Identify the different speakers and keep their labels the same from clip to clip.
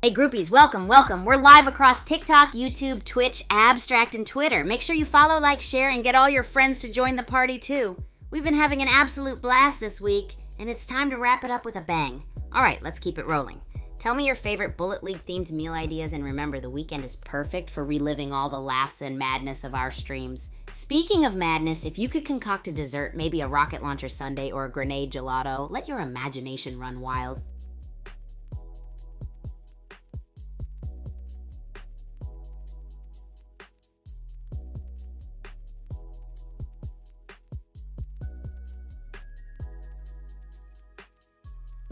Speaker 1: Hey groupies, welcome. We're live across TikTok, YouTube, Twitch, Abstract, and Twitter. Make sure you follow, like, share, and get all your friends to join the party too. We've been having an absolute blast this week, and it's time to wrap it up with a bang. Alright, let's keep it rolling. Tell me your favorite Bullet League themed meal ideas, and remember, the weekend is perfect for reliving all the laughs and madness of our streams. Speaking of madness, if you could concoct a dessert, maybe a rocket launcher sundae or a grenade gelato, let your imagination run wild.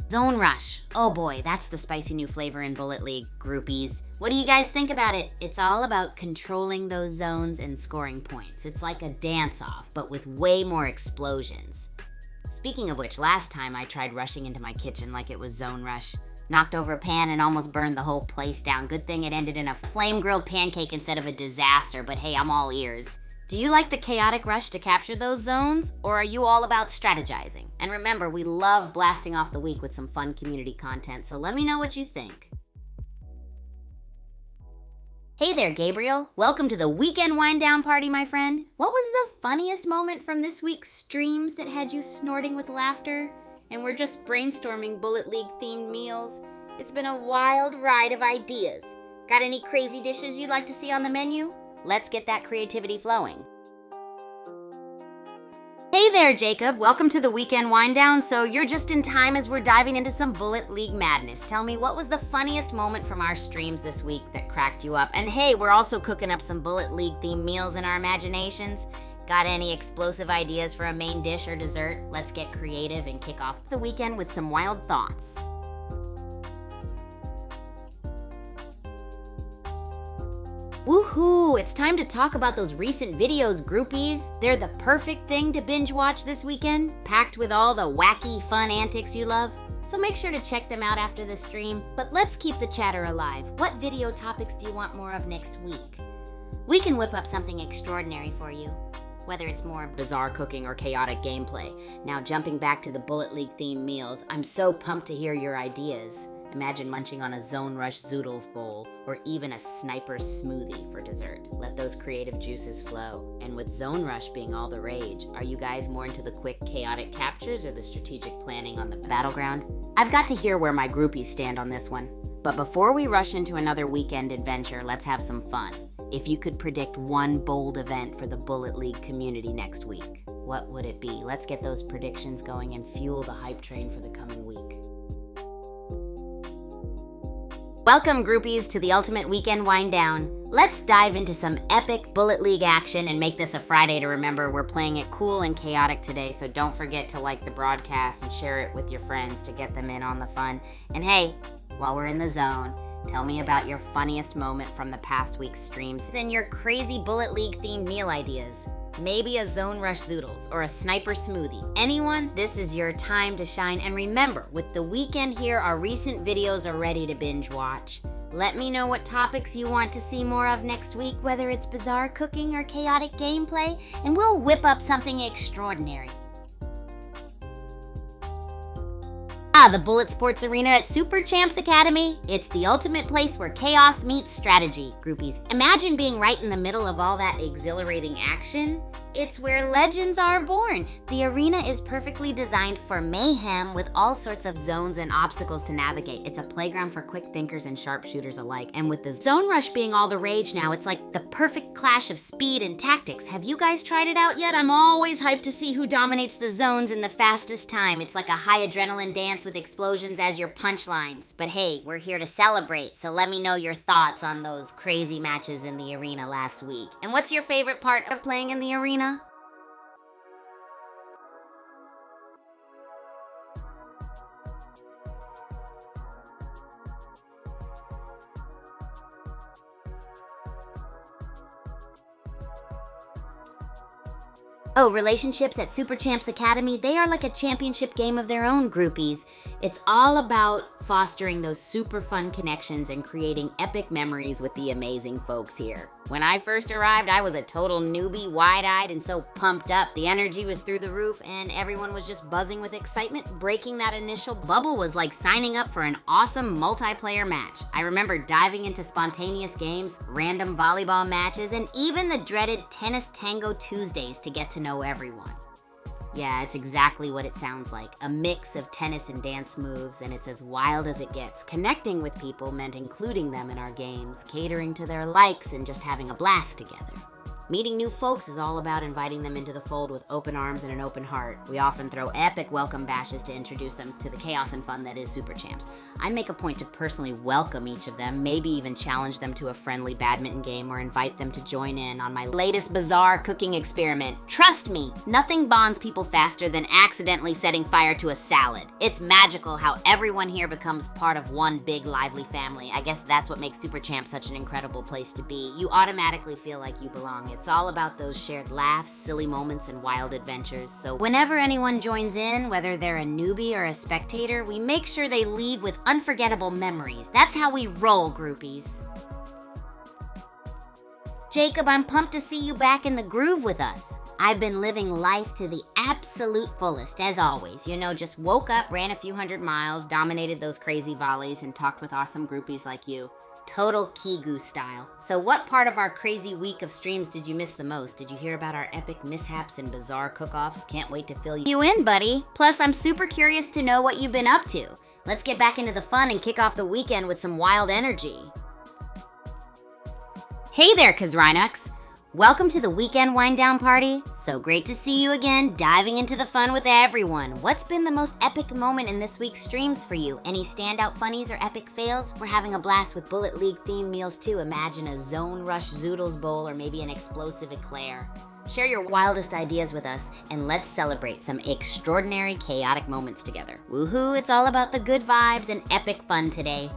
Speaker 1: Zone Rush. Oh boy, that's the spicy new flavor in Bullet League, groupies. What do you guys think about it? It's all about controlling those zones and scoring points. It's like a dance-off, but with way more explosions. Speaking of which, last time I tried rushing into my kitchen like it was Zone Rush. Knocked over a pan and almost burned the whole place down. Good thing it ended in a flame-grilled pancake instead of a disaster, but hey, I'm all ears. Do you like the chaotic rush to capture those zones, or are you all about strategizing? And remember, we love blasting off the week with some fun community content, so let me know what you think. Hey there, Gabriel. Welcome to the weekend wind down party, my friend. What was the funniest moment from this week's streams that had you snorting with laughter? And we're just brainstorming Bullet League themed meals. It's been a wild ride of ideas. Got any crazy dishes you'd like to see on the menu? Let's get that creativity flowing. Hey there, Jacob. Welcome to the weekend wind down. So you're just in time as we're diving into some Bullet League madness. Tell me, what was the funniest moment from our streams this week that cracked you up? And hey, we're also cooking up some Bullet League themed meals in our imaginations. Got any explosive ideas for a main dish or dessert? Let's get creative and kick off the weekend with some wild thoughts. Woohoo! It's time to talk about those recent videos, groupies. They're the perfect thing to binge watch this weekend, packed with all the wacky, fun antics you love. So make sure to check them out after the stream. But let's keep the chatter alive. What video topics do you want more of next week? We can whip up something extraordinary for you, whether it's more bizarre cooking or chaotic gameplay. Now, jumping back to the Bullet League themed meals, I'm so pumped to hear your ideas. Imagine munching on a Zone Rush Zoodles bowl, or even a Sniper smoothie for dessert. Let those creative juices flow. And with Zone Rush being all the rage, are you guys more into the quick, chaotic captures or the strategic planning on the battleground? I've got to hear where my groupies stand on this one. But before we rush into another weekend adventure, let's have some fun. If you could predict one bold event for the Bullet League community next week, what would it be? Let's get those predictions going and fuel the hype train for the coming week. Welcome, groupies, to the ultimate weekend wind down. Let's dive into some epic Bullet League action and make this a Friday to remember. We're playing it cool and chaotic today, so don't forget to like the broadcast and share it with your friends to get them in on the fun. And hey, while we're in the zone, tell me about your funniest moment from the past week's streams and your crazy Bullet League themed meal ideas. Maybe a Zone Rush Zoodles or a Sniper smoothie. Anyone, this is your time to shine. And remember, with the weekend here, our recent videos are ready to binge watch. Let me know what topics you want to see more of next week, whether it's bizarre cooking or chaotic gameplay, and we'll whip up something extraordinary. The Bullet Sports Arena at Super Champs Academy. It's the ultimate place where chaos meets strategy, groupies. Imagine being right in the middle of all that exhilarating action. It's where legends are born. The arena is perfectly designed for mayhem with all sorts of zones and obstacles to navigate. It's a playground for quick thinkers and sharpshooters alike. And with the Zone Rush being all the rage now, it's like the perfect clash of speed and tactics. Have you guys tried it out yet? I'm always hyped to see who dominates the zones in the fastest time. It's like a high adrenaline dance with explosions as your punchlines. But hey, we're here to celebrate, so let me know your thoughts on those crazy matches in the arena last week. And what's your favorite part of playing in the arena? Oh, relationships at Super Champs Academy, they are like a championship game of their own, groupies. It's all about fostering those super fun connections and creating epic memories with the amazing folks here. When I first arrived, I was a total newbie, wide-eyed, and so pumped up. The energy was through the roof, and everyone was just buzzing with excitement. Breaking that initial bubble was like signing up for an awesome multiplayer match. I remember diving into spontaneous games, random volleyball matches, and even the dreaded Tennis Tango Tuesdays to get to know everyone. Yeah, it's exactly what it sounds like. A mix of tennis and dance moves, and it's as wild as it gets. Connecting with people meant including them in our games, catering to their likes, and just having a blast together. Meeting new folks is all about inviting them into the fold with open arms and an open heart. We often throw epic welcome bashes to introduce them to the chaos and fun that is Super Champs. I make a point to personally welcome each of them, maybe even challenge them to a friendly badminton game or invite them to join in on my latest bizarre cooking experiment. Trust me, nothing bonds people faster than accidentally setting fire to a salad. It's magical how everyone here becomes part of one big lively family. I guess that's what makes Super Champs such an incredible place to be. You automatically feel like you belong. It's all about those shared laughs, silly moments, and wild adventures. So whenever anyone joins in, whether they're a newbie or a spectator, we make sure they leave with unforgettable memories. That's how we roll, groupies. Jacob, I'm pumped to see you back in the groove with us. I've been living life to the absolute fullest, as always. You know, just woke up, ran a few hundred miles, dominated those crazy volleys, and talked with awesome groupies like you. Total Kigu style. So what part of our crazy week of streams did you miss the most? Did you hear about our epic mishaps and bizarre cook-offs? Can't wait to fill you in, buddy. Plus, I'm super curious to know what you've been up to. Let's get back into the fun and kick off the weekend with some wild energy. Hey there, Kazrynux. Welcome to the weekend wind-down party. So great to see you again, diving into the fun with everyone. What's been the most epic moment in this week's streams for you? Any standout funnies or epic fails? We're having a blast with Bullet League themed meals too. Imagine a Zone Rush Zoodles bowl or maybe an explosive eclair. Share your wildest ideas with us and let's celebrate some extraordinary chaotic moments together. Woohoo, it's all about the good vibes and epic fun today.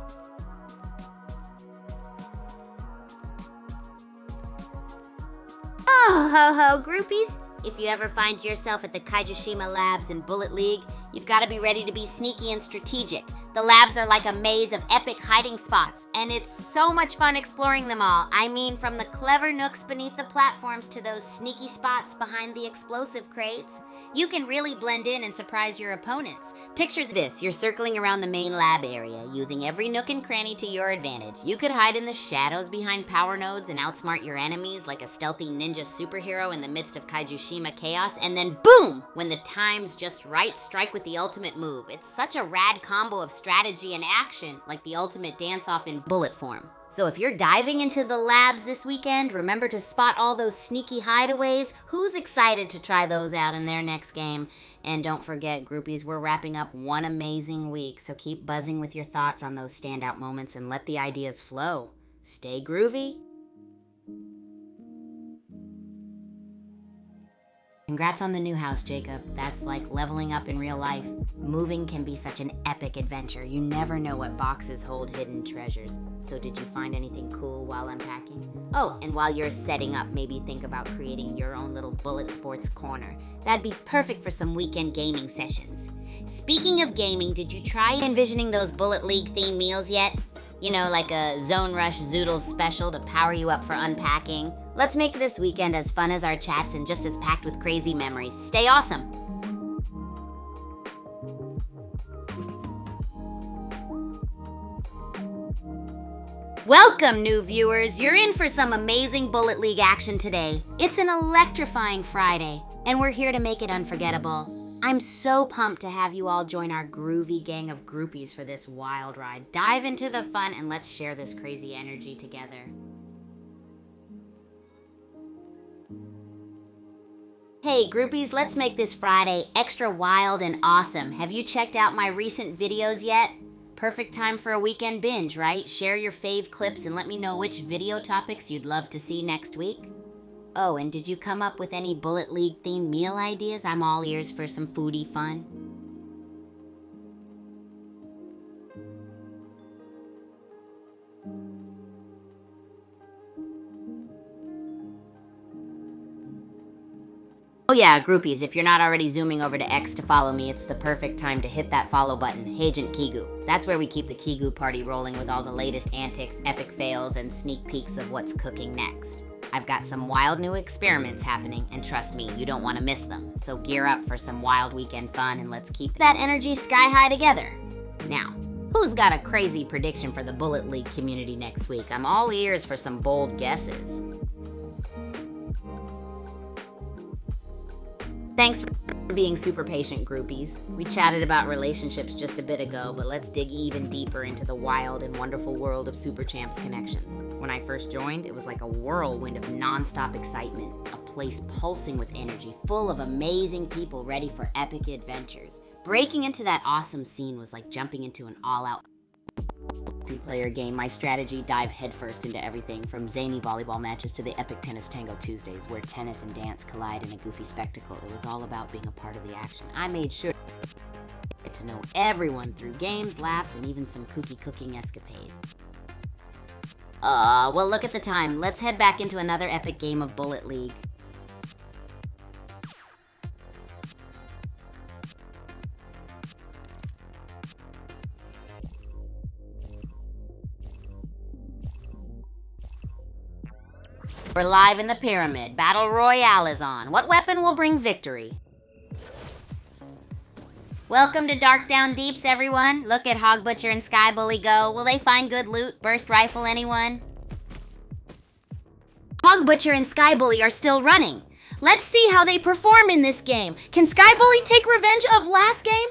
Speaker 1: Oh, ho ho, groupies! If you ever find yourself at the Kaijushima Labs in Bullet League, you've got to be ready to be sneaky and strategic. The labs are like a maze of epic hiding spots, and it's so much fun exploring them all. I mean, from the clever nooks beneath the platforms to those sneaky spots behind the explosive crates. You can really blend in and surprise your opponents. Picture this, you're circling around the main lab area, using every nook and cranny to your advantage. You could hide in the shadows behind power nodes and outsmart your enemies like a stealthy ninja superhero in the midst of Kaijushima chaos, and then boom! When the time's just right, strike with the ultimate move. It's such a rad combo of strategy and action, like the ultimate dance-off in bullet form. So if you're diving into the labs this weekend, remember to spot all those sneaky hideaways. Who's excited to try those out in their next game? And don't forget, groupies, we're wrapping up one amazing week, so keep buzzing with your thoughts on those standout moments and let the ideas flow. Stay groovy. Congrats on the new house, Jacob. That's like leveling up in real life. Moving can be such an epic adventure. You never know what boxes hold hidden treasures. So did you find anything cool while unpacking? Oh, and while you're setting up, maybe think about creating your own little Bullet Sports corner. That'd be perfect for some weekend gaming sessions. Speaking of gaming, did you try envisioning those Bullet League themed meals yet? You know, like a Zone Rush Zoodles special to power you up for unpacking. Let's make this weekend as fun as our chats and just as packed with crazy memories. Stay awesome! Welcome, new viewers! You're in for some amazing Bullet League action today. It's an electrifying Friday, and we're here to make it unforgettable. I'm so pumped to have you all join our groovy gang of groupies for this wild ride. Dive into the fun and let's share this crazy energy together. Hey groupies, let's make this Friday extra wild and awesome. Have you checked out my recent videos yet? Perfect time for a weekend binge, right? Share your fave clips and let me know which video topics you'd love to see next week. Oh, and did you come up with any Bullet League themed meal ideas? I'm all ears for some foodie fun. Oh yeah, groupies, if you're not already zooming over to X to follow me, it's the perfect time to hit that follow button, Agent Kigu. That's where we keep the Kigu party rolling with all the latest antics, epic fails, and sneak peeks of what's cooking next. I've got some wild new experiments happening, and trust me, you don't want to miss them. So gear up for some wild weekend fun, and let's keep that energy sky high together. Now, who's got a crazy prediction for the Bullet League community next week? I'm all ears for some bold guesses. Thanks for being super patient, groupies. We chatted about relationships just a bit ago, but let's dig even deeper into the wild and wonderful world of Super Champs connections. When I first joined, it was like a whirlwind of non-stop excitement, a place pulsing with energy, full of amazing people ready for epic adventures. Breaking into that awesome scene was like jumping into an all-out multiplayer game. My strategy dived headfirst into everything from zany volleyball matches to the epic tennis tango Tuesdays, where tennis and dance collide in a goofy spectacle. It was all about being a part of the action. I made sure to know everyone through games, laughs, and even some kooky cooking escapade. Well, look at the time. Let's head back into another epic game of Bullet League. We're live in the pyramid. Battle Royale is on. What weapon will bring victory? Welcome to Dark Down Deeps, everyone. Look at Hog Butcher and Sky Bully go. Will they find good loot? Burst rifle, anyone? Hog Butcher and Sky Bully are still running. Let's see how they perform in this game. Can Sky Bully take revenge of last game?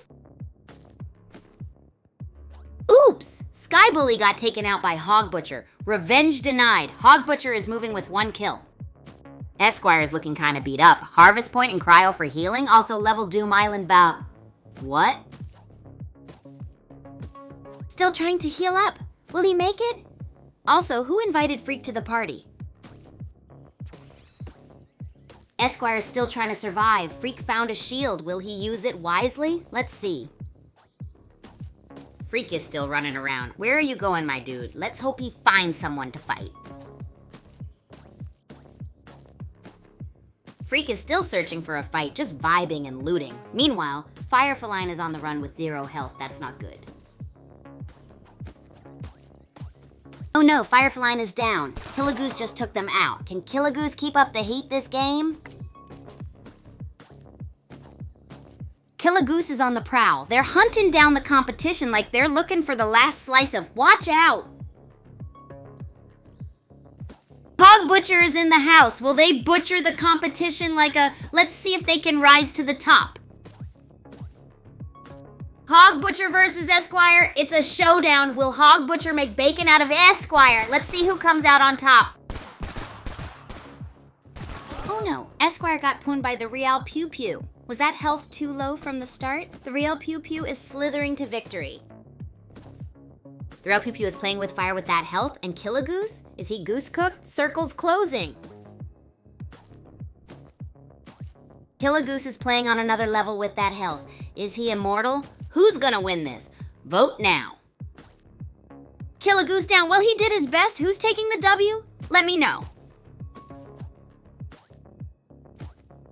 Speaker 1: Oops! Sky Bully got taken out by Hog Butcher. Revenge denied. Hog Butcher is moving with 1 kill. Esquire is looking kinda beat up. Harvest Point and Cryo for healing. Also level Doom Island bout. What? Still trying to heal up. Will he make it? Also, who invited Freak to the party? Esquire is still trying to survive. Freak found a shield. Will he use it wisely? Let's see. Freak is still running around. Where are you going, my dude? Let's hope he finds someone to fight. Freak is still searching for a fight, just vibing and looting. Meanwhile, Firefly is on the run with 0 health. That's not good. Oh no, Firefly is down. Killagoose just took them out. Can Killagoose keep up the heat this game? Killagoose is on the prowl. They're hunting down the competition like they're looking for the last slice of watch out. Hog Butcher is in the house. Will they butcher the competition like a, let's see if they can rise to the top. Hog Butcher versus Esquire. It's a showdown. Will Hog Butcher make bacon out of Esquire? Let's see who comes out on top. Oh no, Esquire got pooned by the Real Pew Pew. Was that health too low from the start? The Real Pew Pew is slithering to victory. The Real Pew Pew is playing with fire with that health, and Killagoose? Is he goose cooked? Circle's closing. Killagoose is playing on another level with that health. Is he immortal? Who's gonna win this? Vote now. Killagoose down. Well, he did his best. Who's taking the W? Let me know.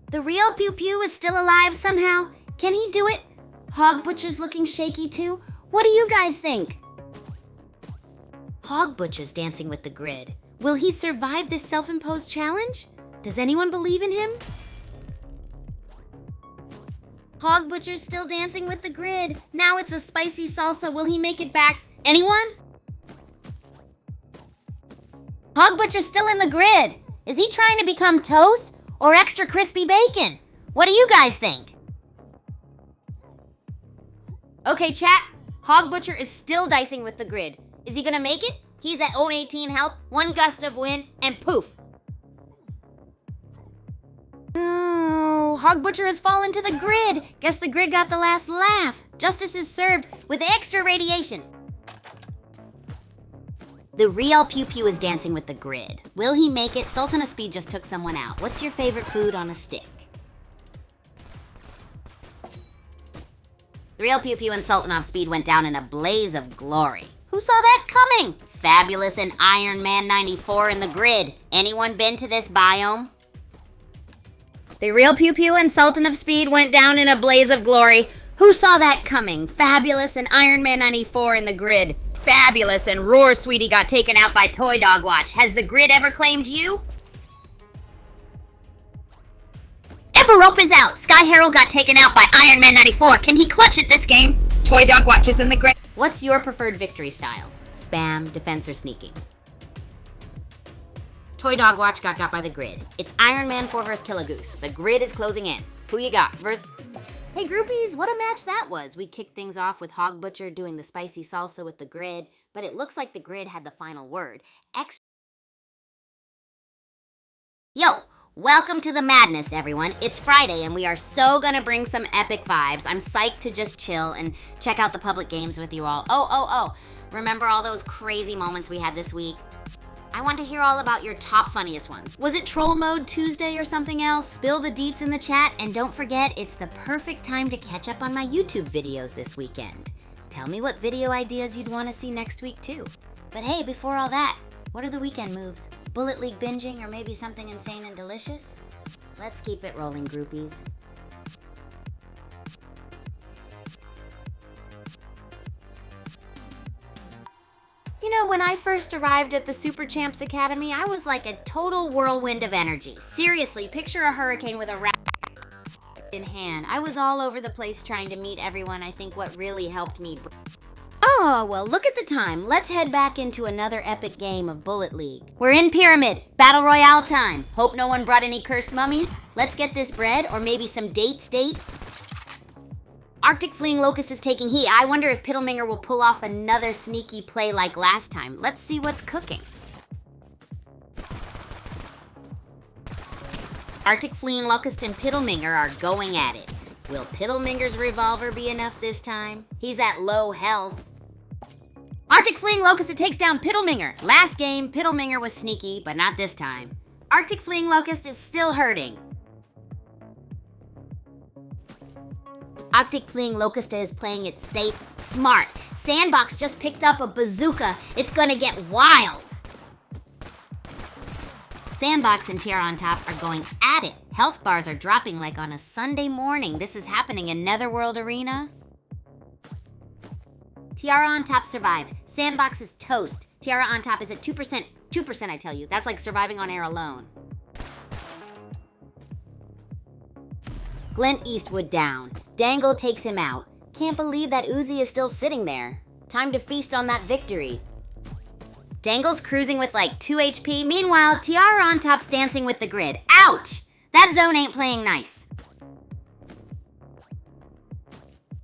Speaker 1: The Real Pew Pew is still alive somehow. Can he do it? Hog Butcher's looking shaky too. What do you guys think? Hog Butcher's dancing with the grid. Will he survive this self-imposed challenge? Does anyone believe in him? Hog Butcher's still dancing with the grid. Now it's a spicy salsa. Will he make it back? Anyone? Hog Butcher's still in the grid. Is he trying to become toast or extra crispy bacon? What do you guys think? Okay, chat. Hog Butcher is still dicing with the grid. Is he gonna make it? He's at 0-18 health, 1 gust of wind, and poof. Oh, Hog Butcher has fallen to the grid. Guess the grid got the last laugh. Justice is served with extra radiation. The Real Pew Pew is dancing with the grid. Will he make it? Sultan of Speed just took someone out. What's your favorite food on a stick? The Real Pew Pew and Sultan of Speed went down in a blaze of glory. Who saw that coming? Fabulous and Iron Man 94 in the grid. Anyone been to this biome? The Real Pew Pew and Sultan of Speed went down in a blaze of glory. Who saw that coming? Fabulous and Iron Man 94 in the grid. Fabulous and Roar Sweetie got taken out by Toy Dog Watch. Has the grid ever claimed you? Evarope is out. Sky Herald got taken out by Iron Man 94. Can he clutch it this game? Toy Dog Watch is in the grid. What's your preferred victory style? Spam, defense, or sneaking? Toy Dog Watch got by the grid. It's Iron Man 4 vs. Killagoose. The grid is closing in. Who you got? Hey groupies, what a match that was. We kicked things off with Hog Butcher doing the spicy salsa with the grid, but it looks like the grid had the final word. Yo, welcome to the madness, everyone. It's Friday, and we are so gonna bring some epic vibes. I'm psyched to just chill and check out the public games with you all. Oh. Remember all those crazy moments we had this week? I want to hear all about your top funniest ones. Was it Troll Mode Tuesday or something else? Spill the deets in the chat, and don't forget, it's the perfect time to catch up on my YouTube videos this weekend. Tell me what video ideas you'd want to see next week too. But hey, before all that, what are the weekend moves? Bullet League binging or maybe something insane and delicious? Let's keep it rolling, groupies. You know, when I first arrived at the Super Champs Academy, I was like a total whirlwind of energy. Seriously, picture a hurricane with a rat in hand. I was all over the place trying to meet everyone. I think what really helped me... Oh, well, look at the time. Let's head back into another epic game of Bullet League. We're in Pyramid. Battle Royale time. Hope no one brought any cursed mummies. Let's get this bread, or maybe some dates. Arctic Fleeing Locust is taking heat. I wonder if Piddleminger will pull off another sneaky play like last time. Let's see what's cooking. Arctic Fleeing Locust and Piddleminger are going at it. Will Piddleminger's revolver be enough this time? He's at low health. Arctic Fleeing Locust, it takes down Piddleminger. Last game, Piddleminger was sneaky, but not this time. Arctic Fleeing Locust is still hurting. Arctic Fleeing Locust is playing it safe, smart. Sandbox just picked up a bazooka. It's gonna get wild. Sandbox and Tiara on Top are going at it. Health bars are dropping like on a Sunday morning. This is happening in Netherworld Arena. Tiara on Top survived. Sandbox is toast. Tiara on Top is at 2%. 2%, I tell you. That's like surviving on air alone. Glenn Eastwood down. Dangle takes him out. Can't believe that Uzi is still sitting there. Time to feast on that victory. Dangle's cruising with like 2 HP. Meanwhile, Tiara on Top's dancing with the grid. Ouch! That zone ain't playing nice.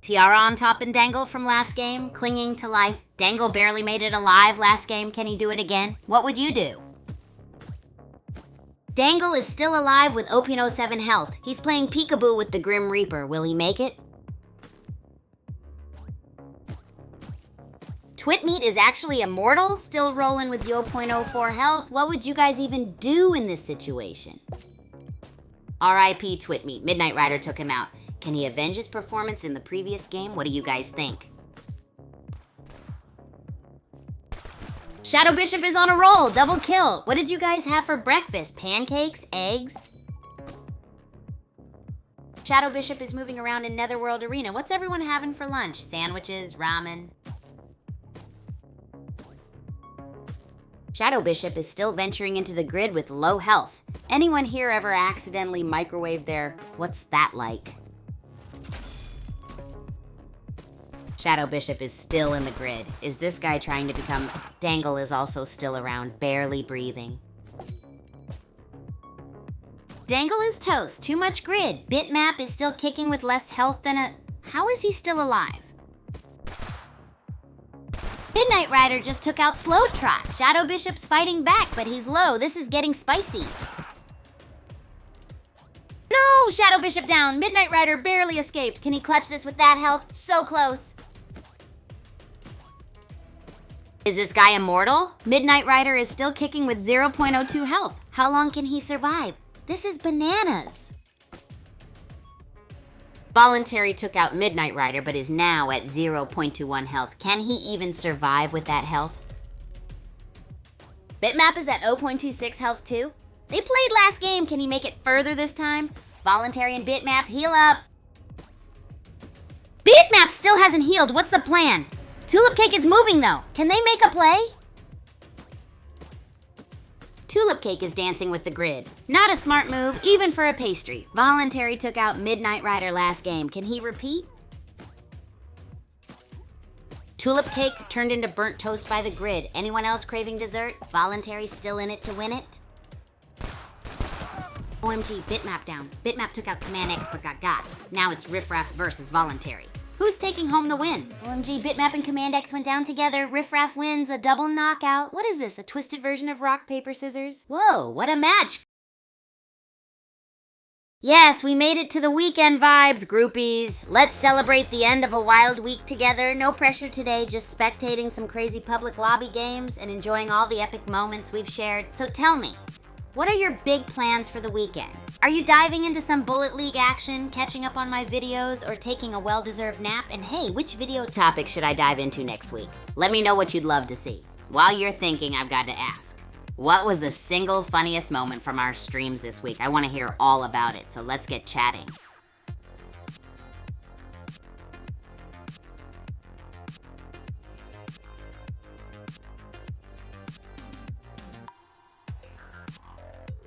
Speaker 1: Tiara on Top and Dangle from last game, clinging to life. Dangle barely made it alive last game. Can he do it again? What would you do? Dangle is still alive with OP07 health. He's playing peekaboo with the Grim Reaper. Will he make it? Twitmeat is actually immortal, still rolling with Yo.04 health. What would you guys even do in this situation? R.I.P. Twitmeat. Midnight Rider took him out. Can he avenge his performance in the previous game? What do you guys think? Shadow Bishop is on a roll, double kill. What did you guys have for breakfast? Pancakes? Eggs? Shadow Bishop is moving around in Netherworld Arena. What's everyone having for lunch? Sandwiches? Ramen? Shadow Bishop is still venturing into the grid with low health. Anyone here ever accidentally microwave their what's that like? Shadow Bishop is still in the grid. Is this guy trying to become... Dangle is also still around, barely breathing. Dangle is toast. Too much grid. Bitmap is still kicking with less health than a... How is he still alive? Midnight Rider just took out Slow Trot. Shadow Bishop's fighting back, but he's low. This is getting spicy. No! Shadow Bishop down. Midnight Rider barely escaped. Can he clutch this with that health? So close. Is this guy immortal? Midnight Rider is still kicking with 0.02 health. How long can he survive? This is bananas. Voluntary took out Midnight Rider, but is now at 0.21 health. Can he even survive with that health? Bitmap is at 0.26 health too. They played last game. Can he make it further this time? Voluntary and Bitmap, heal up. still hasn't healed. What's the plan? Tulip Cake is moving though. Can they make a play? Tulip Cake is dancing with the grid. Not a smart move, even for a pastry. Voluntary took out Midnight Rider last game. Can he repeat? Tulip Cake turned into burnt toast by the grid. Anyone else craving dessert? Voluntary still in it to win it? OMG, Bitmap down. Bitmap took out Command X but got. Now it's Riffraff versus Voluntary. Who's taking home the win? OMG, Bitmap and Command X went down together. Riffraff wins a double knockout. What is this, a twisted version of rock, paper, scissors? Whoa, what a match! Yes, we made it to the weekend vibes, groupies. Let's celebrate the end of a wild week together. No pressure today, just spectating some crazy public lobby games and enjoying all the epic moments we've shared. So tell me, what are your big plans for the weekend? Are you diving into some Bullet League action, catching up on my videos, or taking a well-deserved nap? And hey, which video topic should I dive into next week? Let me know what you'd love to see. While you're thinking, I've got to ask, what was the single funniest moment from our streams this week? I want to hear all about it, so let's get chatting.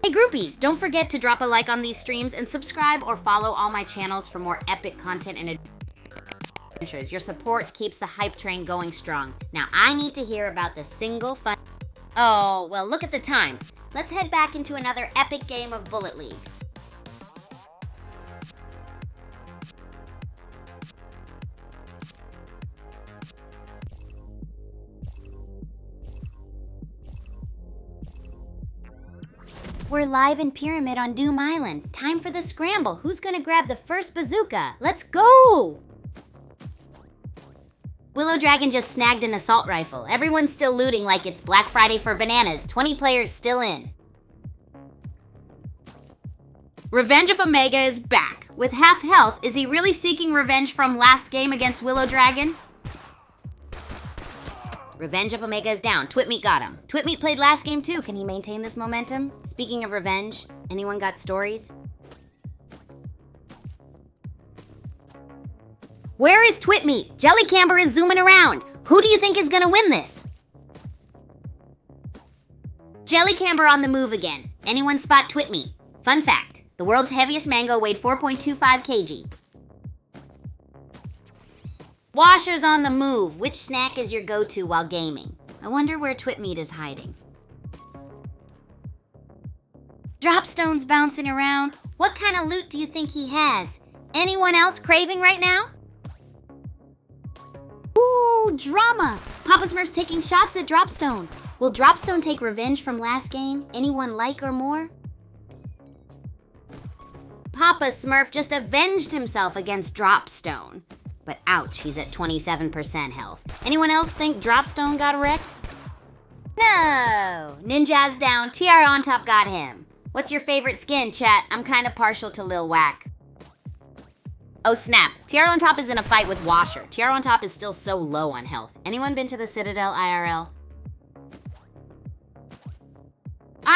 Speaker 1: Hey groupies, don't forget to drop a like on these streams and subscribe or follow all my channels for more epic content and adventures. Your support keeps the hype train going strong. Now I need to hear about the single fun... Oh, well look at the time. Let's head back into another epic game of Bullet League. We're live in Pyramid on Doom Island. Time for the scramble. Who's gonna grab the first bazooka? Let's go! Willow Dragon just snagged an assault rifle. Everyone's still looting like it's Black Friday for bananas. 20 players still in. Revenge of Omega is back. With half health, is he really seeking revenge from last game against Willow Dragon? Revenge of Omega is down. Twitmeat got him. Twitmeat played last game too. Can he maintain this momentum? Speaking of revenge, anyone got stories? Where is Twitmeat? Jellycamber is zooming around. Who do you think is gonna win this? Jellycamber on the move again. Anyone spot Twitmeat? Fun fact, the world's heaviest mango weighed 4.25 kg. Washer's on the move. Which snack is your go-to while gaming? I wonder where Twitmeat is hiding. Dropstone's bouncing around. What kind of loot do you think he has? Anyone else craving right now? Ooh, drama! Papa Smurf's taking shots at Dropstone. Will Dropstone take revenge from last game? Anyone like or more? Papa Smurf just avenged himself against Dropstone. But ouch, he's at 27% health. Anyone else think Dropstone got wrecked? No! Ninja's down, Tiara on top got him. What's your favorite skin, chat? I'm kinda partial to Lil Whack. Oh snap, Tiara on top is in a fight with Washer. Tiara on top is still so low on health. Anyone been to the Citadel IRL?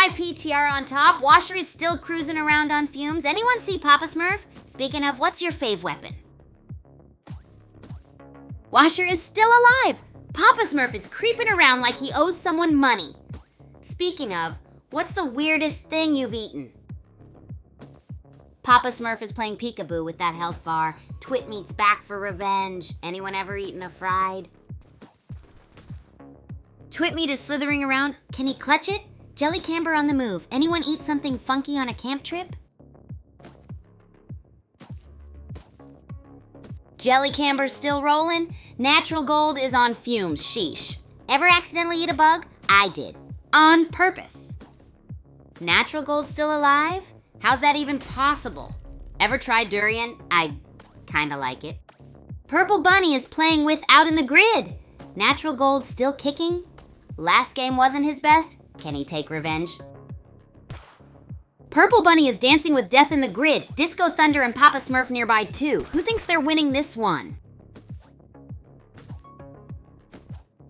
Speaker 1: IP Tiara on top, Washer is still cruising around on fumes. Anyone see Papa Smurf? Speaking of, what's your fave weapon? Washer is still alive! Papa Smurf is creeping around like he owes someone money. Speaking of, what's the weirdest thing you've eaten? Papa Smurf is playing peekaboo with that health bar. Twitmeat's back for revenge. Anyone ever eaten a fried? Twitmeat is slithering around. Can he clutch it? Jellycamber on the move. Anyone eat something funky on a camp trip? Jellycamber's still rolling. Natural Gold is on fumes. Sheesh. Ever accidentally eat a bug? I did. On purpose. Natural Gold's still alive? How's that even possible? Ever tried durian? I kinda like it. Purple Bunny is playing with out in the grid. Natural Gold still kicking? Last game wasn't his best? Can he take revenge? Purple Bunny is dancing with death in the grid. Disco Thunder and Papa Smurf nearby too. Who thinks they're winning this one?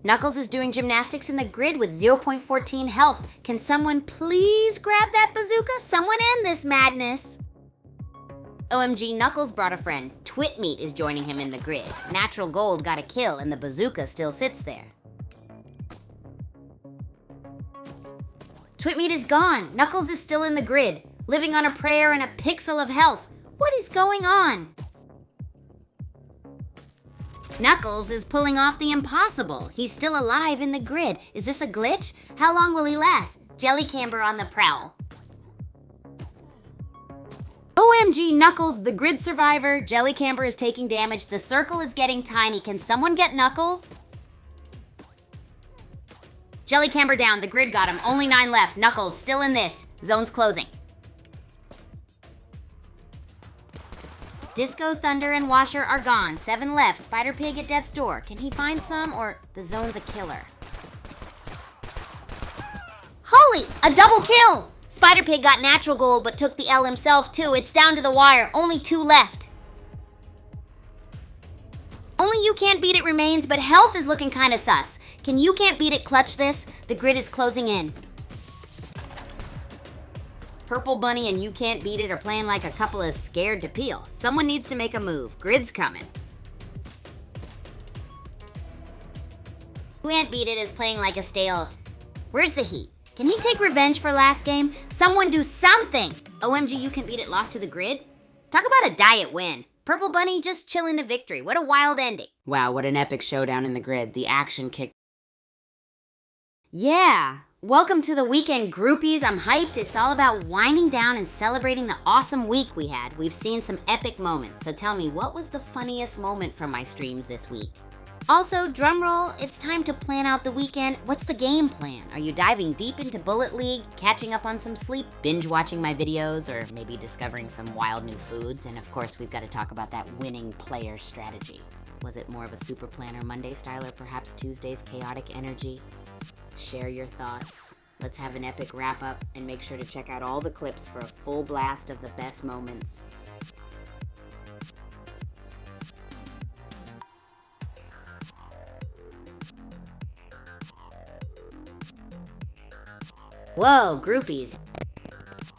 Speaker 1: Knuckles is doing gymnastics in the grid with 0.14 health. Can someone please grab that bazooka? Someone end this madness. OMG, Knuckles brought a friend. Twitmeat is joining him in the grid. Natural Gold got a kill and the bazooka still sits there. Twitmeat is gone. Knuckles is still in the grid, living on a prayer and a pixel of health. What is going on? Knuckles is pulling off the impossible. He's still alive in the grid. Is this a glitch? How long will he last? Jellycamber on the prowl. OMG, Knuckles, the grid survivor. Jellycamber is taking damage. The circle is getting tiny. Can someone get Knuckles? Jellycamber down. The grid got him. Only 9 left. Knuckles still in this. Zone's closing. Disco, Thunder, and Washer are gone. 7 left. Spider Pig at death's door. Can he find some, or the zone's a killer? Holy! A double kill! Spider Pig got natural gold, but took the L himself, too. It's down to the wire. Only 2 left. Only You Can't Beat It remains, but health is looking kinda sus. Can You Can't Beat It clutch this? The grid is closing in. Purple Bunny and You Can't Beat It are playing like a couple of scared to peel. Someone needs to make a move. Grid's coming. You Can't Beat It is playing like a stale. Where's the heat? Can he take revenge for last game? Someone do something! OMG, You Can't Beat It lost to the grid? Talk about a diet win. Purple Bunny just chilling to victory. What a wild ending. Wow, what an epic showdown in the grid. The action kicked. Yeah. Welcome to the weekend, groupies. I'm hyped. It's all about winding down and celebrating the awesome week we had. We've seen some epic moments, so tell me, what was the funniest moment from my streams this week? Also, drumroll, it's time to plan out the weekend. What's the game plan? Are you diving deep into Bullet League, catching up on some sleep, binge watching my videos, or maybe discovering some wild new foods? And of course, we've got to talk about that winning player strategy. Was it more of a Super Planner Monday style, or perhaps Tuesday's chaotic energy? Share your thoughts. Let's have an epic wrap up and make sure to check out all the clips for a full blast of the best moments. Whoa, groupies.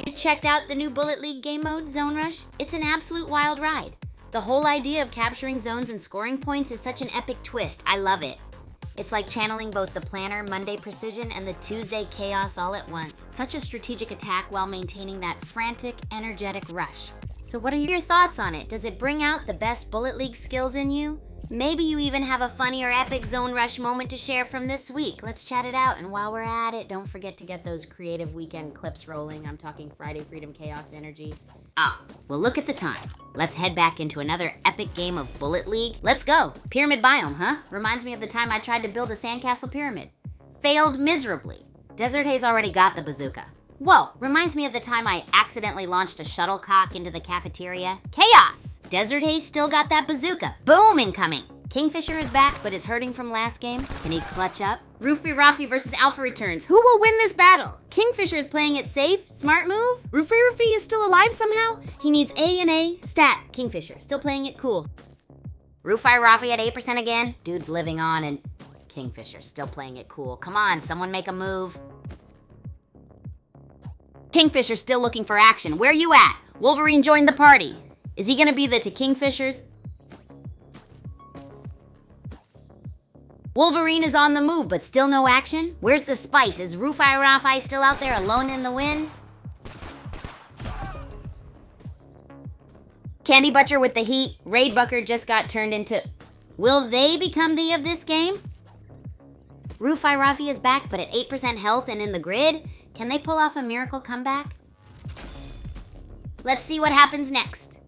Speaker 1: You checked out the new Bullet League game mode, Zone Rush? It's an absolute wild ride. The whole idea of capturing zones and scoring points is such an epic twist. I love it. It's like channeling both the Planner Monday precision and the Tuesday chaos all at once. Such a strategic attack while maintaining that frantic, energetic rush. So what are your thoughts on it? Does it bring out the best Bullet League skills in you? Maybe you even have a funny or epic Zone Rush moment to share from this week. Let's chat it out, and while we're at it, don't forget to get those creative weekend clips rolling. I'm talking Friday Freedom Chaos Energy. Well, look at the time. Let's head back into another epic game of Bullet League. Let's go. Pyramid biome, huh? Reminds me of the time I tried to build a sandcastle pyramid. Failed miserably. Desert Haze already got the bazooka. Whoa, reminds me of the time I accidentally launched a shuttlecock into the cafeteria. Chaos! Desert Haze still got that bazooka. Boom, incoming. Kingfisher is back, but is hurting from last game. Can he clutch up? Roofy Raffy versus Alpha returns. Who will win this battle? Kingfisher is playing it safe. Smart move. Roofy Raffy is still alive somehow. He needs A and A. Stat. Kingfisher, still playing it cool. Roofy Raffy at 8% again. Dude's living on, and Kingfisher still playing it cool. Come on, someone make a move. Kingfisher still looking for action. Where you at? Wolverine joined the party. Is he gonna be the to Kingfishers? Wolverine is on the move, but still no action? Where's the spice? Is Roofy Raffy still out there alone in the wind? Candy Butcher with the heat. Raid Bucker just got turned into... Will they become the of this game? Roofy Raffy is back, but at 8% health and in the grid? Can they pull off a miracle comeback? Let's see what happens next.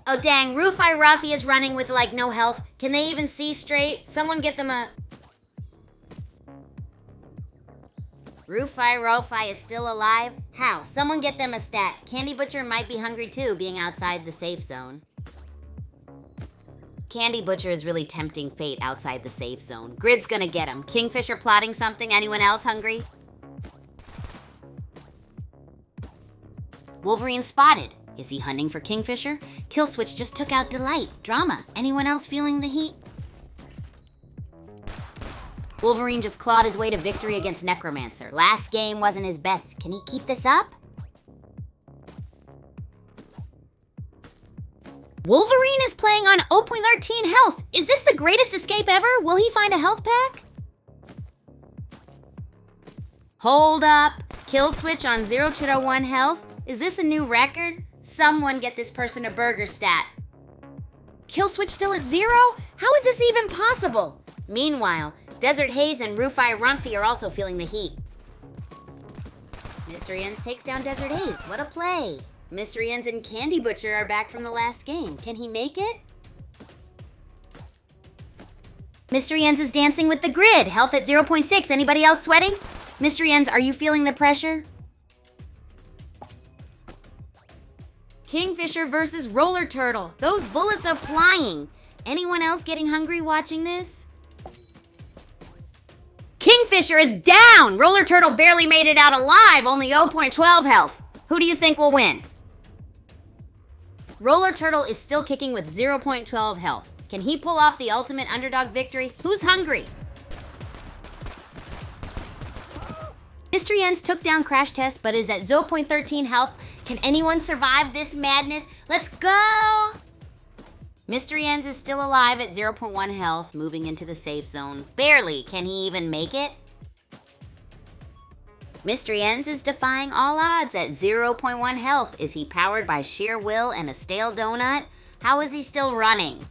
Speaker 1: Oh dang, Roofy Raffy is running with like no health. Can they even see straight? Someone get them a... Roofy Raffy is still alive? How? Someone get them a stat. Candy Butcher might be hungry too, being outside the safe zone. Candy Butcher is really tempting fate outside the safe zone. Grid's gonna get him. Kingfisher plotting something? Anyone else hungry? Wolverine spotted. Is he hunting for Kingfisher? Killswitch just took out Delight. Drama. Anyone else feeling the heat? Wolverine just clawed his way to victory against Necromancer. Last game wasn't his best. Can he keep this up? Wolverine is playing on 0.13 health. Is this the greatest escape ever? Will he find a health pack? Hold up. Kill switch on 0 to 1 health. Is this a new record? Someone get this person a burger stat. Kill switch still at 0? How is this even possible? Meanwhile, Desert Haze and Rufai Rumphy are also feeling the heat. Mystery Ends takes down Desert Haze. What a play. Mystery Ends and Candy Butcher are back from the last game. Can he make it? Mystery Ends is dancing with the grid. Health at 0.6. Anybody else sweating? Mystery Ends, are you feeling the pressure? Kingfisher versus Roller Turtle. Those bullets are flying. Anyone else getting hungry watching this? Kingfisher is down! Roller Turtle barely made it out alive, only 0.12 health. Who do you think will win? Roller Turtle is still kicking with 0.12 health. Can he pull off the ultimate underdog victory? Who's hungry? Mystery Ends took down Crash Test but is at 0.13 health. Can anyone survive this madness? Let's go! Mystery Ends is still alive at 0.1 health, moving into the safe zone. Barely. Can he even make it? Mystery Ends is defying all odds at 0.1 health. Is he powered by sheer will and a stale donut? How is he still running?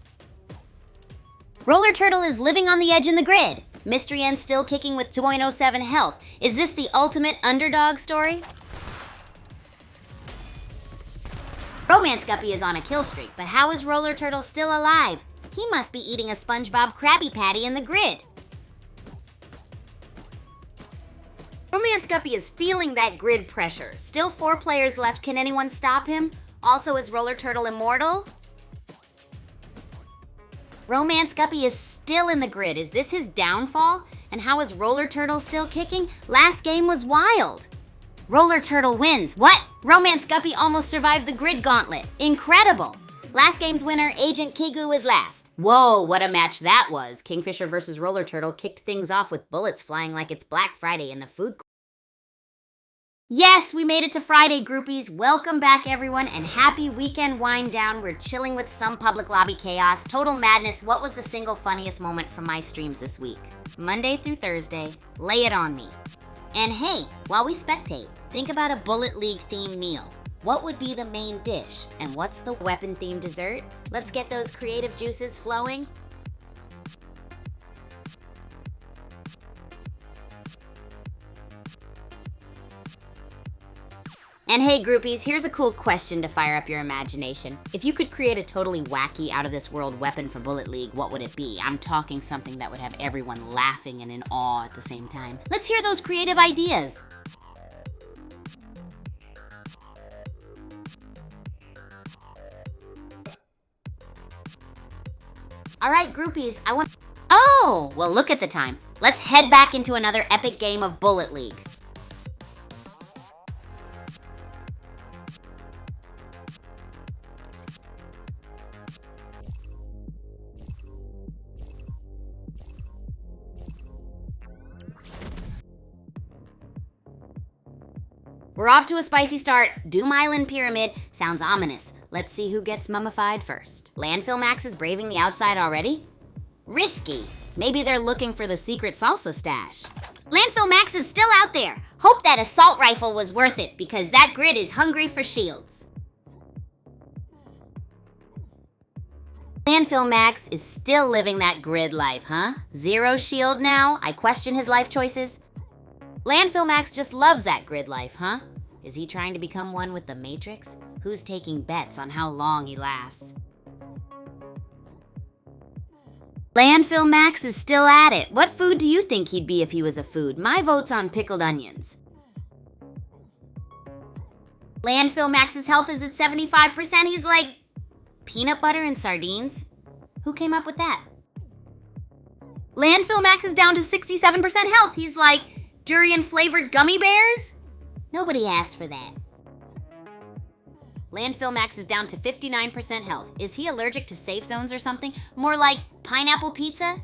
Speaker 1: Roller Turtle is living on the edge in the grid. Mystery Ends still kicking with 2.07 health. Is this the ultimate underdog story? Romance Guppy is on a kill streak, but how is Roller Turtle still alive? He must be eating a SpongeBob Krabby Patty in the grid. Romance Guppy is feeling that grid pressure. Still 4 players left. Can anyone stop him? Also, is Roller Turtle immortal? Romance Guppy is still in the grid. Is this his downfall? And how is Roller Turtle still kicking? Last game was wild. Roller Turtle wins. What? Romance Guppy almost survived the grid gauntlet. Incredible. Last game's winner, Agent Kigu, is last. Whoa, what a match that was. Kingfisher versus Roller Turtle kicked things off with bullets flying like it's Black Friday in the food court. Yes, we made it to Friday, groupies. Welcome back, everyone, and happy weekend wind down. We're chilling with some public lobby chaos. Total madness. What was the single funniest moment from my streams this week? Monday through Thursday, lay it on me. And hey, while we spectate, think about a Bullet League themed meal. What would be the main dish? And what's the weapon themed dessert? Let's get those creative juices flowing. And hey groupies, here's a cool question to fire up your imagination. If you could create a totally wacky, out-of-this-world weapon for Bullet League, what would it be? I'm talking something that would have everyone laughing and in awe at the same time. Let's hear those creative ideas. All right, groupies, Oh, well look at the time. Let's head back into another epic game of Bullet League. We're off to a spicy start. Doom Island Pyramid sounds ominous. Let's see who gets mummified first. Landfill Max is braving the outside already? Risky. Maybe they're looking for the secret salsa stash. Landfill Max is still out there. Hope that assault rifle was worth it because that grid is hungry for shields. Landfill Max is still living that grid life, huh? 0 shield now? I question his life choices. Landfill Max just loves that grid life, huh? Is he trying to become one with the Matrix? Who's taking bets on how long he lasts? Landfill Max is still at it. What food do you think he'd be if he was a food? My vote's on pickled onions. Landfill Max's health is at 75%. He's like, peanut butter and sardines? Who came up with that? Landfill Max is down to 67% health. He's like, durian-flavored gummy bears? Nobody asked for that. Landfill Max is down to 59% health. Is he allergic to safe zones or something? More like pineapple pizza?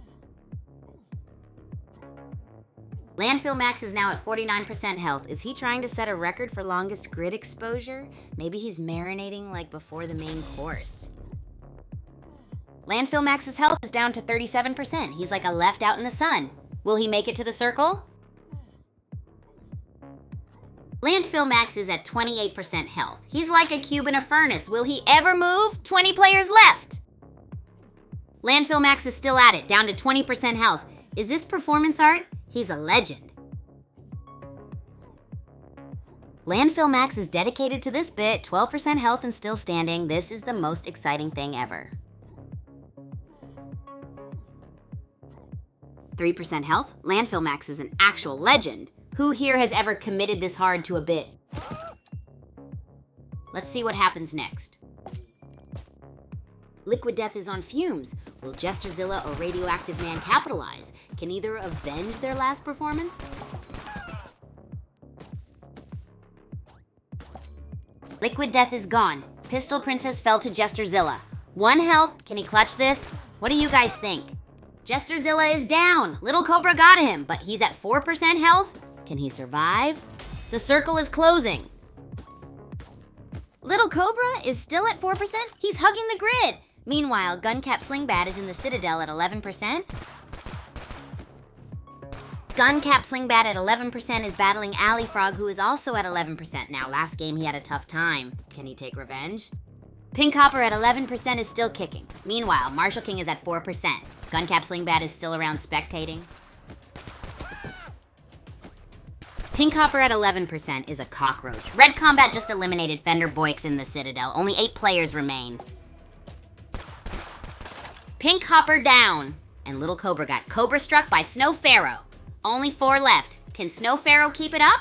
Speaker 1: Landfill Max is now at 49% health. Is he trying to set a record for longest grid exposure? Maybe he's marinating like before the main course. Landfill Max's health is down to 37%. He's like a left out in the sun. Will he make it to the circle? Landfill Max is at 28% health. He's like a cube in a furnace. Will he ever move? 20 players left. Landfill Max is still at it, down to 20% health. Is this performance art? He's a legend. Landfill Max is dedicated to this bit, 12% health and still standing. This is the most exciting thing ever. 3% health. Landfill Max is an actual legend. Who here has ever committed this hard to a bit? Let's see what happens next. Liquid Death is on fumes. Will Jesterzilla or Radioactive Man capitalize? Can either avenge their last performance? Liquid Death is gone. Pistol Princess fell to Jesterzilla. 1 health. Can he clutch this? What do you guys think? Jesterzilla is down. Little Cobra got him, but he's at 4% health. Can he survive? The circle is closing. Little Cobra is still at 4%? He's hugging the grid. Meanwhile, Guncap Slingbat is in the Citadel at 11%. Guncap Slingbat at 11% is battling Alley Frog, who is also at 11%. Now, last game he had a tough time. Can he take revenge? Pink Hopper at 11% is still kicking. Meanwhile, Marshall King is at 4%. Guncap Slingbat is still around spectating. Pink Hopper at 11% is a cockroach. Red Combat just eliminated Fender Boix in the Citadel. Only 8 players remain. Pink Hopper down. And Little Cobra got Cobra struck by Snow Pharaoh. Only 4 left. Can Snow Pharaoh keep it up?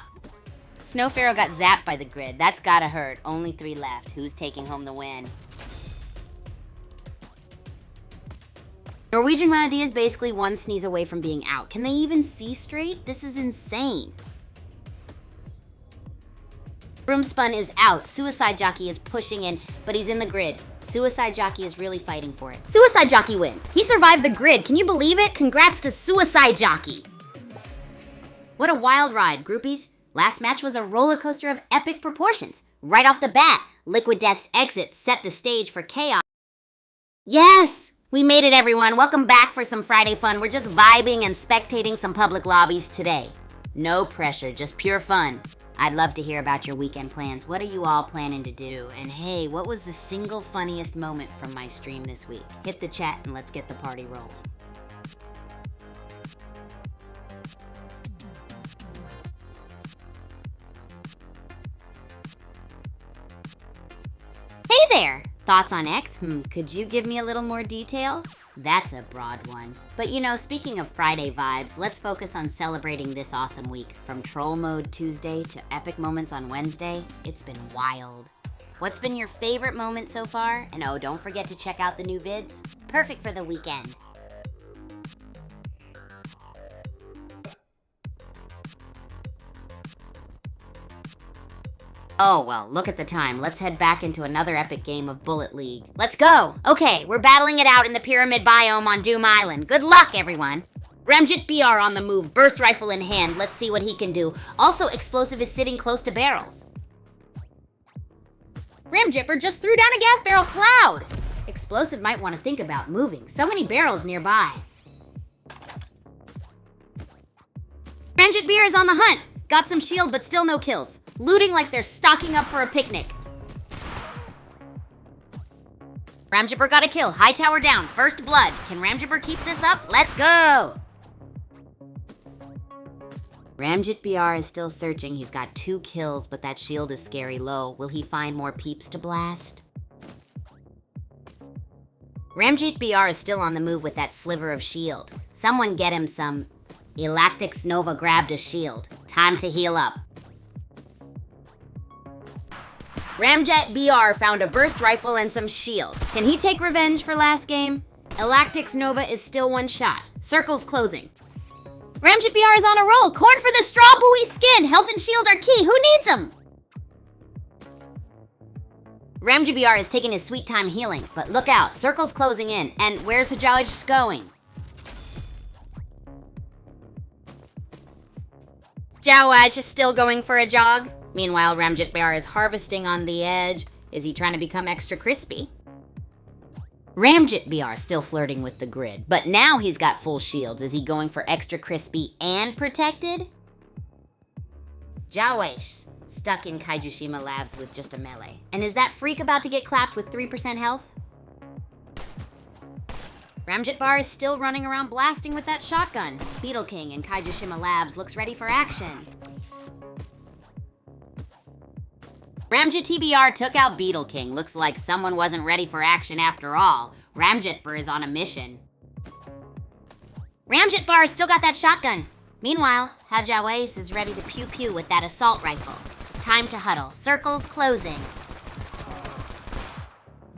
Speaker 1: Snow Pharaoh got zapped by the grid. That's gotta hurt. Only 3 left. Who's taking home the win? Norwegian Melody is basically 1 sneeze away from being out. Can they even see straight? This is insane. Broomspun is out. Suicide Jockey is pushing in, but he's in the grid. Suicide Jockey is really fighting for it. Suicide Jockey wins. He survived the grid. Can you believe it? Congrats to Suicide Jockey. What a wild ride, groupies. Last match was a roller coaster of epic proportions. Right off the bat, Liquid Death's exit set the stage for chaos. Yes! We made it, everyone. Welcome back for some Friday fun. We're just vibing and spectating some public lobbies today. No pressure, just pure fun. I'd love to hear about your weekend plans. What are you all planning to do? And hey, what was the single funniest moment from my stream this week? Hit the chat and let's get the party rolling. Hey there! Thoughts on X? Could you give me a little more detail? That's a broad one. But you know, speaking of Friday vibes, let's focus on celebrating this awesome week. From Troll Mode Tuesday to epic moments on Wednesday, it's been wild. What's been your favorite moment so far? And oh, don't forget to check out the new vids. Perfect for the weekend. Oh, well, look at the time. Let's head back into another epic game of Bullet League. Let's go! Okay, we're battling it out in the Pyramid Biome on Doom Island. Good luck, everyone! Ramjet BR on the move, burst rifle in hand. Let's see what he can do. Also, Explosive is sitting close to barrels. Ramjipper just threw down a gas barrel cloud! Explosive might want to think about moving. So many barrels nearby. Ramjet BR is on the hunt. Got some shield, but still no kills. Looting like they're stocking up for a picnic. Ramjipper got a kill. High tower down. First blood. Can Ramjipper keep this up? Let's go! Ramjet BR is still searching. He's got 2 kills, but that shield is scary low. Will he find more peeps to blast? Ramjet BR is still on the move with that sliver of shield. Someone get him some. Elactix Nova grabbed a shield. Time to heal up. Ramjet BR found a burst rifle and some shield. Can he take revenge for last game? Elactix Nova is still 1 shot. Circle's closing. Ramjet BR is on a roll. Corn for the straw buoy skin. Health and shield are key. Who needs them? Ramjet BR is taking his sweet time healing, but look out. Circle's closing in. And where's Hajaj going? Jawaj is still going for a jog. Meanwhile, Ramjet BR is harvesting on the edge. Is he trying to become extra crispy? Ramjet BR still flirting with the grid, but now he's got full shields. Is he going for extra crispy and protected? Jawesh stuck in Kaijushima Labs with just a melee. And is that freak about to get clapped with 3% health? Ramjet Bar is still running around blasting with that shotgun. Beetle King in Kaijushima Labs looks ready for action. Ramjet TBR took out Beetle King. Looks like someone wasn't ready for action after all. Ramjet Bar is on a mission. Ramjet Bar still got that shotgun. Meanwhile, Hajawais is ready to pew-pew with that assault rifle. Time to huddle. Circles closing.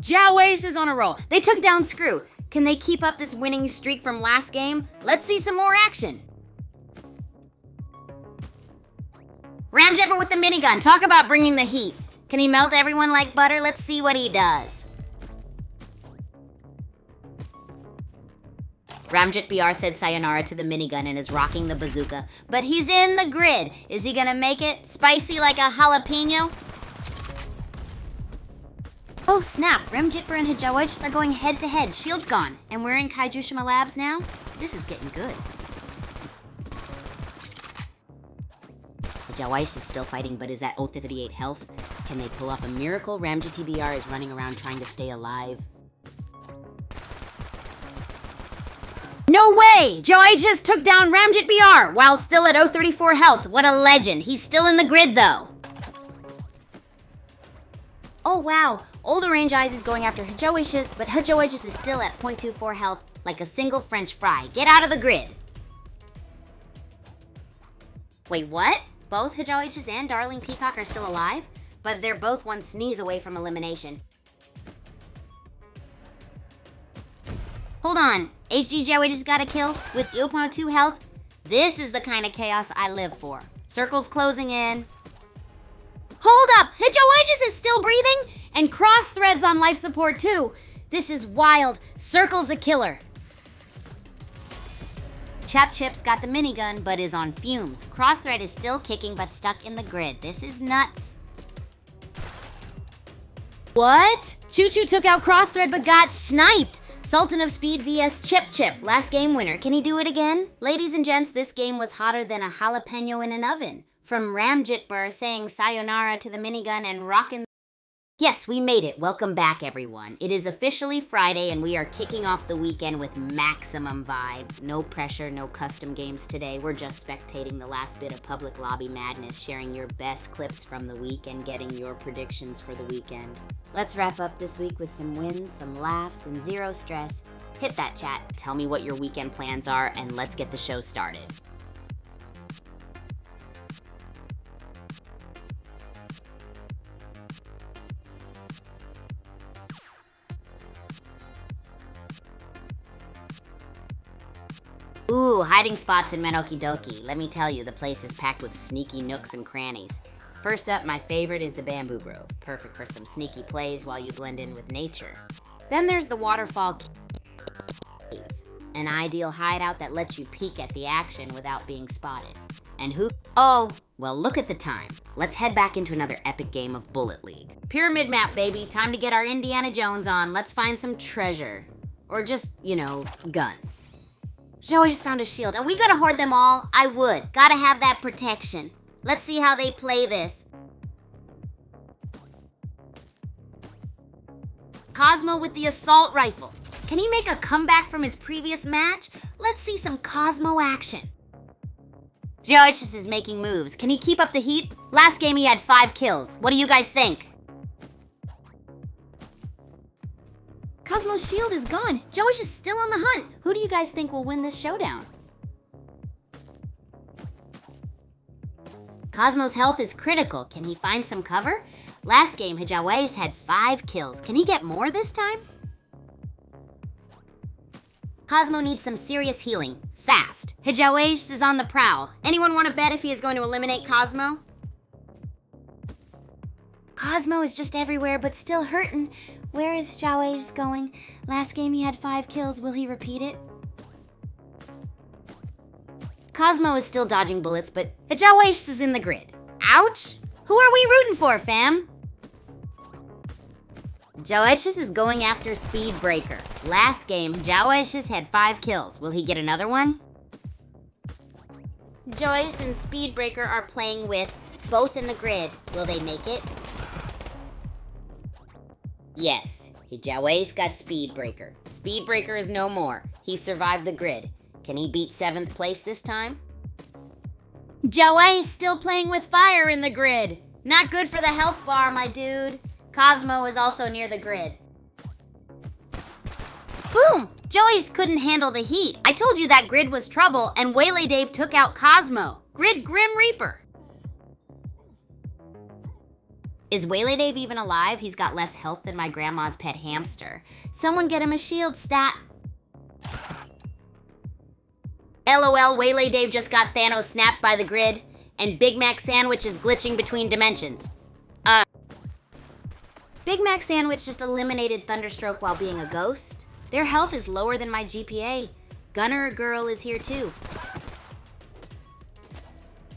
Speaker 1: Jawais is on a roll. They took down Screw. Can they keep up this winning streak from last game? Let's see some more action. Ramjet with the minigun. Talk about bringing the heat. Can he melt everyone like butter? Let's see what he does. Ramjet BR said sayonara to the minigun and is rocking the bazooka. But he's in the grid. Is he gonna make it? Spicy like a jalapeno? Oh snap, Ramjet and Hajawais are going head to head. Shield's gone. And we're in Kaijushima Labs now? This is getting good. Hajawais is still fighting but is at 038 health. Can they pull off a miracle? Ramjet TBR is running around trying to stay alive. No way! Joey just took down Ramjet BR while still at 034 health. What a legend. He's still in the grid though. Oh wow. Older Range Eyes is going after Hajawais, but Hajawais is still at 0.24 health like a single French fry. Get out of the grid. Wait, what? Both Hajawais and Darling Peacock are still alive? But they're both one sneeze away from elimination. Hold on. HG Jawais got a kill with 0.2 health? This is the kind of chaos I live for. Circles closing in. Hold up! Hajawais is still breathing? And cross threads on life support too. This is wild. Circle's a killer. Chap Chips got the minigun but is on fumes. Crossthread is still kicking but stuck in the grid. This is nuts. What? Choo Choo took out Crossthread but got sniped. Sultan of Speed vs Chip Chip. Last game winner. Can he do it again? Ladies and gents, this game was hotter than a jalapeno in an oven. From Ramjet Bar saying sayonara to the minigun and rockin'. Yes, we made it. Welcome back, everyone. It is officially Friday, and we are kicking off the weekend with maximum vibes. No pressure, no custom games today. We're just spectating the last bit of public lobby madness, sharing your best clips from the week and getting your predictions for the weekend. Let's wrap up this week with some wins, some laughs, and zero stress. Hit that chat, tell me what your weekend plans are, and let's get the show started. Ooh, hiding spots in Menoki Doki. Let me tell you, the place is packed with sneaky nooks and crannies. First up, my favorite is the Bamboo Grove. Perfect for some sneaky plays while you blend in with nature. Then there's the Waterfall Cave, an ideal hideout that lets you peek at the action without being spotted. And who? Oh, well, look at the time. Let's head back into another epic game of Bullet League. Pyramid map, baby. Time to get our Indiana Jones on. Let's find some treasure. Or just, guns. Joey just found a shield. Are we gonna hoard them all? I would. Gotta have that protection. Let's see how they play this. Cosmo with the assault rifle. Can he make a comeback from his previous match? Let's see some Cosmo action. Joey just is making moves. Can he keep up the heat? Last game he had 5 kills. What do you guys think? Cosmo's shield is gone. Joey's just still on the hunt. Who do you guys think will win this showdown? Cosmo's health is critical. Can he find some cover? Last game, Hajawais had 5 kills. Can he get more this time? Cosmo needs some serious healing. Fast. Hajawais is on the prowl. Anyone want to bet if he is going to eliminate Cosmo? Cosmo is just everywhere but still hurting. Where is Hajawais going? Last game he had 5 kills. Will he repeat it? Cosmo is still dodging bullets, but Hajawais is in the grid. Ouch! Who are we rooting for, fam? Joashis is going after Speed Breaker. Last game, Joashis had 5 kills. Will he get another one? Joyce and Speed Breaker are playing with both in the grid. Will they make it? Yes, Joashis got Speed Breaker. Speed Breaker is no more. He survived the grid. Can he beat 7th place this time? Joashis still playing with fire in the grid. Not good for the health bar, my dude. Cosmo is also near the grid. Boom! Joashis couldn't handle the heat. I told you that grid was trouble, and Waylay Dave took out Cosmo. Grid Grim Reaper. Is Waylay Dave even alive? He's got less health than my grandma's pet hamster. Someone get him a shield stat. LOL, Waylay Dave just got Thanos snapped by the grid, and Big Mac Sandwich is glitching between dimensions. Big Mac Sandwich just eliminated Thunderstroke while being a ghost. Their health is lower than my GPA. Gunner Girl is here too.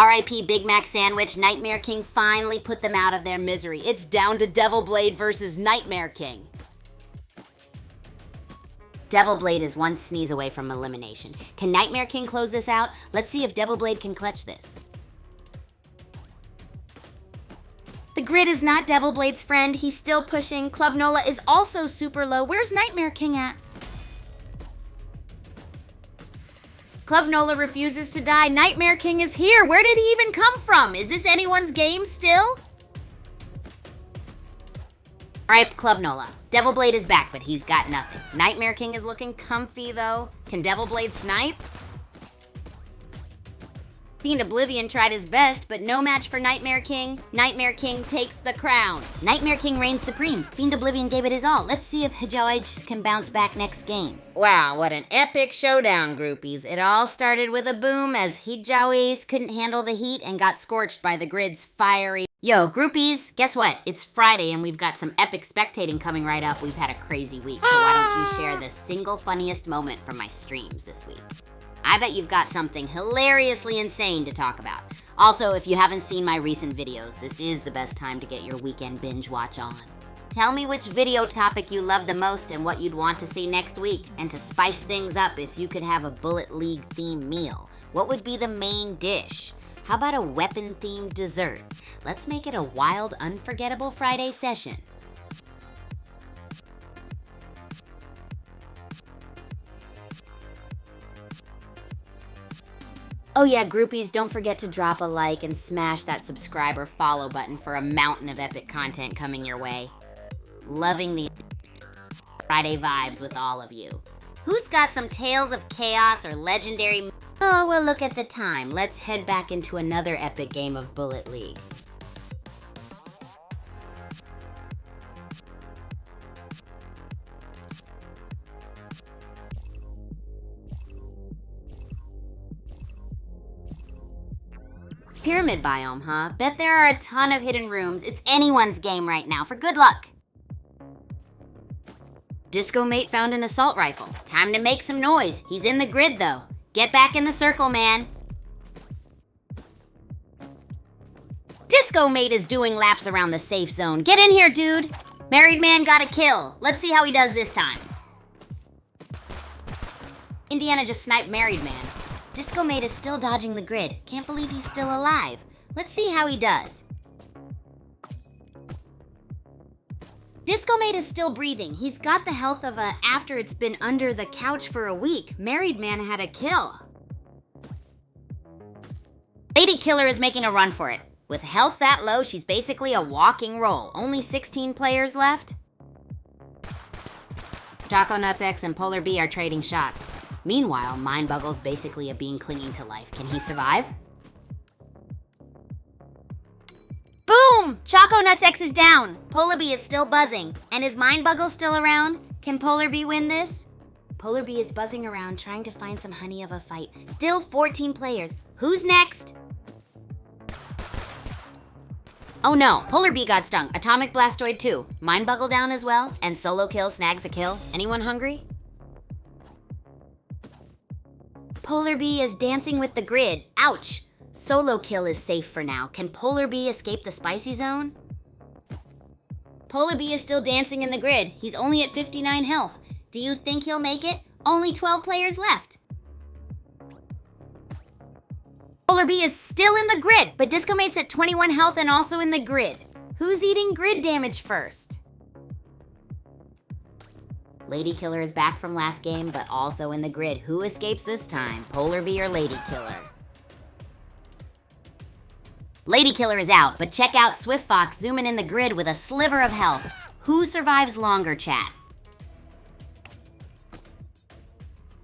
Speaker 1: RIP Big Mac Sandwich, Nightmare King finally put them out of their misery. It's down to Devil Blade versus Nightmare King. Devil Blade is one sneeze away from elimination. Can Nightmare King close this out? Let's see if Devil Blade can clutch this. The grid is not Devil Blade's friend. He's still pushing. Club Nola is also super low. Where's Nightmare King at? Club Nola refuses to die. Nightmare King is here. Where did he even come from? Is this anyone's game still? Alright, Club Nola. Devil Blade is back, but he's got nothing. Nightmare King is looking comfy, though. Can Devil Blade snipe? Fiend Oblivion tried his best, but no match for Nightmare King. Nightmare King takes the crown. Nightmare King reigns supreme. Fiend Oblivion gave it his all. Let's see if Joashis can bounce back next game. Wow, what an epic showdown, groupies. It all started with a boom as Joashis couldn't handle the heat and got scorched by the grid's fiery... Yo, groupies, guess what? It's Friday and we've got some epic spectating coming right up. We've had a crazy week, so why don't you share the single funniest moment from my streams this week? I bet you've got something hilariously insane to talk about. Also, if you haven't seen my recent videos, this is the best time to get your weekend binge watch on. Tell me which video topic you love the most and what you'd want to see next week. And to spice things up, if you could have a Bullet League themed meal, what would be the main dish? How about a weapon-themed dessert? Let's make it a wild, unforgettable Friday session. Oh yeah, groupies, don't forget to drop a like and smash that subscribe or follow button for a mountain of epic content coming your way. Loving the Friday vibes with all of you. Who's got some Tales of Chaos or legendary... Oh, well, look at the time. Let's head back into another epic game of Bullet League. Pyramid biome, huh? Bet there are a ton of hidden rooms. It's anyone's game right now, for good luck. Disco Mate found an assault rifle. Time to make some noise. He's in the grid, though. Get back in the circle, man. Disco Mate is doing laps around the safe zone. Get in here, dude. Married Man got a kill. Let's see how he does this time. Indiana just sniped Married Man. Disco Mate is still dodging the grid. Can't believe he's still alive. Let's see how he does. Disco Mate is still breathing. He's got the health of a after it's been under the couch for a week. Married Man had a kill. Lady Killer is making a run for it. With health that low, she's basically a walking roll. Only 16 players left. Choco Nuts X and Polar B are trading shots. Meanwhile, Mindbuggle's basically a being clinging to life. Can he survive? Boom! Choco Nuts X is down. Polar B is still buzzing. And is Mindbuggle still around? Can Polar B win this? Polar B is buzzing around trying to find some honey of a fight. Still 14 players. Who's next? Oh no, Polar B got stung. Atomic Blastoid 2. Mindbuggle down as well. And Solo Kill snags a kill. Anyone hungry? Polar B is dancing with the grid. Ouch! Solo Kill is safe for now. Can Polar B escape the spicy zone? Polar Bee is still dancing in the grid. He's only at 59 health. Do you think he'll make it? Only 12 players left. Polar Bee is still in the grid, but Disco Mate's at 21 health and also in the grid. Who's eating grid damage first? Lady Killer is back from last game, but also in the grid. Who escapes this time? Polar Bee or Lady Killer? Lady Killer is out, but check out Swift Fox zooming in the grid with a sliver of health. Who survives longer, chat?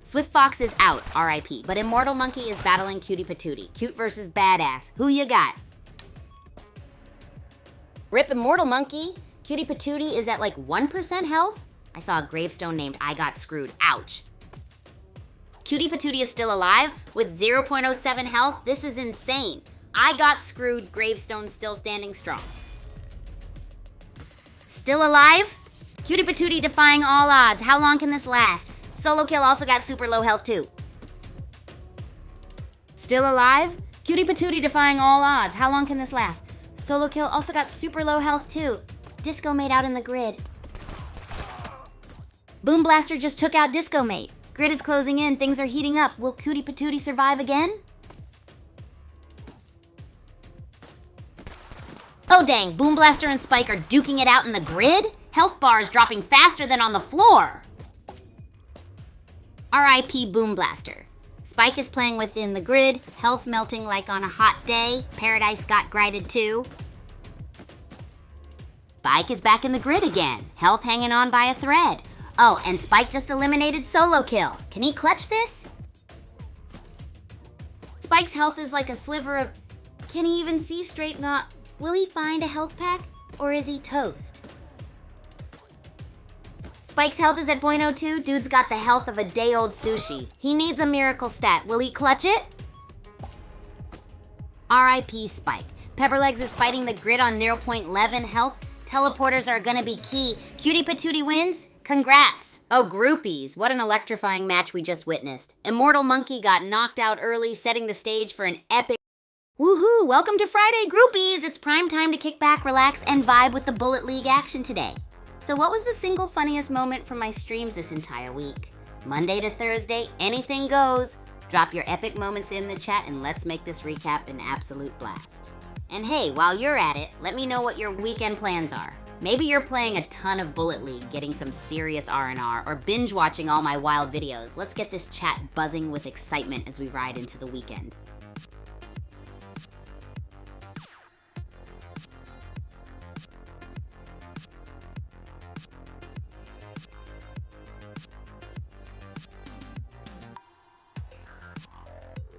Speaker 1: Swift Fox is out, RIP, but Immortal Monkey is battling Cutie Patootie. Cute versus Badass. Who you got? Rip Immortal Monkey. Cutie Patootie is at like 1% health? I saw a gravestone named I Got Screwed. Ouch. Cutie Patootie is still alive with 0.07 health. This is insane. I Got Screwed gravestone still standing strong. Still alive? Cutie Patootie defying all odds. How long can this last? Solo Kill also got super low health too. Still alive? Cutie Patootie defying all odds. How long can this last? Solo Kill also got super low health too. Disco Mate out in the grid. Boom Blaster just took out Disco Mate. Grid is closing in. Things are heating up. Will Cutie Patootie survive again? Oh dang, Boom Blaster and Spike are duking it out in the grid? Health bars dropping faster than on the floor. RIP Boom Blaster. Spike is playing within the grid, health melting like on a hot day. Paradise got grinded too. Spike is back in the grid again, health hanging on by a thread. Oh, and Spike just eliminated Solo Kill. Can he clutch this? Spike's health is like a sliver of... Can he even see straight? Not... Will he find a health pack? Or is he toast? Spike's health is at 0.02. Dude's got the health of a day-old sushi. He needs a miracle stat. Will he clutch it? RIP Spike. Pepperlegs is fighting the grid on 0.11 health. Teleporters are gonna be key. Cutie Patootie wins? Congrats. Oh, groupies. What an electrifying match we just witnessed. Immortal Monkey got knocked out early, setting the stage for an epic... Woohoo! Welcome to Friday, groupies! It's prime time to kick back, relax, and vibe with the Bullet League action today. So what was the single funniest moment from my streams this entire week? Monday to Thursday, anything goes. Drop your epic moments in the chat and let's make this recap an absolute blast. And hey, while you're at it, let me know what your weekend plans are. Maybe you're playing a ton of Bullet League, getting some serious R&R, or binge watching all my wild videos. Let's get this chat buzzing with excitement as we ride into the weekend.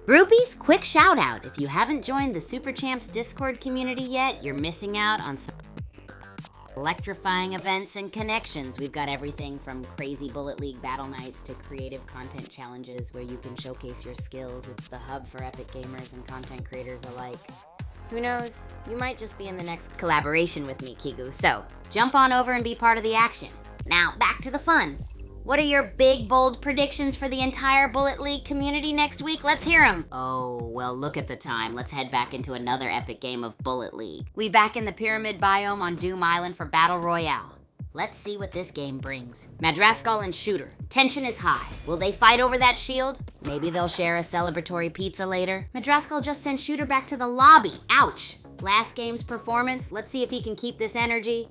Speaker 1: Groupies, quick shout out. If you haven't joined the Super Champs Discord community yet, you're missing out on some electrifying events and connections. We've got everything from crazy Bullet League battle nights to creative content challenges where you can showcase your skills. It's the hub for epic gamers and content creators alike. Who knows, you might just be in the next collaboration with me, Kigu. So, jump on over and be part of the action. Now, back to the fun. What are your big, bold predictions for the entire Bullet League community next week? Let's hear them. Oh, well, look at the time. Let's head back into another epic game of Bullet League. We back in the Pyramid biome on Doom Island for Battle Royale. Let's see what this game brings. Madraskal and Shooter. Tension is high. Will they fight over that shield? Maybe they'll share a celebratory pizza later. Madraskal just sent Shooter back to the lobby. Ouch. Last game's performance. Let's see if he can keep this energy.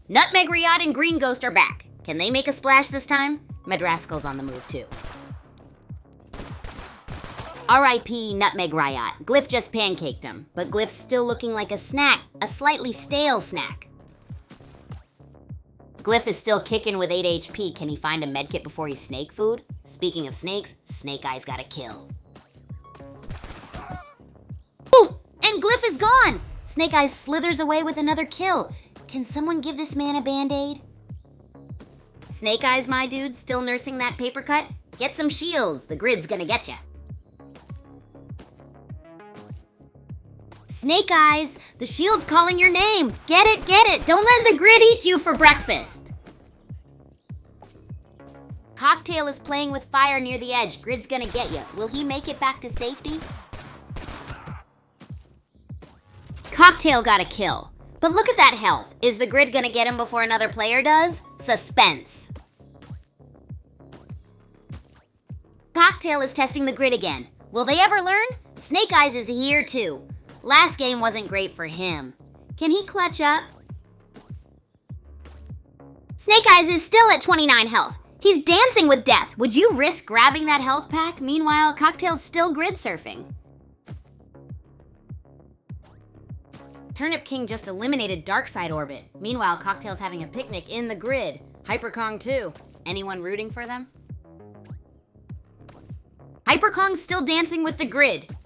Speaker 1: Nutmeg Riot and Green Ghost are back. Can they make a splash this time? Madraskal's on the move too. RIP Nutmeg Riot. Glyph just pancaked him, but Glyph's still looking like a snack, a slightly stale snack. Glyph is still kicking with 8 HP. Can he find a medkit before he's snake food? Speaking of snakes, Snake Eyes got a kill. Ooh, and Glyph is gone! Snake Eyes slithers away with another kill. Can someone give this man a band-aid? Snake Eyes, my dude, still nursing that paper cut? Get some shields, the grid's gonna get ya. Snake Eyes, the shield's calling your name. Get it, don't let the grid eat you for breakfast. Cocktail is playing with fire near the edge, grid's gonna get ya. Will he make it back to safety? Cocktail got a kill. But look at that health. Is the grid gonna get him before another player does? Suspense. Cocktail is testing the grid again. Will they ever learn? Snake Eyes is here too. Last game wasn't great for him. Can he clutch up? Snake Eyes is still at 29 health. He's dancing with death. Would you risk grabbing that health pack? Meanwhile, Cocktail's still grid surfing. Turnip King just eliminated Darkside Orbit. Meanwhile, Cocktail's having a picnic in the grid. Hyperkong too. Anyone rooting for them? Hyperkong's still dancing with the grid.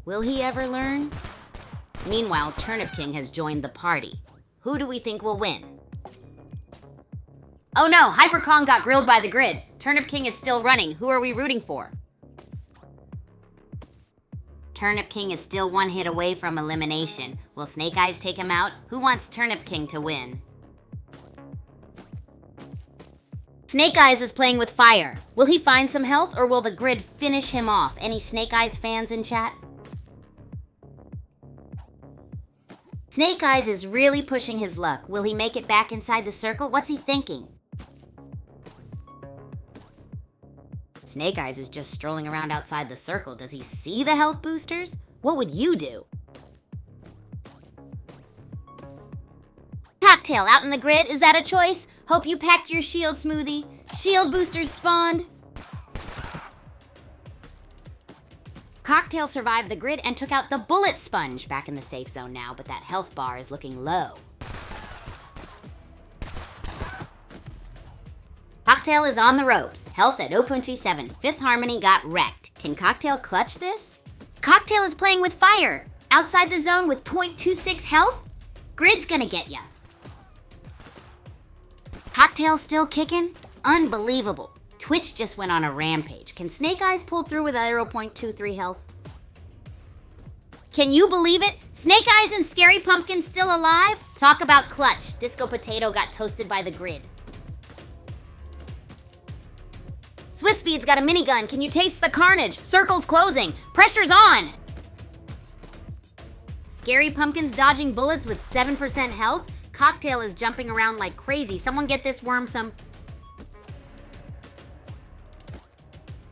Speaker 1: Will he ever learn? Meanwhile, Turnip King has joined the party. Who do we think will win? Oh no, Hyperkong got grilled by the grid. Turnip King is still running. Who are we rooting for? Turnip King is still one hit away from elimination. Will Snake Eyes take him out? Who wants Turnip King to win? Snake Eyes is playing with fire. Will he find some health or will the grid finish him off? Any Snake Eyes fans in chat? Snake Eyes is really pushing his luck. Will he make it back inside the circle? What's he thinking? Snake Eyes is just strolling around outside the circle. Does he see the health boosters? What would you do? Cocktail out in the grid, is that a choice? Hope you packed your shield, Smoothie. Shield boosters spawned. Cocktail survived the grid and took out the bullet sponge. Back in the safe zone now, but that health bar is looking low. Cocktail is on the ropes. Health at 0.27. Fifth Harmony got wrecked. Can Cocktail clutch this? Cocktail is playing with fire. Outside the zone with 0.26 health? Grid's gonna get ya. Cocktail still kicking? Unbelievable. Twitch just went on a rampage. Can Snake Eyes pull through with 0.23 health? Can you believe it? Snake Eyes and Scary Pumpkin still alive? Talk about clutch. Disco Potato got toasted by the grid. Swift Speed's got a minigun. Can you taste the carnage? Circle's closing. Pressure's on. Scary Pumpkin's dodging bullets with 7% health. Cocktail is jumping around like crazy. Someone get this worm some.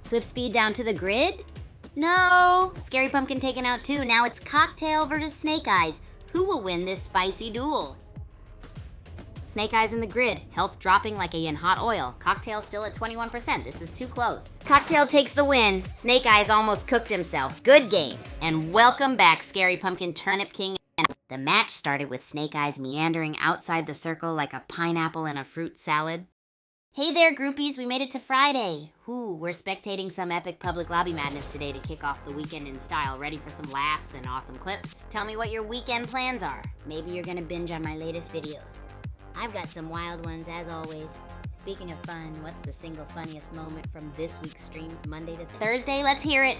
Speaker 1: Swift Speed down to the grid? No. Scary Pumpkin taken out too. Now it's Cocktail versus Snake Eyes. Who will win this spicy duel? Snake Eyes in the grid. Health dropping like in hot oil. Cocktail still at 21%. This is too close. Cocktail takes the win. Snake Eyes almost cooked himself. Good game. And welcome back, Scary Pumpkin, Turnip King. The match started with Snake Eyes meandering outside the circle like a pineapple in a fruit salad. Hey there, groupies. We made it to Friday. We're spectating some epic public lobby madness today to kick off the weekend in style. Ready for some laughs and awesome clips? Tell me what your weekend plans are. Maybe you're gonna binge on my latest videos. I've got some wild ones, as always. Speaking of fun, what's the single funniest moment from this week's streams, Monday to Thursday? Let's hear it.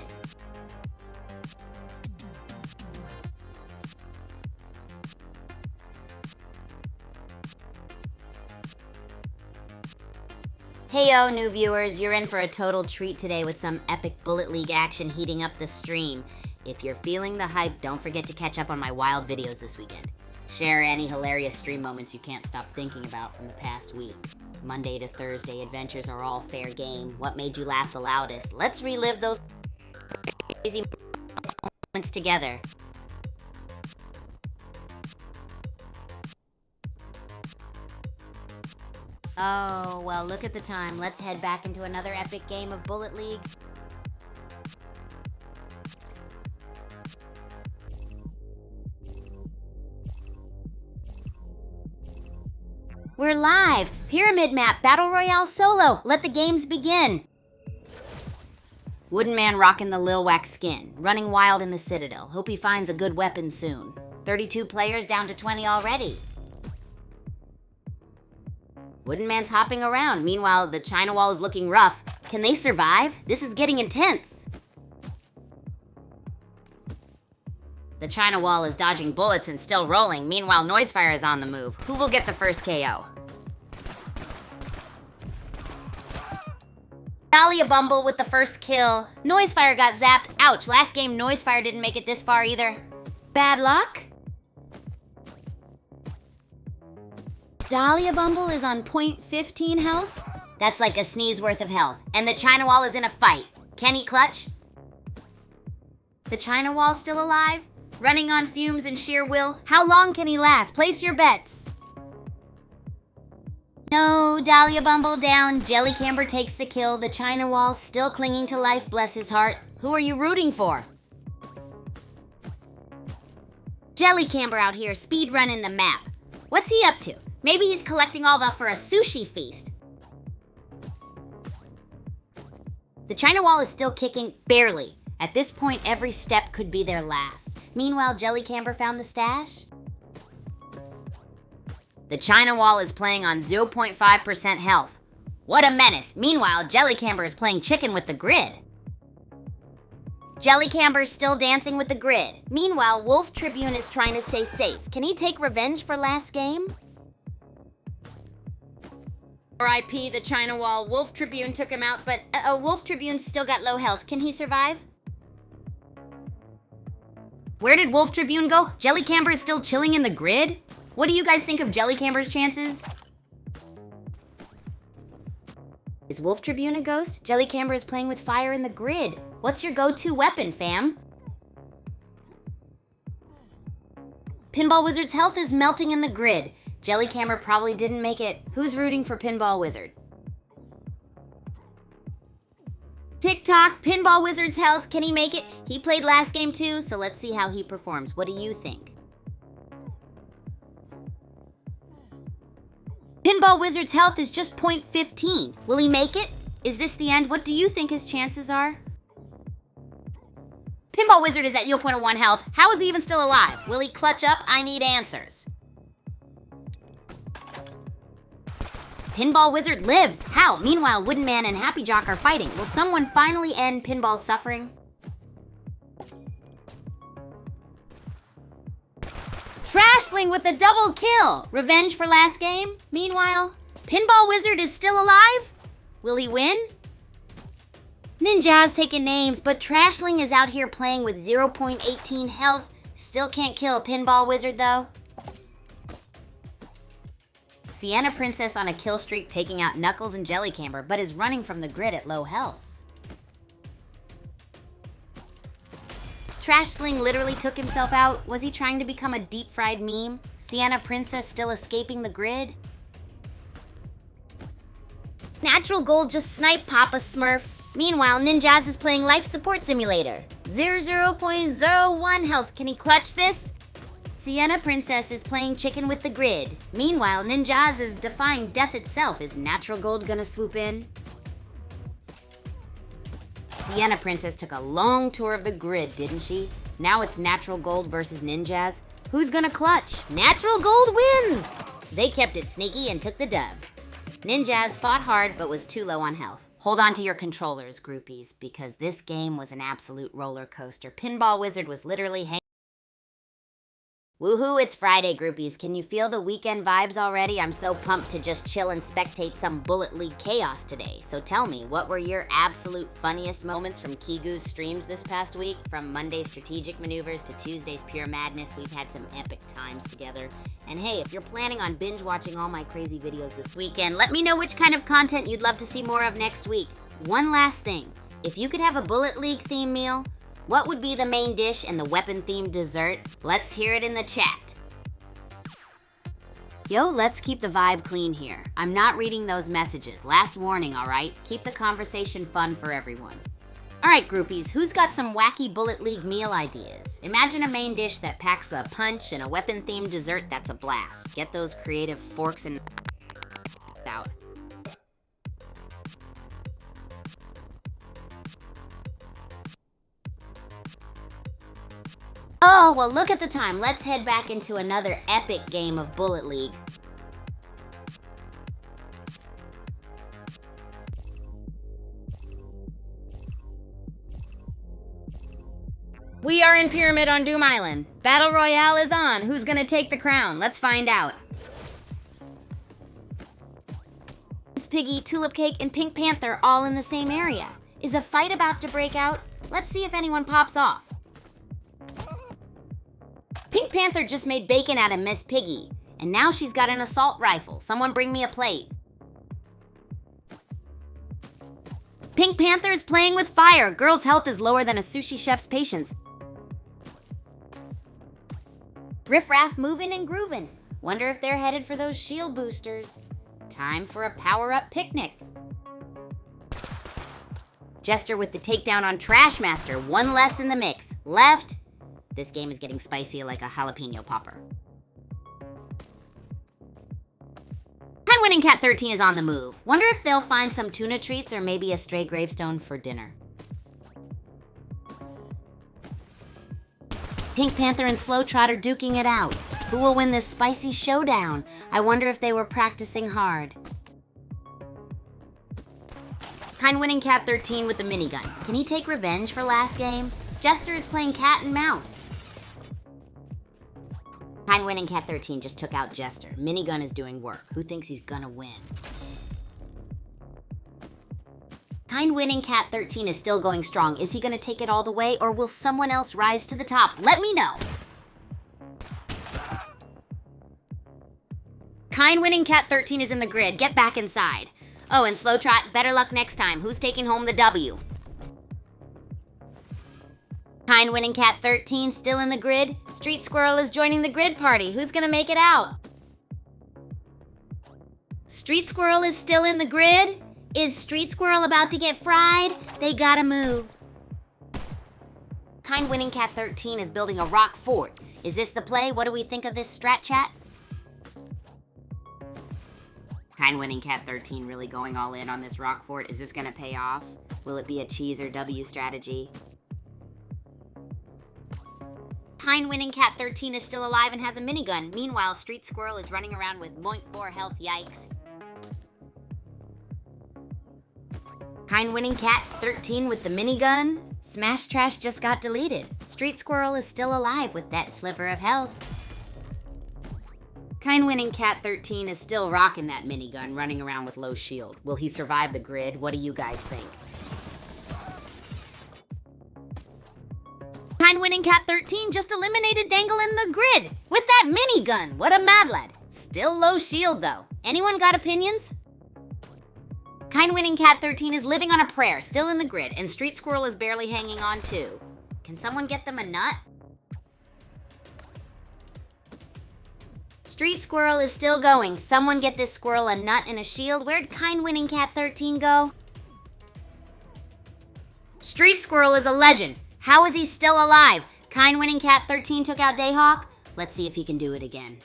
Speaker 1: Heyo, new viewers, you're in for a total treat today with some epic Bullet League action heating up the stream. If you're feeling the hype, don't forget to catch up on my wild videos this weekend. Share any hilarious stream moments you can't stop thinking about from the past week. Monday to Thursday adventures are all fair game. What made you laugh the loudest? Let's relive those crazy moments together. Oh, well, look at the time. Let's head back into another epic game of Bullet League. We're live! Pyramid Map Battle Royale Solo! Let the games begin! Wooden Man rocking the Lil Wax skin, running wild in the Citadel. Hope he finds a good weapon soon. 32 players down to 20 already. Wooden Man's hopping around. Meanwhile, the China Wall is looking rough. Can they survive? This is getting intense. The China Wall is dodging bullets and still rolling. Meanwhile, Noisefire is on the move. Who will get the first KO? Dahlia Bumble with the first kill. Noisefire got zapped. Ouch, last game Noisefire didn't make it this far either. Bad luck? Dahlia Bumble is on 0.15 health. That's like a sneeze worth of health. And the China Wall is in a fight. Can he clutch? The China Wall still alive? Running on fumes and sheer will? How long can he last? Place your bets. No, Dahlia Bumble down. Jelly Camber takes the kill. The China Wall still clinging to life, bless his heart. Who are you rooting for? Jelly Camber out here speed running the map. What's he up to? Maybe he's collecting all that for a sushi feast. The China Wall is still kicking, barely. At this point, every step could be their last. Meanwhile, Jelly Camber found the stash. The China Wall is playing on 0.5% health. What a menace. Meanwhile, Jelly Camber is playing chicken with the grid. Jelly Camber's still dancing with the grid. Meanwhile, Wolf Tribune is trying to stay safe. Can he take revenge for last game? R.I.P. the China Wall. Wolf Tribune took him out, but Wolf Tribune's still got low health. Can he survive? Where did Wolf Tribune go? Jelly Camber is still chilling in the grid? What do you guys think of Jelly Camber's chances? Is Wolf Tribune a ghost? Jelly Camber is playing with fire in the grid. What's your go-to weapon, fam? Pinball Wizard's health is melting in the grid. Jelly Camber probably didn't make it. Who's rooting for Pinball Wizard? TikTok, Pinball Wizard's health, can he make it? He played last game too, so let's see how he performs. What do you think? Pinball Wizard's health is just 0.15. Will he make it? Is this the end? What do you think his chances are? Pinball Wizard is at 0.01 health. How is he even still alive? Will he clutch up? I need answers. Pinball Wizard lives. How? Meanwhile, Wooden Man and Happy Jock are fighting. Will someone finally end Pinball's suffering? Trashling with a double kill. Revenge for last game? Meanwhile, Pinball Wizard is still alive? Will he win? Ninja's taking names, but Trashling is out here playing with 0.18 health. Still can't kill Pinball Wizard though. Sienna Princess on a kill streak taking out Knuckles and Jelly Camber, but is running from the grid at low health. Trashling literally took himself out. Was he trying to become a deep-fried meme? Sienna Princess still escaping the grid? Natural Gold just sniped Papa Smurf. Meanwhile, Ninjas is playing Life Support Simulator. 0.01 health. Can he clutch this? Sienna Princess is playing chicken with the grid. Meanwhile, Ninjas is defying death itself. Is Natural Gold gonna swoop in? Sienna Princess took a long tour of the grid, didn't she? Now it's Natural Gold versus Ninjas. Who's gonna clutch? Natural Gold wins! They kept it sneaky and took the dub. Ninjas fought hard but was too low on health. Hold on to your controllers, groupies, because this game was an absolute roller coaster. Pinball Wizard was literally hanging. Woohoo, it's Friday, groupies. Can you feel the weekend vibes already? I'm so pumped to just chill and spectate some Bullet League chaos today. So tell me, what were your absolute funniest moments from Kigu's streams this past week? From Monday's strategic maneuvers to Tuesday's pure madness, we've had some epic times together. And hey, if you're planning on binge watching all my crazy videos this weekend, let me know which kind of content you'd love to see more of next week. One last thing, if you could have a Bullet League theme meal, what would be the main dish and the weapon-themed dessert? Let's hear it in the chat. Yo, let's keep the vibe clean here. I'm not reading those messages. Last warning, all right? Keep the conversation fun for everyone. All right, groupies, who's got some wacky Bullet League meal ideas? Imagine a main dish that packs a punch and a weapon-themed dessert that's a blast. Get those creative forks and out. Oh, well, look at the time. Let's head back into another epic game of Bullet League. We are in Pyramid on Doom Island. Battle Royale is on. Who's gonna take the crown? Let's find out. Miss Piggy, Tulip Cake, and Pink Panther all in the same area. Is a fight about to break out? Let's see if anyone pops off. Pink Panther just made bacon out of Miss Piggy, And now she's got an assault rifle. Someone bring me a plate. Pink Panther is playing with fire. Girl's health is lower than a sushi chef's patience. Riff Raff moving and grooving. Wonder if they're headed for those shield boosters. Time for a power-up picnic. Jester with the takedown on Trash Master. One less in the mix. Left. This game is getting spicy like a jalapeno popper. Winning Cat 13 is on the move. Wonder if they'll find some tuna treats or maybe a stray gravestone for dinner. Pink Panther and Slow Trot are duking it out. Who will win this spicy showdown? I wonder if they were practicing hard. Winning Cat 13 with the minigun. Can he take revenge for last game? Jester is playing cat and mouse. Winning Cat 13 just took out Jester. Minigun is doing work. Who thinks he's gonna win? Winning Cat 13 is still going strong. Is he gonna take it all the way, or will someone else rise to the top? Let me know. Winning Cat 13 is in the grid. Get back inside. Oh, and Slow Trot, better luck next time. Who's taking home the W? Winning Cat 13 still in the grid. Street Squirrel is joining the grid party. Who's gonna make it out? Street Squirrel is still in the grid. Is Street Squirrel about to get fried? They gotta move. Winning Cat 13 is building a rock fort. Is this the play? What do we think of this strat chat? Winning Cat 13 really going all in on this rock fort. Is this gonna pay off? Will it be a cheese or W strategy? Winning Cat 13 is still alive and has a minigun. Meanwhile, Street Squirrel is running around with 0.4 health. Yikes. Winning Cat 13 with the minigun. Smash Trash just got deleted. Street Squirrel is still alive with that sliver of health. Winning Cat 13 is still rocking that minigun, running around with low shield. Will he survive the grid? What do you guys think? Winning Cat 13 just eliminated Dangle in the grid with that minigun. What a mad lad. Still low shield though. Anyone got opinions? Winning Cat 13 is living on a prayer, still in the grid, and Street Squirrel is barely hanging on too. Can someone get them a nut? Street Squirrel is still going. Someone get this squirrel a nut and a shield. Where'd Winning Cat 13 go? Street Squirrel is a legend. How is he still alive? Winning Cat 13 took out Dayhawk. Let's see if he can do it again.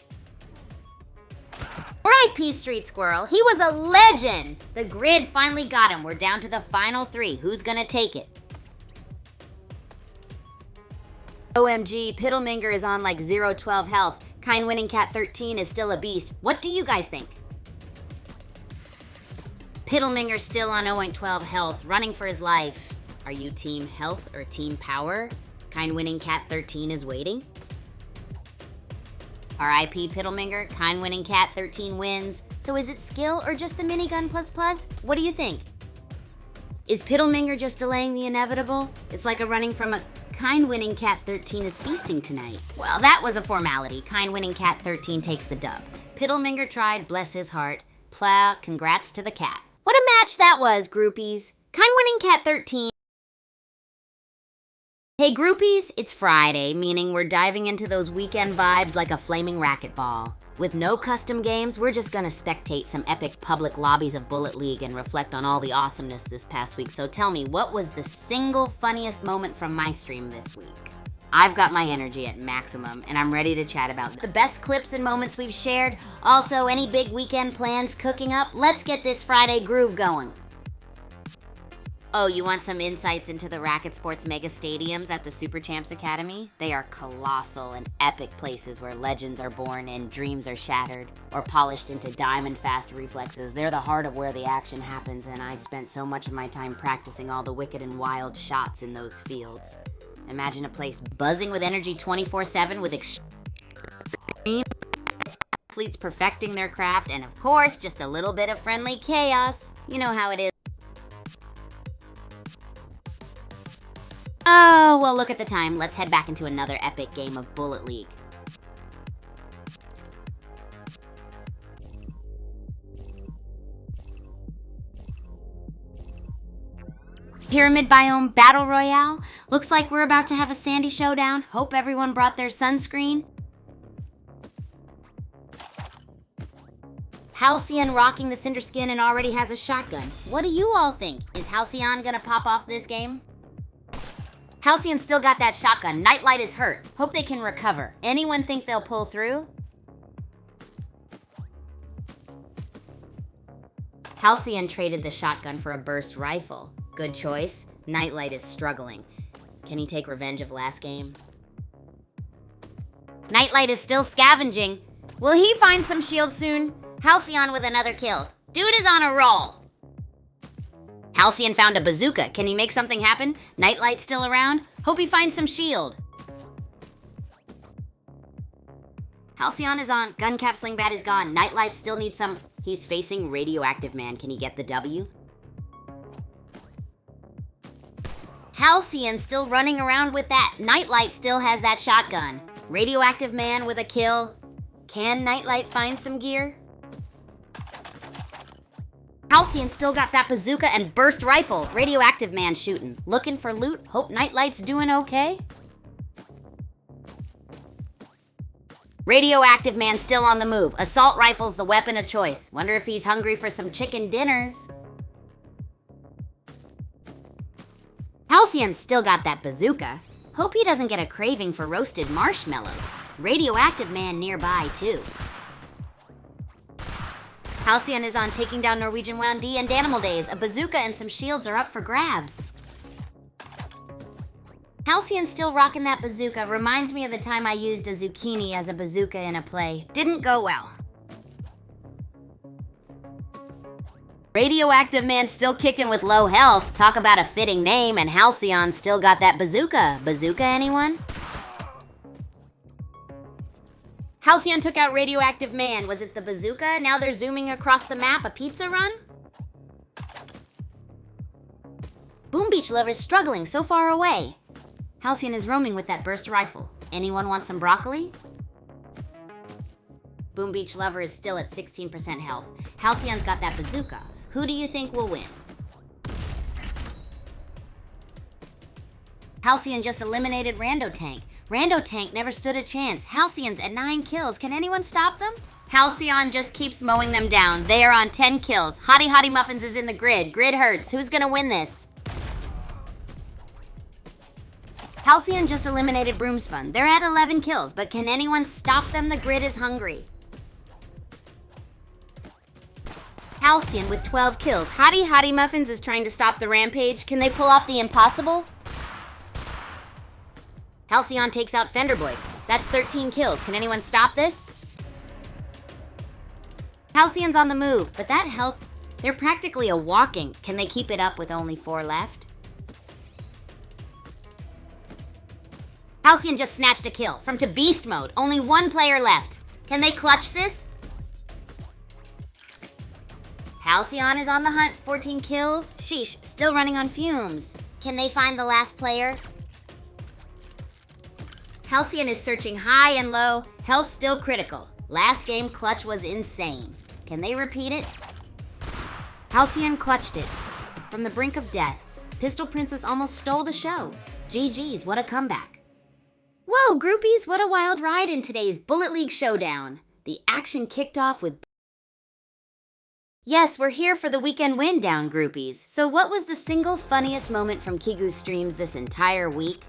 Speaker 1: R.I.P. Street Squirrel. He was a legend. The grid finally got him. We're down to the final 3. Who's gonna take it? OMG, Piddleminger is on like 0-12 health. Winning Cat 13 is still a beast. What do you guys think? Piddleminger still on 0-12 health, running for his life. Are you team health or team power? Winning Cat 13 is waiting. R.I.P. Piddleminger, Winning Cat 13 wins. So is it skill or just the minigun plus plus? What do you think? Is Piddleminger just delaying the inevitable? It's like a running from a Winning Cat 13 is feasting tonight. Well, that was a formality. Winning Cat 13 takes the dub. Piddleminger tried, bless his heart. Plah, congrats to the cat. What a match that was, groupies. Winning Cat 13. Hey groupies, it's Friday, meaning we're diving into those weekend vibes like a flaming racquetball. With no custom games, we're just gonna spectate some epic public lobbies of Bullet League and reflect on all the awesomeness this past week. So tell me, what was the single funniest moment from my stream this week? I've got my energy at maximum, and I'm ready to chat about the best clips and moments we've shared. Also, any big weekend plans cooking up? Let's get this Friday groove going. Oh, you want some insights into the Racket Sports mega stadiums at the Super Champs Academy? They are colossal and epic places where legends are born and dreams are shattered or polished into diamond-fast reflexes. They're the heart of where the action happens, and I spent so much of my time practicing all the wicked and wild shots in those fields. Imagine a place buzzing with energy 24/7 with extreme athletes perfecting their craft, and of course, just a little bit of friendly chaos. You know how it is. Oh, well, look at the time. Let's head back into another epic game of Bullet League. Pyramid Biome Battle Royale. Looks like we're about to have a Sandy showdown. Hope everyone brought their sunscreen. Halcyon rocking the Cinder Skin and already has a shotgun. What do you all think? Is Halcyon gonna pop off this game? Halcyon still got that shotgun. Nightlight is hurt. Hope they can recover. Anyone think they'll pull through? Halcyon traded the shotgun for a burst rifle. Good choice. Nightlight is struggling. Can he take revenge of last game? Nightlight is still scavenging. Will he find some shield soon? Halcyon with another kill. Dude is on a roll. Halcyon found a bazooka. Can he make something happen? Nightlight still around? Hope he finds some shield. Halcyon is on. Guncap Slingbat is gone. Nightlight still needs some. He's facing Radioactive Man. Can he get the W? Halcyon still running around with that. Nightlight still has that shotgun. Radioactive Man with a kill. Can Nightlight find some gear? Halcyon still got that bazooka and burst rifle. Radioactive Man shooting. Looking for loot. Hope Nightlight's doing okay. Radioactive Man still on the move. Assault rifle's the weapon of choice. Wonder if he's hungry for some chicken dinners. Halcyon still got that bazooka. Hope he doesn't get a craving for roasted marshmallows. Radioactive Man nearby too. Halcyon is on taking down Norwegian Wound D and Danimal Days. A bazooka and some shields are up for grabs. Halcyon's still rocking that bazooka. Reminds me of the time I used a zucchini as a bazooka in a play. Didn't go well. Radioactive Man still kicking with low health. Talk about a fitting name, and Halcyon still got that bazooka. Bazooka, anyone? Halcyon took out Radioactive Man. Was it the bazooka? Now they're zooming across the map. A pizza run? Boom Beach Lover's struggling so far away. Halcyon is roaming with that burst rifle. Anyone want some broccoli? Boom Beach Lover is still at 16% health. Halcyon's got that bazooka. Who do you think will win? Halcyon just eliminated Rando Tank. Rando Tank never stood a chance. Halcyon's at 9 kills. Can anyone stop them? Halcyon just keeps mowing them down. They are on 10 kills. Hottie Muffins is in the grid. Grid hurts. Who's gonna win this? Halcyon just eliminated Broomspun. They're at 11 kills, but can anyone stop them? The grid is hungry. Halcyon with 12 kills. Hottie Muffins is trying to stop the rampage. Can they pull off the impossible? Halcyon takes out Fenderboys. That's 13 kills. Can anyone stop this? Halcyon's on the move, but that health, they're practically a walking. Can they keep it up with only 4 left? Halcyon just snatched a kill. From to beast mode. Only 1 player left. Can they clutch this? Halcyon is on the hunt. 14 kills. Sheesh, still running on fumes. Can they find the last player? Halcyon is searching high and low. Health still critical. Last game clutch was insane. Can they repeat it? Halcyon clutched it. From the brink of death. Pistol Princess almost stole the show. GG's, what a comeback. Whoa, groupies, what a wild ride in today's Bullet League Showdown. The action kicked off with... Yes, we're here for the weekend win down, groupies. So what was the single funniest moment from Kigu's streams this entire week?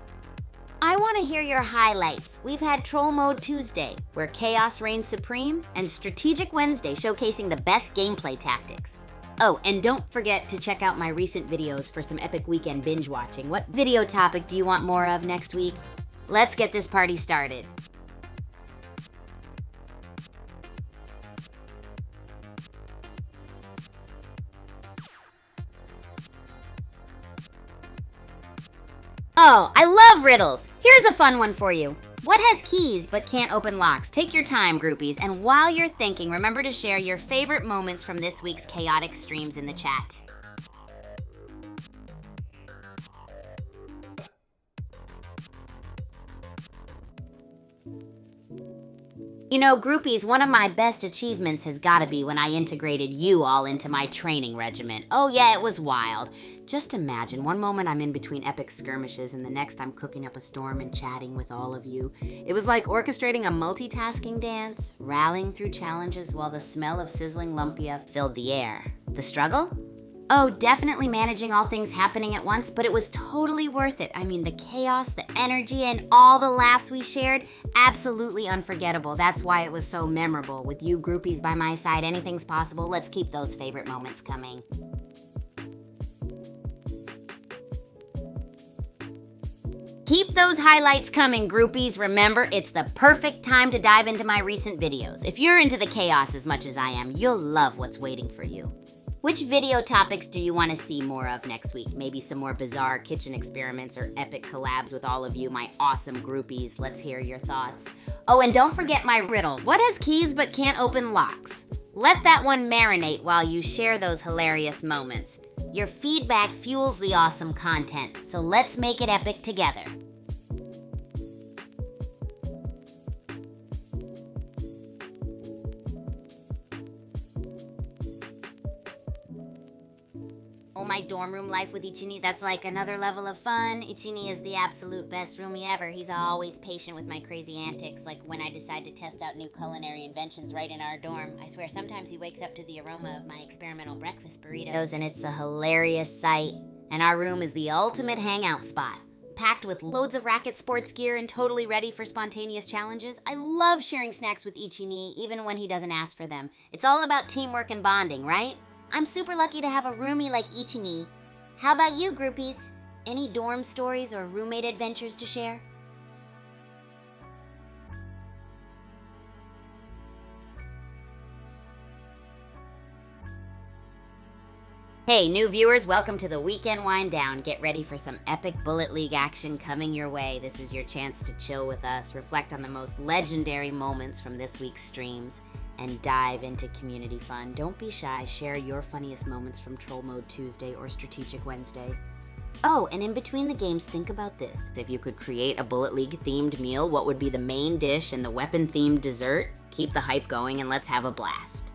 Speaker 1: I want to hear your highlights. We've had Troll Mode Tuesday, where chaos reigns supreme, and Strategic Wednesday showcasing the best gameplay tactics. Oh, and don't forget to check out my recent videos for some epic weekend binge watching. What video topic do you want more of next week? Let's get this party started. Oh, I love riddles! Here's a fun one for you. What has keys but can't open locks? Take your time, groupies, and while you're thinking, remember to share your favorite moments from this week's chaotic streams in the chat. You know, groupies, one of my best achievements has gotta be when I integrated you all into my training regimen. Oh yeah, it was wild. Just imagine, one moment I'm in between epic skirmishes and the next I'm cooking up a storm and chatting with all of you. It was like orchestrating a multitasking dance, rallying through challenges while the smell of sizzling lumpia filled the air. The struggle? Oh, definitely managing all things happening at once, but it was totally worth it. I mean, the chaos, the energy, and all the laughs we shared, absolutely unforgettable. That's why it was so memorable. With you groupies by my side, anything's possible. Let's keep those favorite moments coming. Keep those highlights coming, groupies. Remember, it's the perfect time to dive into my recent videos. If you're into the chaos as much as I am, you'll love what's waiting for you. Which video topics do you want to see more of next week? Maybe some more bizarre kitchen experiments or epic collabs with all of you, my awesome groupies. Let's hear your thoughts. Oh, and don't forget my riddle. What has keys but can't open locks? Let that one marinate while you share those hilarious moments. Your feedback fuels the awesome content, so let's make it epic together. Oh, my dorm room life with Ichini, that's like another level of fun. Ichini is the absolute best roomie ever. He's always patient with my crazy antics, like when I decide to test out new culinary inventions right in our dorm. I swear sometimes he wakes up to the aroma of my experimental breakfast burritos, and it's a hilarious sight. And our room is the ultimate hangout spot, packed with loads of racket sports gear and totally ready for spontaneous challenges. I love sharing snacks with Ichini, even when he doesn't ask for them. It's all about teamwork and bonding, right? I'm super lucky to have a roomie like Ichini. How about you, groupies? Any dorm stories or roommate adventures to share? Hey, new viewers, welcome to the Weekend Wind Down. Get ready for some epic Bullet League action coming your way. This is your chance to chill with us, reflect on the most legendary moments from this week's streams, and dive into community fun. Don't be shy, share your funniest moments from Troll Mode Tuesday or Strategic Wednesday. Oh, and in between the games, think about this. If you could create a Bullet League themed meal, what would be the main dish and the weapon themed dessert? Keep the hype going and let's have a blast.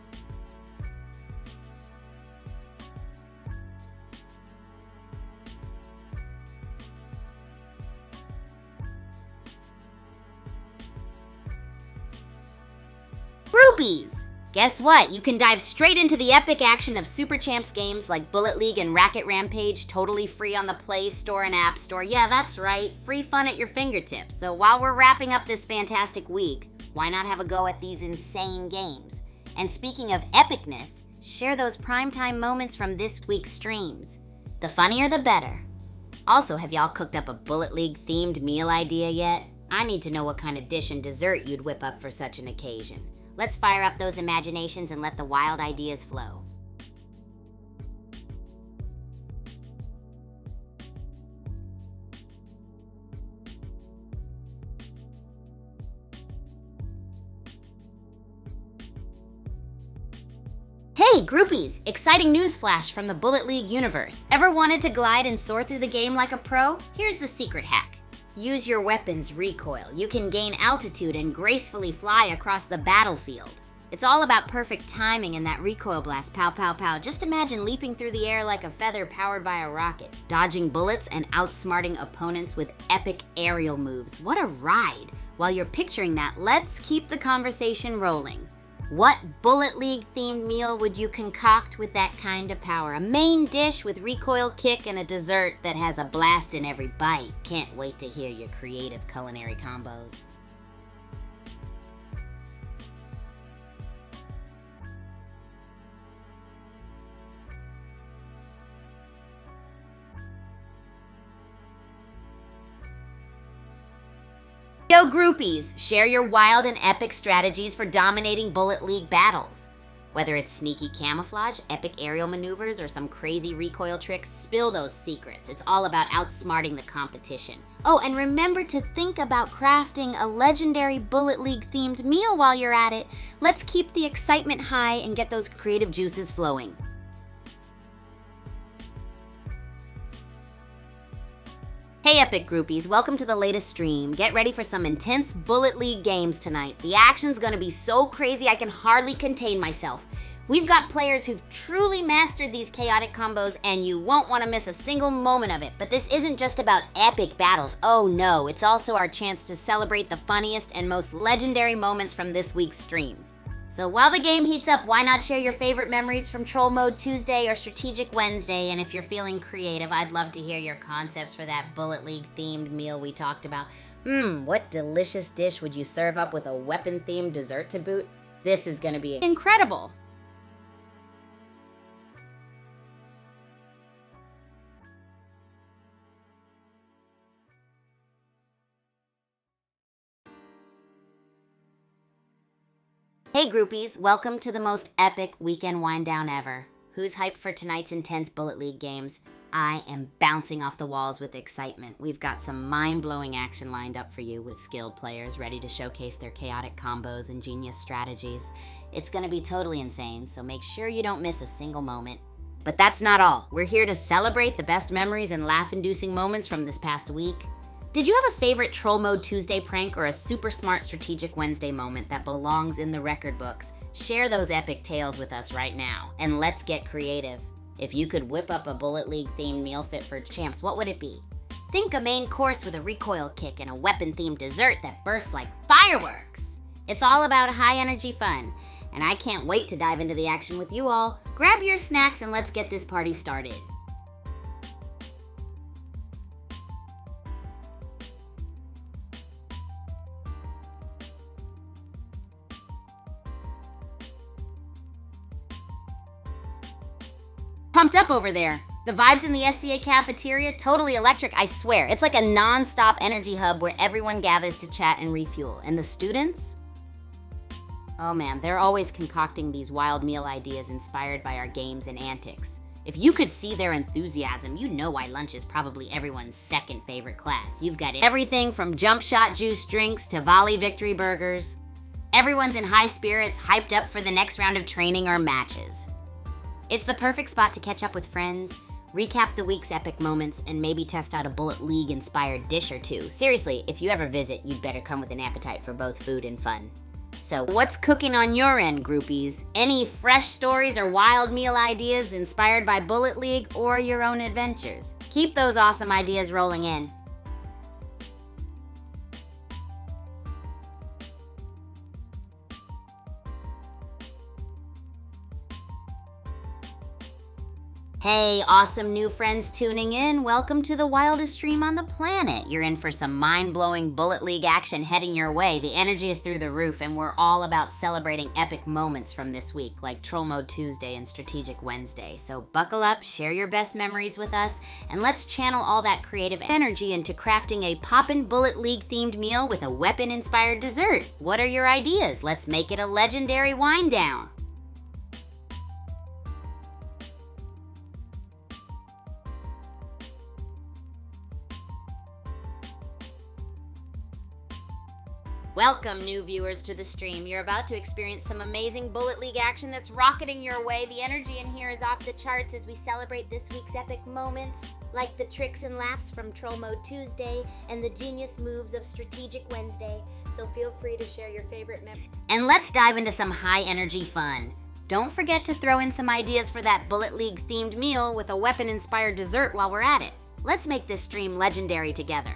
Speaker 1: Groupies! Guess what? You can dive straight into the epic action of Super Champs games like Bullet League and Racket Rampage, totally free on the Play Store and App Store. Yeah, that's right, free fun at your fingertips. So while we're wrapping up this fantastic week, why not have a go at these insane games? And speaking of epicness, share those primetime moments from this week's streams. The funnier the better. Also, have y'all cooked up a Bullet League themed meal idea yet? I need to know what kind of dish and dessert you'd whip up for such an occasion. Let's fire up those imaginations and let the wild ideas flow. Hey, groupies! Exciting news flash from the Bullet League universe. Ever wanted to glide and soar through the game like a pro? Here's the secret hack. Use your weapon's recoil. You can gain altitude and gracefully fly across the battlefield. It's all about perfect timing and that recoil blast, pow pow pow. Just imagine leaping through the air like a feather powered by a rocket, dodging bullets and outsmarting opponents with epic aerial moves. What a ride! While you're picturing that, let's keep the conversation rolling. What Bullet League themed meal would you concoct with that kind of power? A main dish with recoil kick and a dessert that has a blast in every bite. Can't wait to hear your creative culinary combos. Yo, groupies! Share your wild and epic strategies for dominating Bullet League battles. Whether it's sneaky camouflage, epic aerial maneuvers, or some crazy recoil tricks, spill those secrets. It's all about outsmarting the competition. Oh, and remember to think about crafting a legendary Bullet League themed meal while you're at it. Let's keep the excitement high and get those creative juices flowing. Hey Epic groupies, welcome to the latest stream. Get ready for some intense Bullet League games tonight. The action's gonna be so crazy I can hardly contain myself. We've got players who've truly mastered these chaotic combos and you won't want to miss a single moment of it. But this isn't just about epic battles, oh no, it's also our chance to celebrate the funniest and most legendary moments from this week's streams. So while the game heats up, why not share your favorite memories from Troll Mode Tuesday or Strategic Wednesday? And if you're feeling creative, I'd love to hear your concepts for that Bullet League themed meal we talked about. What delicious dish would you serve up with a weapon themed dessert to boot? This is gonna be incredible. Hey groupies, welcome to the most epic weekend wind down ever. Who's hyped for tonight's intense Bullet League games? I am bouncing off the walls with excitement. We've got some mind-blowing action lined up for you with skilled players ready to showcase their chaotic combos and genius strategies. It's gonna be totally insane, so make sure you don't miss a single moment. But that's not all. We're here to celebrate the best memories and laugh-inducing moments from this past week. Did you have a favorite Troll Mode Tuesday prank or a super smart Strategic Wednesday moment that belongs in the record books? Share those epic tales with us right now, and let's get creative. If you could whip up a Bullet League themed meal fit for champs, what would it be? Think a main course with a recoil kick and a weapon themed dessert that bursts like fireworks. It's all about high energy fun, and I can't wait to dive into the action with you all. Grab your snacks and let's get this party started. Pumped up over there. The vibes in the SCA cafeteria, totally electric, I swear. It's like a non-stop energy hub where everyone gathers to chat and refuel. And the students? Oh man, they're always concocting these wild meal ideas inspired by our games and antics. If you could see their enthusiasm, you'd know why lunch is probably everyone's second favorite class. You've got everything from jump shot juice drinks to volley victory burgers. Everyone's in high spirits, hyped up for the next round of training or matches. It's the perfect spot to catch up with friends, recap the week's epic moments, and maybe test out a Bullet League-inspired dish or two. Seriously, if you ever visit, you'd better come with an appetite for both food and fun. So what's cooking on your end, groupies? Any fresh stories or wild meal ideas inspired by Bullet League or your own adventures? Keep those awesome ideas rolling in. Hey, awesome new friends tuning in. Welcome to the wildest stream on the planet. You're in for some mind-blowing Bullet League action heading your way. The energy is through the roof, and we're all about celebrating epic moments from this week, like Troll Mode Tuesday and Strategic Wednesday. So buckle up, share your best memories with us, and let's channel all that creative energy into crafting a poppin' Bullet League-themed meal with a weapon-inspired dessert. What are your ideas? Let's make it a legendary wind down. Welcome, new viewers, to the stream. You're about to experience some amazing Bullet League action that's rocketing your way. The energy in here is off the charts as we celebrate this week's epic moments, like the tricks and laughs from Troll Mode Tuesday and the genius moves of Strategic Wednesday. So feel free to share your favorite memories. And let's dive into some high-energy fun. Don't forget to throw in some ideas for that Bullet League-themed meal with a weapon-inspired dessert while we're at it. Let's make this stream legendary together.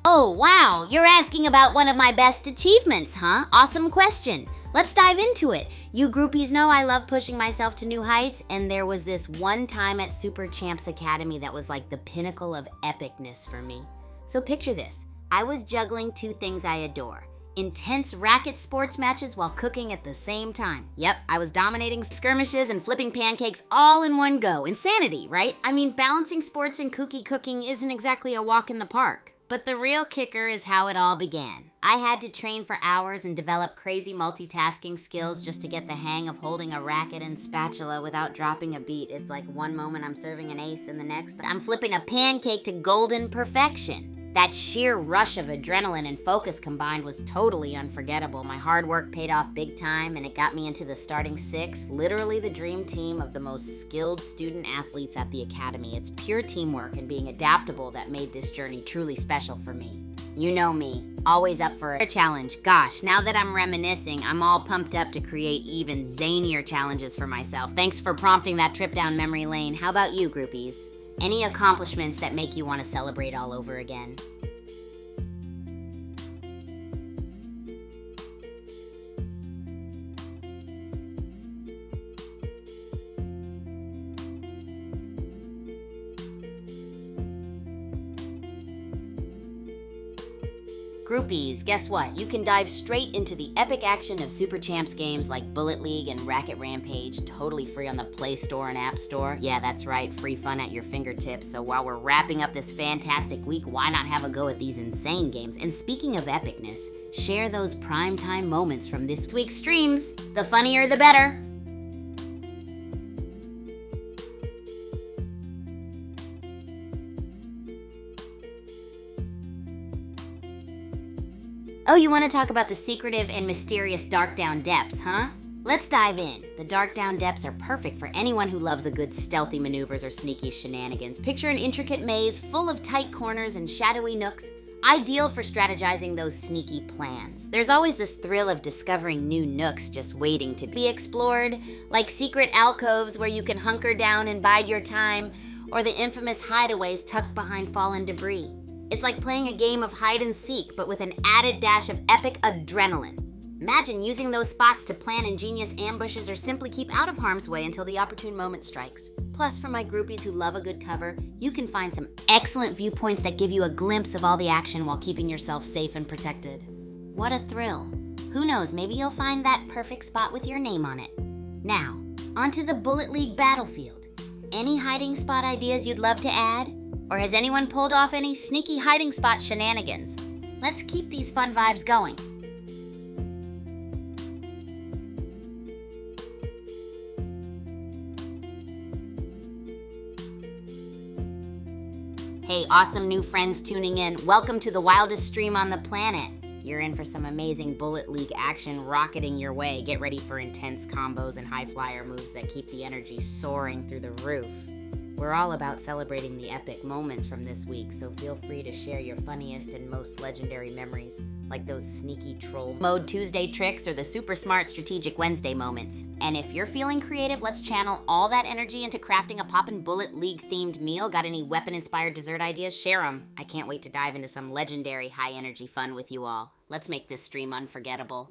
Speaker 1: Oh, wow, you're asking about one of my best achievements, huh? Awesome question. Let's dive into it. You groupies know I love pushing myself to new heights, and there was this one time at Super Champs Academy that was like the pinnacle of epicness for me. So picture this. I was juggling two things I adore. Intense racket sports matches while cooking at the same time. Yep, I was dominating skirmishes and flipping pancakes all in one go. Insanity, right? I mean, balancing sports and kooky cooking isn't exactly a walk in the park. But the real kicker is how it all began. I had to train for hours and develop crazy multitasking skills just to get the hang of holding a racket and spatula without dropping a beat. It's like one moment I'm serving an ace and the next I'm flipping a pancake to golden perfection. That sheer rush of adrenaline and focus combined was totally unforgettable. My hard work paid off big time, and it got me into the starting six, literally the dream team of the most skilled student athletes at the academy. It's pure teamwork and being adaptable that made this journey truly special for me. You know me, always up for a challenge. Gosh, now that I'm reminiscing, I'm all pumped up to create even zanier challenges for myself. Thanks for prompting that trip down memory lane. How about you, groupies? Any accomplishments that make you want to celebrate all over again? Groupies, guess what? You can dive straight into the epic action of Super Champs games like Bullet League and Racket Rampage, totally free on the Play Store and App Store. Yeah, that's right, free fun at your fingertips. So while we're wrapping up this fantastic week, why not have a go at these insane games? And speaking of epicness, share those primetime moments from this week's streams. The funnier, the better. Oh, you want to talk about the secretive and mysterious Dark Down Depths, huh? Let's dive in. The Dark Down Depths are perfect for anyone who loves a good stealthy maneuvers or sneaky shenanigans. Picture an intricate maze full of tight corners and shadowy nooks, ideal for strategizing those sneaky plans. There's always this thrill of discovering new nooks just waiting to be explored, like secret alcoves where you can hunker down and bide your time, or the infamous hideaways tucked behind fallen debris. It's like playing a game of hide and seek, but with an added dash of epic adrenaline. Imagine using those spots to plan ingenious ambushes or simply keep out of harm's way until the opportune moment strikes. Plus, for my groupies who love a good cover, you can find some excellent viewpoints that give you a glimpse of all the action while keeping yourself safe and protected. What a thrill. Who knows, maybe you'll find that perfect spot with your name on it. Now, onto the Bullet League battlefield. Any hiding spot ideas you'd love to add? Or has anyone pulled off any sneaky hiding spot shenanigans? Let's keep these fun vibes going. Hey, awesome new friends tuning in. Welcome to the wildest stream on the planet. You're in for some amazing Bullet League action rocketing your way. Get ready for intense combos and high flyer moves that keep the energy soaring through the roof. We're all about celebrating the epic moments from this week, so feel free to share your funniest and most legendary memories, like those sneaky troll mode Tuesday tricks or the super smart strategic Wednesday moments. And if you're feeling creative, let's channel all that energy into crafting a Poppin' Bullet League themed meal. Got any weapon-inspired dessert ideas? Share them. I can't wait to dive into some legendary high-energy fun with you all. Let's make this stream unforgettable.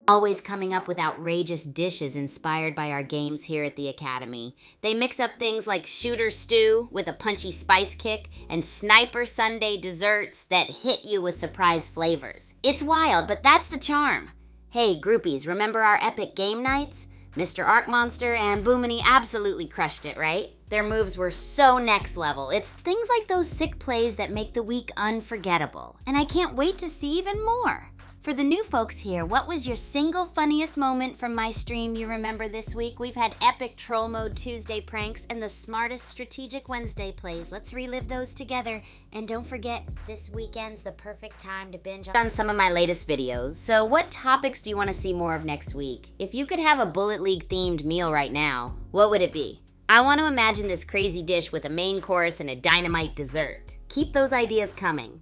Speaker 1: Always coming up with outrageous dishes inspired by our games here at the Academy. They mix up things like shooter stew with a punchy spice kick and sniper Sunday desserts that hit you with surprise flavors. It's wild, but that's the charm. Hey, groupies, remember our epic game nights? Mr. Arc Monster and Boomini absolutely crushed it, right? Their moves were so next level. It's things like those sick plays that make the week unforgettable. And I can't wait to see even more. For the new folks here, what was your single funniest moment from my stream you remember this week? We've had epic Troll Mode Tuesday pranks and the smartest strategic Wednesday plays. Let's relive those together. And don't forget, this weekend's the perfect time to binge on some of my latest videos. So what topics do you want to see more of next week? If you could have a Bullet League themed meal right now, what would it be? I want to imagine this crazy dish with a main course and a dynamite dessert. Keep those ideas coming.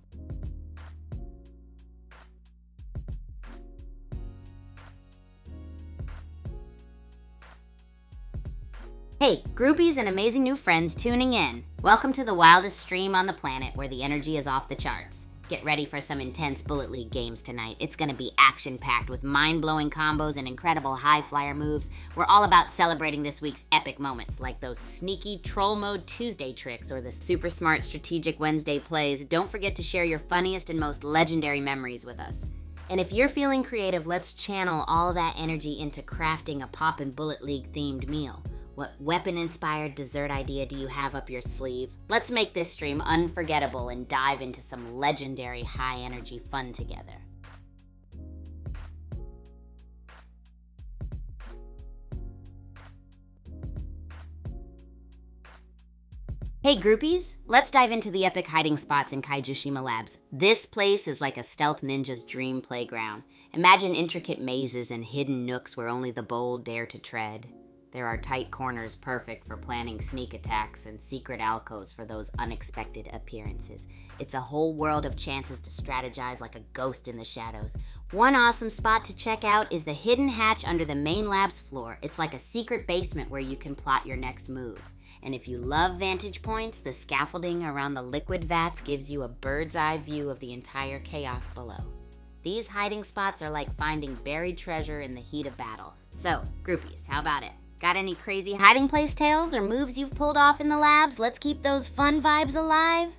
Speaker 1: Hey, groupies and amazing new friends tuning in. Welcome to the wildest stream on the planet where the energy is off the charts. Get ready for some intense Bullet League games tonight. It's gonna be action-packed with mind-blowing combos and incredible high-flyer moves. We're all about celebrating this week's epic moments, like those sneaky Troll Mode Tuesday tricks or the super smart strategic Wednesday plays. Don't forget to share your funniest and most legendary memories with us. And if you're feeling creative, let's channel all that energy into crafting a Poppin' Bullet League themed meal. What weapon-inspired dessert idea do you have up your sleeve? Let's make this stream unforgettable and dive into some legendary high-energy fun together. Hey groupies, let's dive into the epic hiding spots in Kaijushima Labs. This place is like a stealth ninja's dream playground. Imagine intricate mazes and hidden nooks where only the bold dare to tread. There are tight corners perfect for planning sneak attacks and secret alcoves for those unexpected appearances. It's a whole world of chances to strategize like a ghost in the shadows. One awesome spot to check out is the hidden hatch under the main lab's floor. It's like a secret basement where you can plot your next move. And if you love vantage points, the scaffolding around the liquid vats gives you a bird's eye view of the entire chaos below. These hiding spots are like finding buried treasure in the heat of battle. So, groupies, how about it? Got any crazy hiding place tales or moves you've pulled off in the labs? Let's keep those fun vibes alive.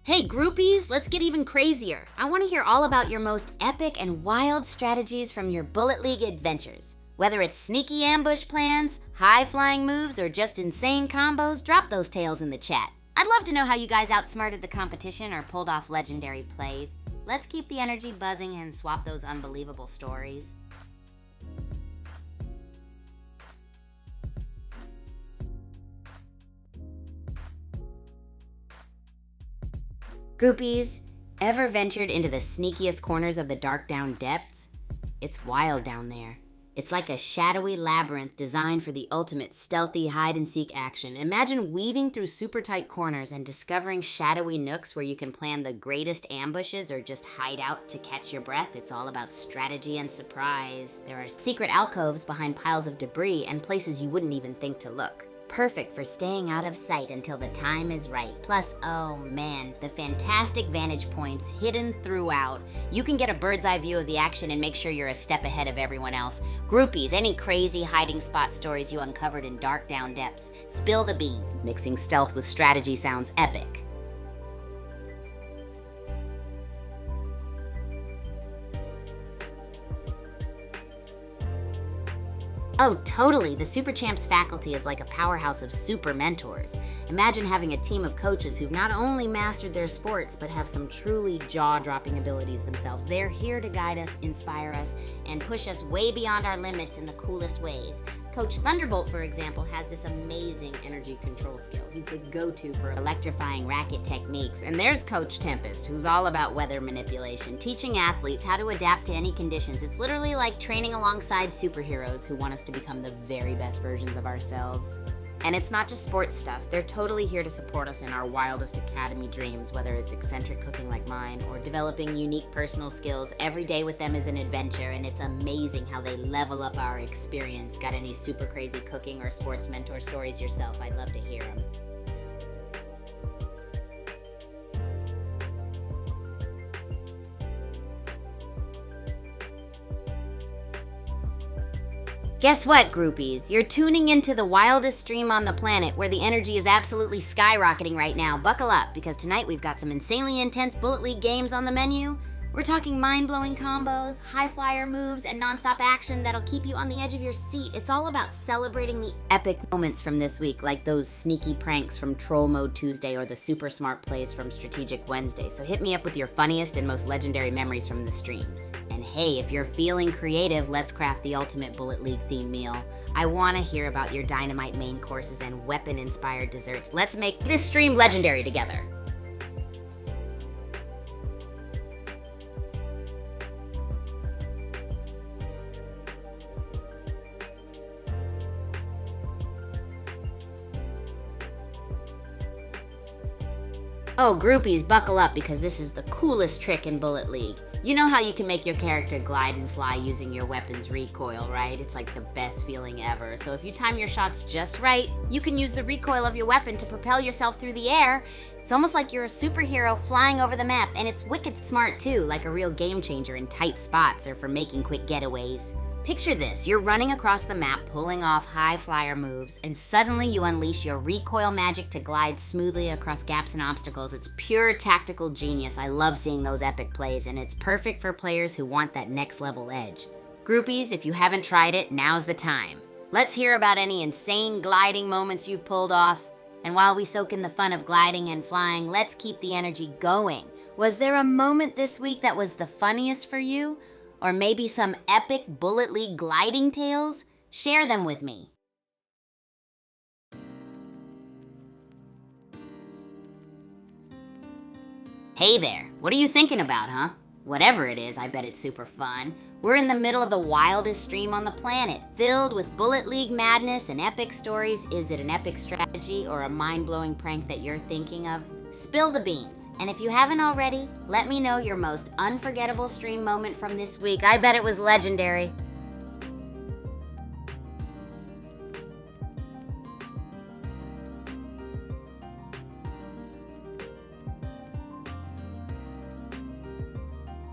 Speaker 1: Hey groupies, let's get even crazier. I want to hear all about your most epic and wild strategies from your Bullet League adventures. Whether it's sneaky ambush plans, high-flying moves, or just insane combos, drop those tales in the chat. I'd love to know how you guys outsmarted the competition or pulled off legendary plays. Let's keep the energy buzzing and swap those unbelievable stories. Groupies, ever ventured into the sneakiest corners of the Dark Down depths? It's wild down there. It's like a shadowy labyrinth designed for the ultimate stealthy hide-and-seek action. Imagine weaving through super tight corners and discovering shadowy nooks where you can plan the greatest ambushes or just hide out to catch your breath. It's all about strategy and surprise. There are secret alcoves behind piles of debris and places you wouldn't even think to look. Perfect for staying out of sight until the time is right. Plus, oh man, the fantastic vantage points hidden throughout. You can get a bird's eye view of the action and make sure you're a step ahead of everyone else. Groupies, any crazy hiding spot stories you uncovered in Dark Down depths? Spill the beans. Mixing stealth with strategy sounds epic. Oh, totally. The Super Champs faculty is like a powerhouse of super mentors. Imagine having a team of coaches who've not only mastered their sports, but have some truly jaw-dropping abilities themselves. They're here to guide us, inspire us, and push us way beyond our limits in the coolest ways. Coach Thunderbolt, for example, has this amazing energy control skill. He's the go-to for electrifying racket techniques. And there's Coach Tempest, who's all about weather manipulation, teaching athletes how to adapt to any conditions. It's literally like training alongside superheroes who want us to become the very best versions of ourselves. And it's not just sports stuff. They're totally here to support us in our wildest academy dreams, whether it's eccentric cooking like mine or developing unique personal skills. Every day with them is an adventure, and it's amazing how they level up our experience. Got any super crazy cooking or sports mentor stories yourself? I'd love to hear them. Guess what, groupies? You're tuning into the wildest stream on the planet where the energy is absolutely skyrocketing right now. Buckle up, because tonight we've got some insanely intense Bullet League games on the menu. We're talking mind-blowing combos, high-flyer moves, and non-stop action that'll keep you on the edge of your seat. It's all about celebrating the epic moments from this week, like those sneaky pranks from Troll Mode Tuesday or the super smart plays from Strategic Wednesday. So hit me up with your funniest and most legendary memories from the streams. And hey, if you're feeling creative, let's craft the ultimate Bullet League theme meal. I want to hear about your dynamite main courses and weapon-inspired desserts. Let's make this stream legendary together. Oh, groupies, buckle up, because this is the coolest trick in Bullet League. You know how you can make your character glide and fly using your weapon's recoil, right? It's like the best feeling ever. So if you time your shots just right, you can use the recoil of your weapon to propel yourself through the air. It's almost like you're a superhero flying over the map, and it's wicked smart too, like a real game changer in tight spots or for making quick getaways. Picture this, you're running across the map, pulling off high flyer moves, and suddenly you unleash your recoil magic to glide smoothly across gaps and obstacles. It's pure tactical genius. I love seeing those epic plays, and it's perfect for players who want that next level edge. Groupies, if you haven't tried it, now's the time. Let's hear about any insane gliding moments you've pulled off. And while we soak in the fun of gliding and flying, let's keep the energy going. Was there a moment this week that was the funniest for you? Or maybe some epic Bullet League gliding tales? Share them with me. Hey there, what are you thinking about, huh? Whatever it is, I bet it's super fun. We're in the middle of the wildest stream on the planet, filled with Bullet League madness and epic stories. Is it an epic strategy or a mind-blowing prank that you're thinking of? Spill the beans. And if you haven't already, let me know your most unforgettable stream moment from this week. I bet it was legendary.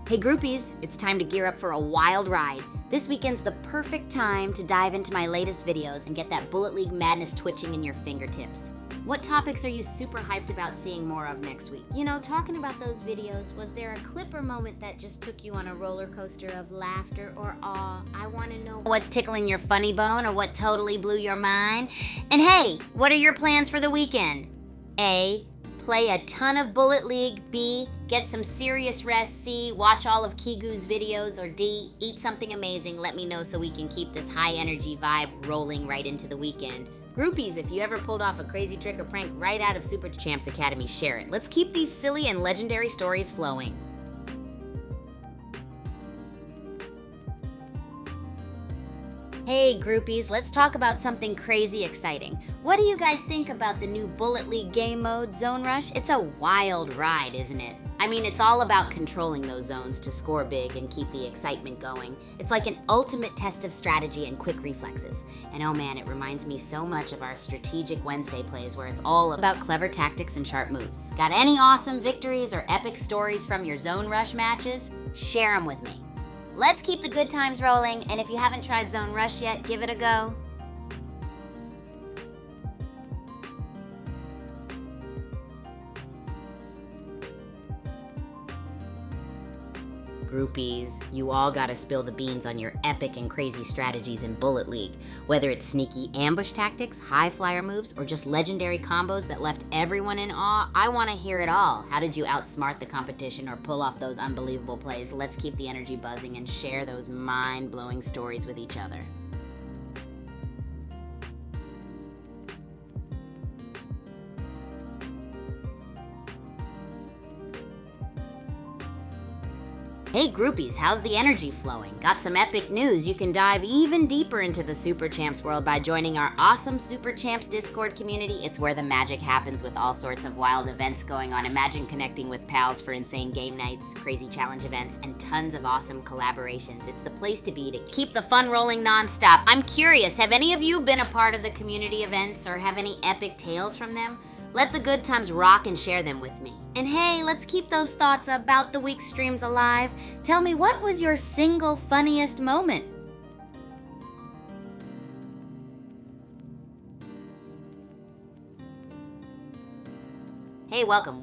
Speaker 1: Hey groupies, it's time to gear up for a wild ride. This weekend's the perfect time to dive into my latest videos and get that Bullet League madness twitching in your fingertips. What topics are you super hyped about seeing more of next week? You know, talking about those videos, was there a clip or moment that just took you on a roller coaster of laughter or awe? I want to know what's tickling your funny bone or what totally blew your mind. And hey, what are your plans for the weekend? A, play a ton of Bullet League. B, get some serious rest. C, watch all of Kigu's videos. Or D, eat something amazing. Let me know so we can keep this high energy vibe rolling right into the weekend. Groupies, if you ever pulled off a crazy trick or prank right out of Super Champs Academy, share it. Let's keep these silly and legendary stories flowing. Hey groupies, let's talk about something crazy exciting. What do you guys think about the new Bullet League game mode, Zone Rush? It's a wild ride, isn't it? I mean, it's all about controlling those zones to score big and keep the excitement going. It's like an ultimate test of strategy and quick reflexes. And oh man, it reminds me so much of our Strategic Wednesday plays where it's all about clever tactics and sharp moves. Got any awesome victories or epic stories from your Zone Rush matches? Share them with me. Let's keep the good times rolling, and if you haven't tried Zone Rush yet, give it a go. Groupies, you all gotta spill the beans on your epic and crazy strategies in Bullet League. Whether it's sneaky ambush tactics, high flyer moves, or just legendary combos that left everyone in awe, I wanna hear it all. How did you outsmart the competition or pull off those unbelievable plays? Let's keep the energy buzzing and share those mind-blowing stories with each other. Hey groupies, how's the energy flowing? Got some epic news. You can dive even deeper into the Super Champs world by joining our awesome Super Champs Discord community. It's where the magic happens with all sorts of wild events going on. Imagine connecting with pals for insane game nights, crazy challenge events, and tons of awesome collaborations. It's the place to be to keep the fun rolling nonstop. I'm curious, have any of you been a part of the community events or have any epic tales from them? Let the good times rock and share them with me. And hey, let's keep those thoughts about the week's streams alive. Tell me, what was your single funniest moment? Hey, welcome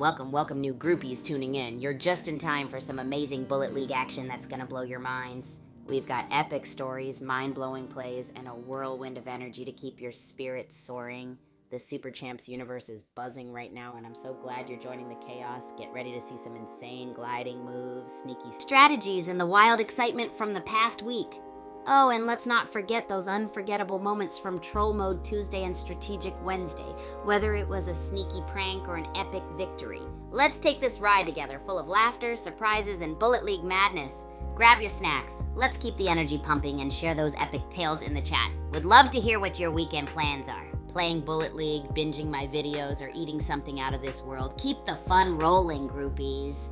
Speaker 1: new groupies tuning in. You're just in time for some amazing Bullet League action that's gonna blow your minds. We've got epic stories, mind-blowing plays, and a whirlwind of energy to keep your spirits soaring. The Super Champs universe is buzzing right now, and I'm so glad you're joining the chaos. Get ready to see some insane gliding moves, sneaky strategies, and the wild excitement from the past week. Oh, and let's not forget those unforgettable moments from Troll Mode Tuesday and Strategic Wednesday, whether it was a sneaky prank or an epic victory. Let's take this ride together, full of laughter, surprises, and Bullet League madness. Grab your snacks. Let's keep the energy pumping and share those epic tales in the chat. Would love to hear what your weekend plans are. Playing Bullet League, binging my videos, or eating something out of this world. Keep the fun rolling, groupies.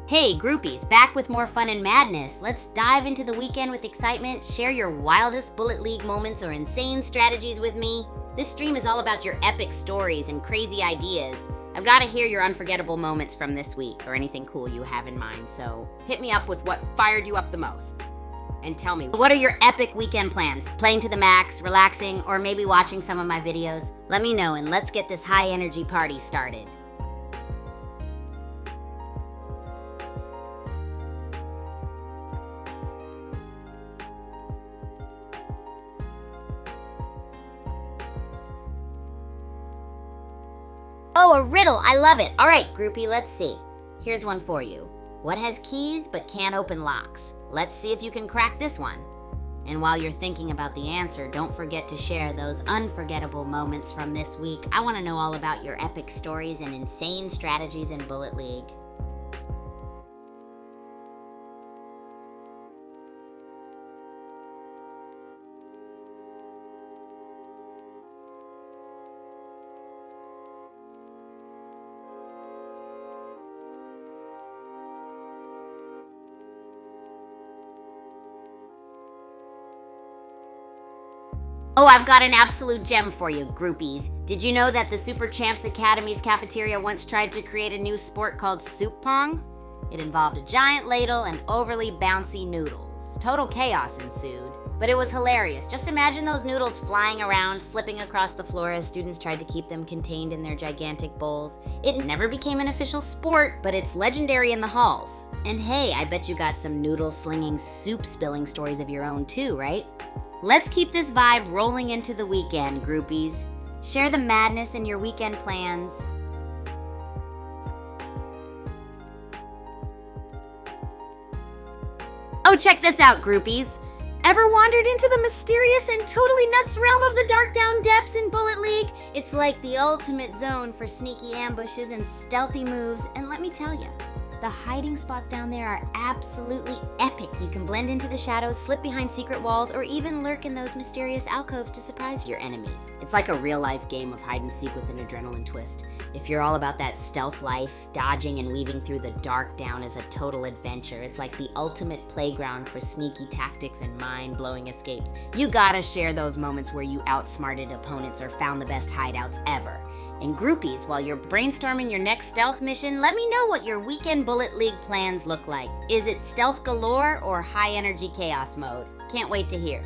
Speaker 1: Hey, groupies, back with more fun and madness. Let's dive into the weekend with excitement. Share your wildest Bullet League moments or insane strategies with me. This stream is all about your epic stories and crazy ideas. I've got to hear your unforgettable moments from this week or anything cool you have in mind, so hit me up with what fired you up the most. And tell me, what are your epic weekend plans? Playing to the max, relaxing, or maybe watching some of my videos? Let me know and let's get this high energy party started. Oh, a riddle. I love it. All right, groupie, let's see. Here's one for you. What has keys but can't open locks? Let's see if you can crack this one. And while you're thinking about the answer, don't forget to share those unforgettable moments from this week. I want to know all about your epic stories and insane strategies in Bullet League. Oh, I've got an absolute gem for you, groupies. Did you know that the Super Champs Academy's cafeteria once tried to create a new sport called Soup Pong? It involved a giant ladle and overly bouncy noodles. Total chaos ensued, but it was hilarious. Just imagine those noodles flying around, slipping across the floor as students tried to keep them contained in their gigantic bowls. It never became an official sport, but it's legendary in the halls. And hey, I bet you got some noodle-slinging, soup-spilling stories of your own too, right? Let's keep this vibe rolling into the weekend, groupies. Share the madness in your weekend plans. Oh, check this out, groupies. Ever wandered into the mysterious and totally nuts realm of the Dark Down Depths in Bullet League? It's like the ultimate zone for sneaky ambushes and stealthy moves, and let me tell you, the hiding spots down there are absolutely epic. You can blend into the shadows, slip behind secret walls, or even lurk in those mysterious alcoves to surprise your enemies. It's like a real-life game of hide-and-seek with an adrenaline twist. If you're all about that stealth life, dodging and weaving through the Dark Down is a total adventure. It's like the ultimate playground for sneaky tactics and mind-blowing escapes. You gotta share those moments where you outsmarted opponents or found the best hideouts ever. And groupies, while you're brainstorming your next stealth mission, let me know what your weekend Bullet League plans look like. Is it stealth galore or high energy chaos mode? Can't wait to hear.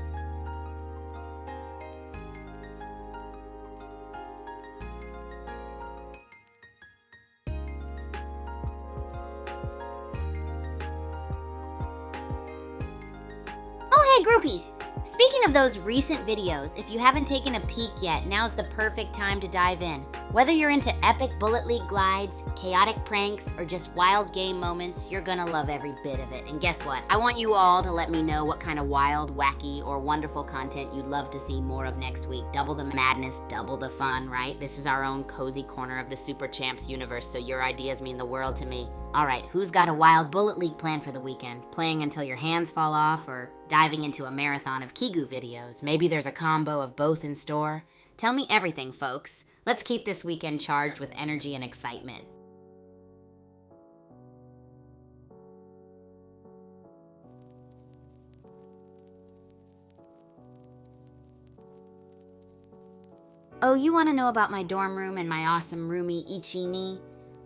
Speaker 1: Oh, hey groupies! Speaking of those recent videos, if you haven't taken a peek yet, now's the perfect time to dive in. Whether you're into epic Bullet League glides, chaotic pranks, or just wild game moments, you're gonna love every bit of it. And guess what? I want you all to let me know what kind of wild, wacky, or wonderful content you'd love to see more of next week. Double the madness, double the fun, right? This is our own cozy corner of the Super Champs universe, so your ideas mean the world to me. Alright, who's got a wild Bullet League plan for the weekend? Playing until your hands fall off, or diving into a marathon of Kigu videos? Maybe there's a combo of both in store? Tell me everything, folks. Let's keep this weekend charged with energy and excitement. Oh, you want to know about my dorm room and my awesome roomie, Ichi-ni?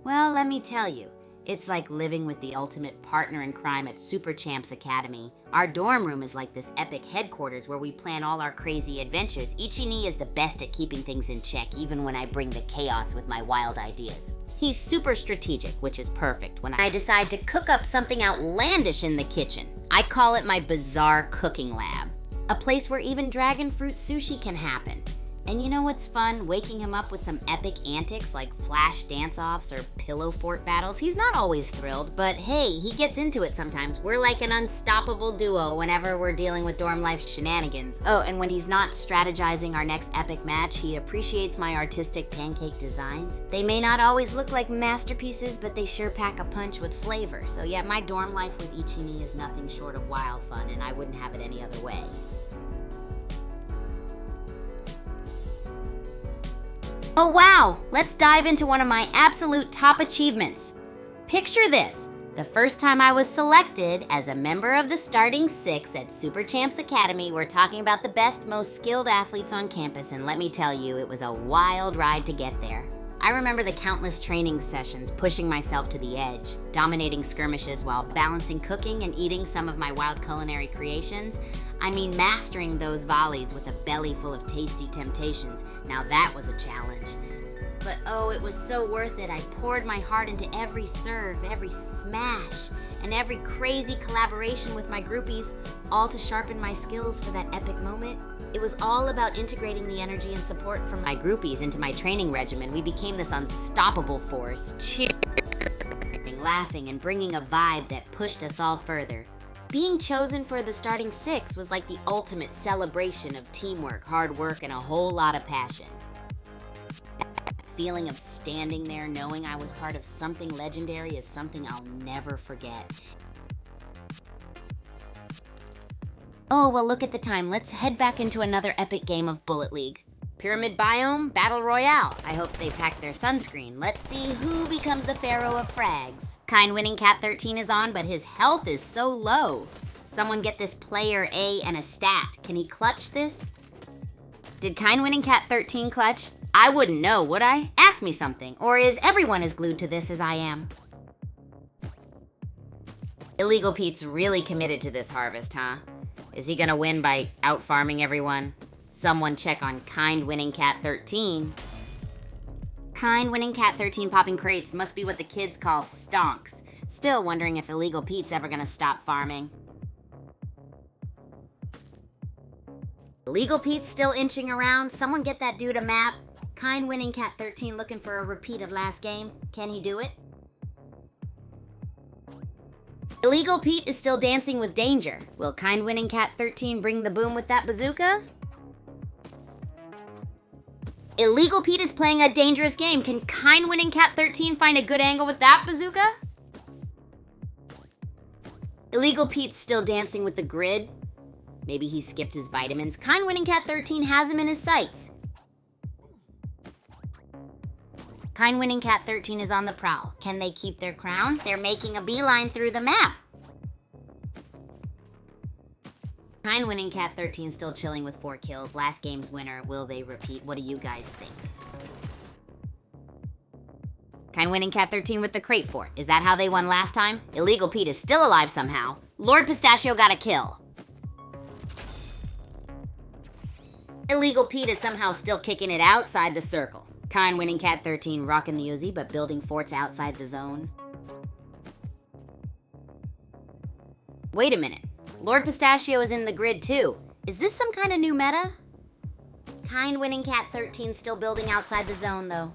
Speaker 1: Well, let me tell you. It's like living with the ultimate partner in crime at Super Champs Academy. Our dorm room is like this epic headquarters where we plan all our crazy adventures. Ichi-ni is the best at keeping things in check, even when I bring the chaos with my wild ideas. He's super strategic, which is perfect when I decide to cook up something outlandish in the kitchen. I call it my bizarre cooking lab, a place where even dragon fruit sushi can happen. And you know what's fun? Waking him up with some epic antics like flash dance-offs or pillow fort battles. He's not always thrilled, but hey, he gets into it sometimes. We're like an unstoppable duo whenever we're dealing with dorm life shenanigans. Oh, and when he's not strategizing our next epic match, he appreciates my artistic pancake designs. They may not always look like masterpieces, but they sure pack a punch with flavor. So yeah, my dorm life with Ichi-ni is nothing short of wild fun, and I wouldn't have it any other way. Oh wow, let's dive into one of my absolute top achievements. Picture this, The first time I was selected as a member of the starting 6 at Super Champs Academy, we're talking about the best, most skilled athletes on campus, and let me tell you, it was a wild ride to get there. I remember the countless training sessions, pushing myself to the edge, dominating skirmishes while balancing cooking and eating some of my wild culinary creations. I mean, mastering those volleys with a belly full of tasty temptations. Now that was a challenge. But oh, it was so worth it. I poured my heart into every serve, every smash, and every crazy collaboration with my groupies, all to sharpen my skills for that epic moment. It was all about integrating the energy and support from my groupies into my training regimen. We became this unstoppable force, cheering, laughing, and bringing a vibe that pushed us all further. Being chosen for the starting 6 was like the ultimate celebration of teamwork, hard work, and a whole lot of passion. Feeling of standing there knowing I was part of something legendary is something I'll never forget. Oh, well, look at the time. Let's head back into another epic game of Bullet League. Pyramid Biome Battle Royale. I hope they packed their sunscreen. Let's see who becomes the Pharaoh of Frags. Kind winning Cat 13 is on, but his health is so low. Someone get this player A and a stat. Can he clutch this? Did Kind winning Cat 13 clutch? I wouldn't know, would I? Ask me something. Or is everyone as glued to this as I am? Illegal Pete's really committed to this harvest, huh? Is he gonna win by out-farming everyone? Someone check on Kind winning Cat 13. Kind winning Cat 13 popping crates must be what the kids call stonks. Still wondering if Illegal Pete's ever gonna stop farming. Illegal Pete's still inching around. Someone get that dude a map. Kind winning Cat 13 looking for a repeat of last game. Can he do it? Illegal Pete is still dancing with danger. Will Kind winning Cat 13 bring the boom with that bazooka? Illegal Pete is playing a dangerous game. Can Kind winning Cat 13 find a good angle with that bazooka? Illegal Pete's still dancing with the grid. Maybe he skipped his vitamins. Kind winning Cat 13 has him in his sights. Kind winning Cat 13 is on the prowl. Can they keep their crown? They're making a beeline through the map. Kind winning Cat 13 still chilling with 4 kills. Last game's winner. Will they repeat? What do you guys think? Kind winning Cat 13 with the crate fort. Is that how they won last time? Illegal Pete is still alive somehow. Lord Pistachio got a kill. Illegal Pete is somehow still kicking it outside the circle. Kind winning Cat 13 rocking the Uzi but building forts outside the zone. Wait a minute. Lord Pistachio is in the grid too. Is this some kind of new meta? Kind winning Cat 13 still building outside the zone though.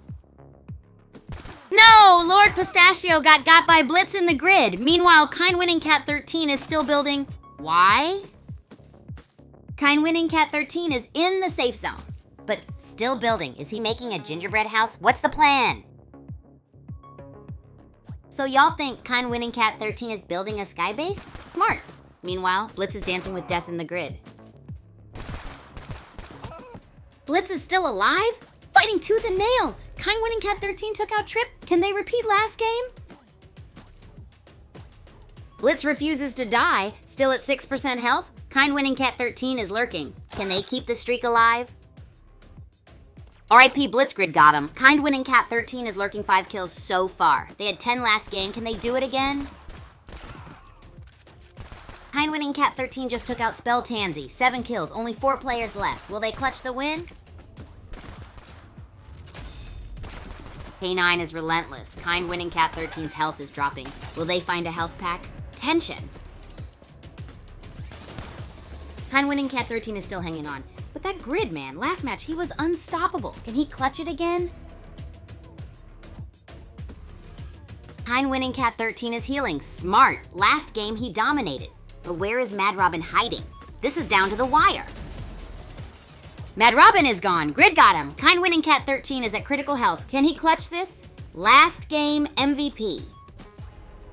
Speaker 1: No! Lord Pistachio got by Blitz in the grid. Meanwhile, Kind winning Cat 13 is still building. Why? Kind winning Cat 13 is in the safe zone, but still building. Is he making a gingerbread house? What's the plan? So y'all think Kind winning Cat 13 is building a sky base? Smart. Meanwhile, Blitz is dancing with death in the grid. Blitz is still alive? Fighting tooth and nail. Kind winning Cat 13 took out Trip. Can they repeat last game? Blitz refuses to die, still at 6% health. Kind winning Cat 13 is lurking. Can they keep the streak alive? RIP Blitzgrid got him. Kind winning Cat 13 is lurking 5 kills so far. They had 10 last game. Can they do it again? Kind winning Cat 13 just took out Spell Tansy. 7 kills, only 4 players left. Will they clutch the win? K9 is relentless. Kind winning Cat 13's health is dropping. Will they find a health pack? Tension. Kind winning Cat 13 is still hanging on. But that grid man, last match he was unstoppable. Can he clutch it again? Kind winning Cat 13 is healing. Smart. Last game he dominated. But where is Mad Robin hiding? This is down to the wire. Mad Robin is gone. Grid got him. Kind winning Cat 13 is at critical health. Can he clutch this? Last game MVP.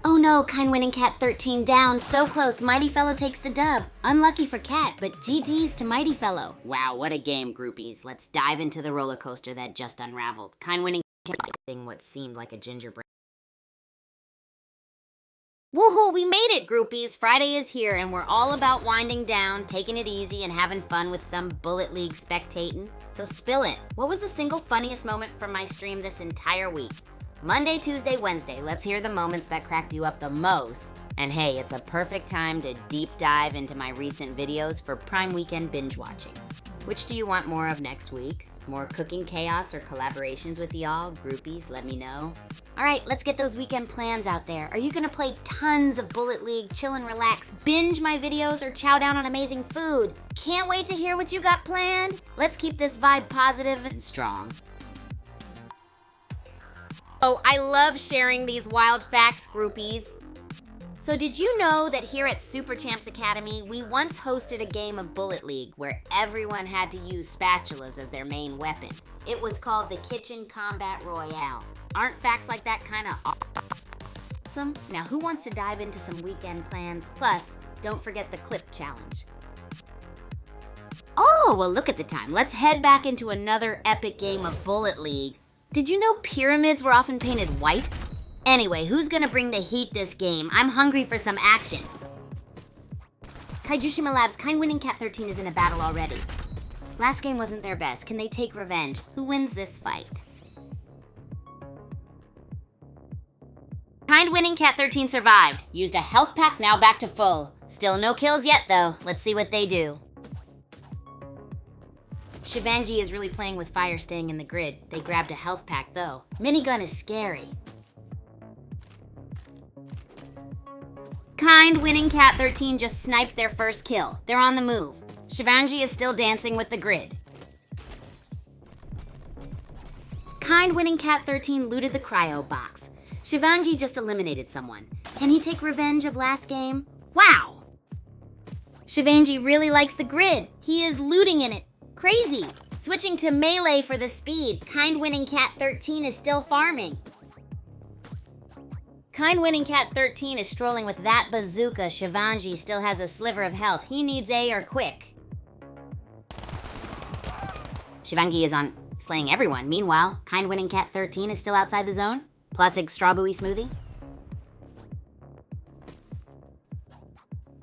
Speaker 1: Oh no, Kind winning Cat 13 down. So close. Mighty Fellow takes the dub. Unlucky for Cat, but GG's to Mighty Fellow. Wow, what a game, groupies. Let's dive into the roller coaster that just unraveled. Kind winning Cat what seemed like a gingerbread. Woohoo, we made it, groupies! Friday is here, and we're all about winding down, taking it easy, and having fun with some Bullet League spectating. So spill it. What was the single funniest moment from my stream this entire week? Monday, Tuesday, Wednesday. Let's hear the moments that cracked you up the most. And hey, it's a perfect time to deep dive into my recent videos for Prime Weekend binge watching. Which do you want more of next week? More cooking chaos or collaborations with y'all? Groupies, let me know. All right, let's get those weekend plans out there. Are you gonna play tons of Bullet League, chill and relax, binge my videos, or chow down on amazing food? Can't wait to hear what you got planned. Let's keep this vibe positive and strong. Oh, I love sharing these wild facts, groupies. So did you know that here at Super Champs Academy, we once hosted a game of Bullet League where everyone had to use spatulas as their main weapon? It was called the Kitchen Combat Royale. Aren't facts like that kind of awesome? Now, who wants to dive into some weekend plans? Plus, don't forget the clip challenge. Oh, well, look at the time. Let's head back into another epic game of Bullet League. Did you know pyramids were often painted white? Anyway, who's gonna bring the heat this game? I'm hungry for some action. Kaijushima Labs, Kind winning Cat 13 is in a battle already. Last game wasn't their best. Can they take revenge? Who wins this fight? Kind winning Cat 13 survived. Used a health pack, now back to full. Still no kills yet though. Let's see what they do. Shivangi is really playing with fire staying in the grid. They grabbed a health pack though. Minigun is scary. Kind winning Cat 13 just sniped their first kill. They're on the move. Shivangi is still dancing with the grid. Kind winning Cat 13 looted the cryo box. Shivangi just eliminated someone. Can he take revenge of last game? Wow! Shivangi really likes the grid. He is looting in it. Crazy! Switching to melee for the speed. Kind winning Cat 13 is still farming. Kind winning Cat 13 is strolling with that bazooka. Shivangi still has a sliver of health. He needs A or quick. Shivangi is on slaying everyone. Meanwhile, Kind winning Cat 13 is still outside the zone. Plastic strawberry smoothie.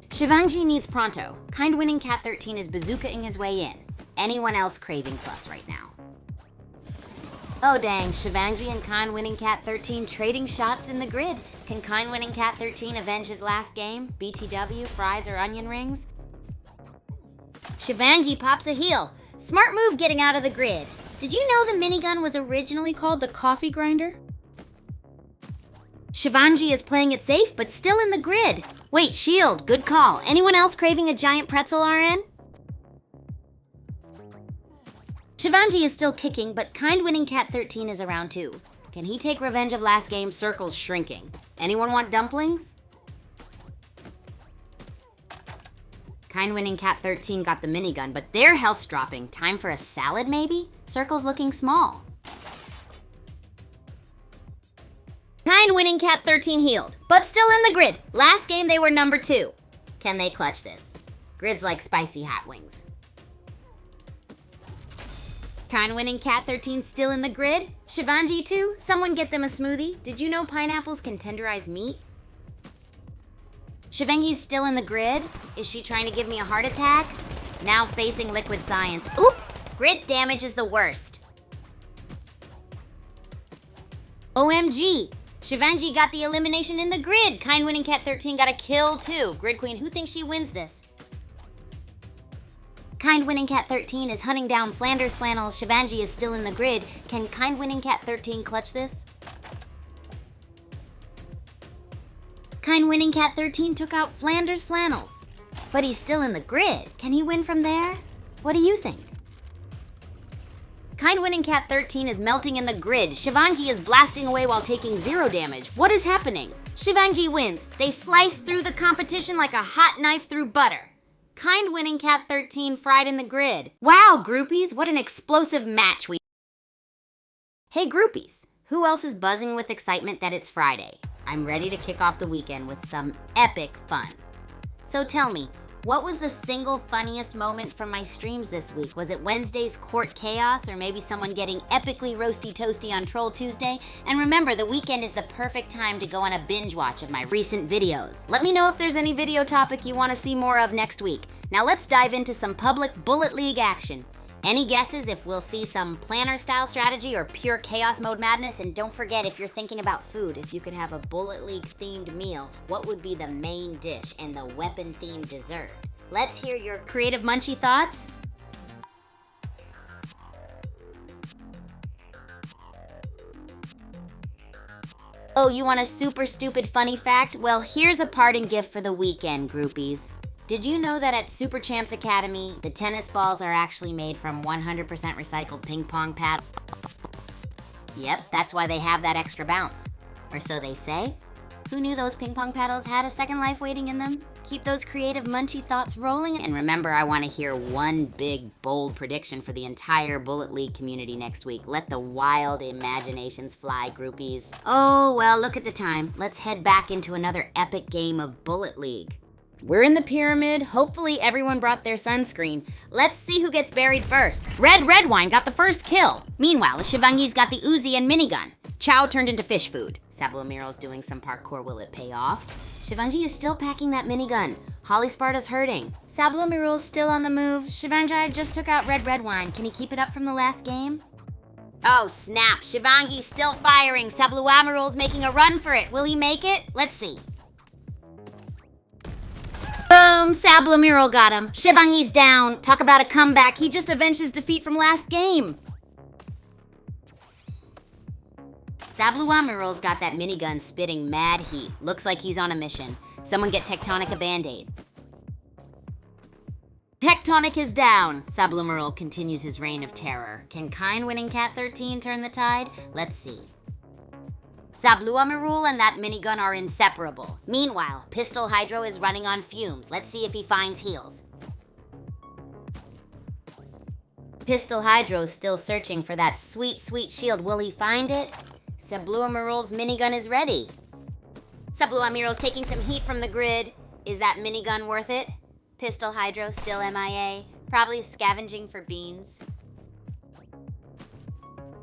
Speaker 1: Shivangi needs Pronto. Kind winning Cat 13 is bazookaing his way in. Anyone else craving plus right now? Oh dang, Shivangi and Kind winning Cat 13 trading shots in the grid. Can Kind winning Cat 13 avenge his last game? BTW, fries, or onion rings? Shivangi pops a heal. Smart move getting out of the grid. Did you know the minigun was originally called the coffee grinder? Shivangi is playing it safe, but still in the grid. Wait, shield, good call. Anyone else craving a giant pretzel RN? Shivangi is still kicking, but Kind winning Cat 13 is around too. Can he take revenge of last game? Circle's shrinking. Anyone want dumplings? Kind winning Cat 13 got the minigun, but their health's dropping. Time for a salad maybe? Circle's looking small. Kind winning Cat 13 healed, but still in the grid. Last game they were number 2. Can they clutch this? Grid's like spicy hot wings. Kind winning Cat 13 still in the grid. Shivangi too? Someone get them a smoothie. Did you know pineapples can tenderize meat? Shivangi's still in the grid. Is she trying to give me a heart attack? Now facing Liquid Science. Oof! Grid damage is the worst. OMG! Shivangi got the elimination in the grid. Kind winning Cat 13 got a kill too. Grid Queen, who thinks she wins this? Kind winning Cat 13 is hunting down Flanders Flannels. Shivangi is still in the grid. Can Kind winning Cat 13 clutch this? Kind winning Cat 13 took out Flanders Flannels, but he's still in the grid. Can he win from there? What do you think? Kind winning Cat 13 is melting in the grid. Shivangi is blasting away while taking 0 damage. What is happening? Shivangi wins. They slice through the competition like a hot knife through butter. Kind winning Cat 13 fried in the grid. Wow, groupies, what an explosive match we... Hey groupies, who else is buzzing with excitement that it's Friday? I'm ready to kick off the weekend with some epic fun. So tell me, What was the single funniest moment from my streams this week? Was it Wednesday's court chaos, or maybe someone getting epically roasty toasty on Troll Tuesday? And remember, the weekend is the perfect time to go on a binge watch of my recent videos. Let me know if there's any video topic you want to see more of next week. Now let's dive into some public Bullet League action. Any guesses if we'll see some planner-style strategy or pure chaos mode madness? And don't forget, if you're thinking about food, if you could have a Bullet League-themed meal, what would be the main dish and the weapon-themed dessert? Let's hear your creative munchy thoughts. Oh, you want a super stupid funny fact? Well, here's a parting gift for the weekend, groupies. Did you know that at Super Champs Academy, the tennis balls are actually made from 100% recycled ping pong paddles? Yep, that's why they have that extra bounce. Or so they say. Who knew those ping pong paddles had a second life waiting in them? Keep those creative munchy thoughts rolling. And remember, I want to hear one big, bold prediction for the entire Bullet League community next week. Let the wild imaginations fly, groupies. Oh, well, look at the time. Let's head back into another epic game of Bullet League. We're in the pyramid. Hopefully everyone brought their sunscreen. Let's see who gets buried first. Redwine got the first kill. Meanwhile, Shivangi's got the Uzi and minigun. Chow turned into fish food. Sablomiro's doing some parkour. Will it pay off? Shivangi is still packing that minigun. Holly Sparta's hurting. Sablomiro's still on the move. Shivangi just took out Redwine. Can he keep it up from the last game? Oh, snap. Shivangi's still firing. Sablomiro's making a run for it. Will he make it? Let's see. Boom! Sablomiro got him. Shivangi's down. Talk about a comeback. He just avenged his defeat from last game. Sablomiro's got that minigun spitting mad heat. Looks like he's on a mission. Someone get Tectonic a band-aid. Tectonic is down. Sablomiro continues his reign of terror. Can Kind winning Cat 13 turn the tide? Let's see. Sablomirul and that minigun are inseparable. Meanwhile, Pistol Hydro is running on fumes. Let's see if he finds heals. Pistol Hydro's still searching for that sweet, sweet shield. Will he find it? Sablomirul's minigun is ready. Sablomirul's taking some heat from the grid. Is that minigun worth it? Pistol Hydro still MIA. Probably scavenging for beans.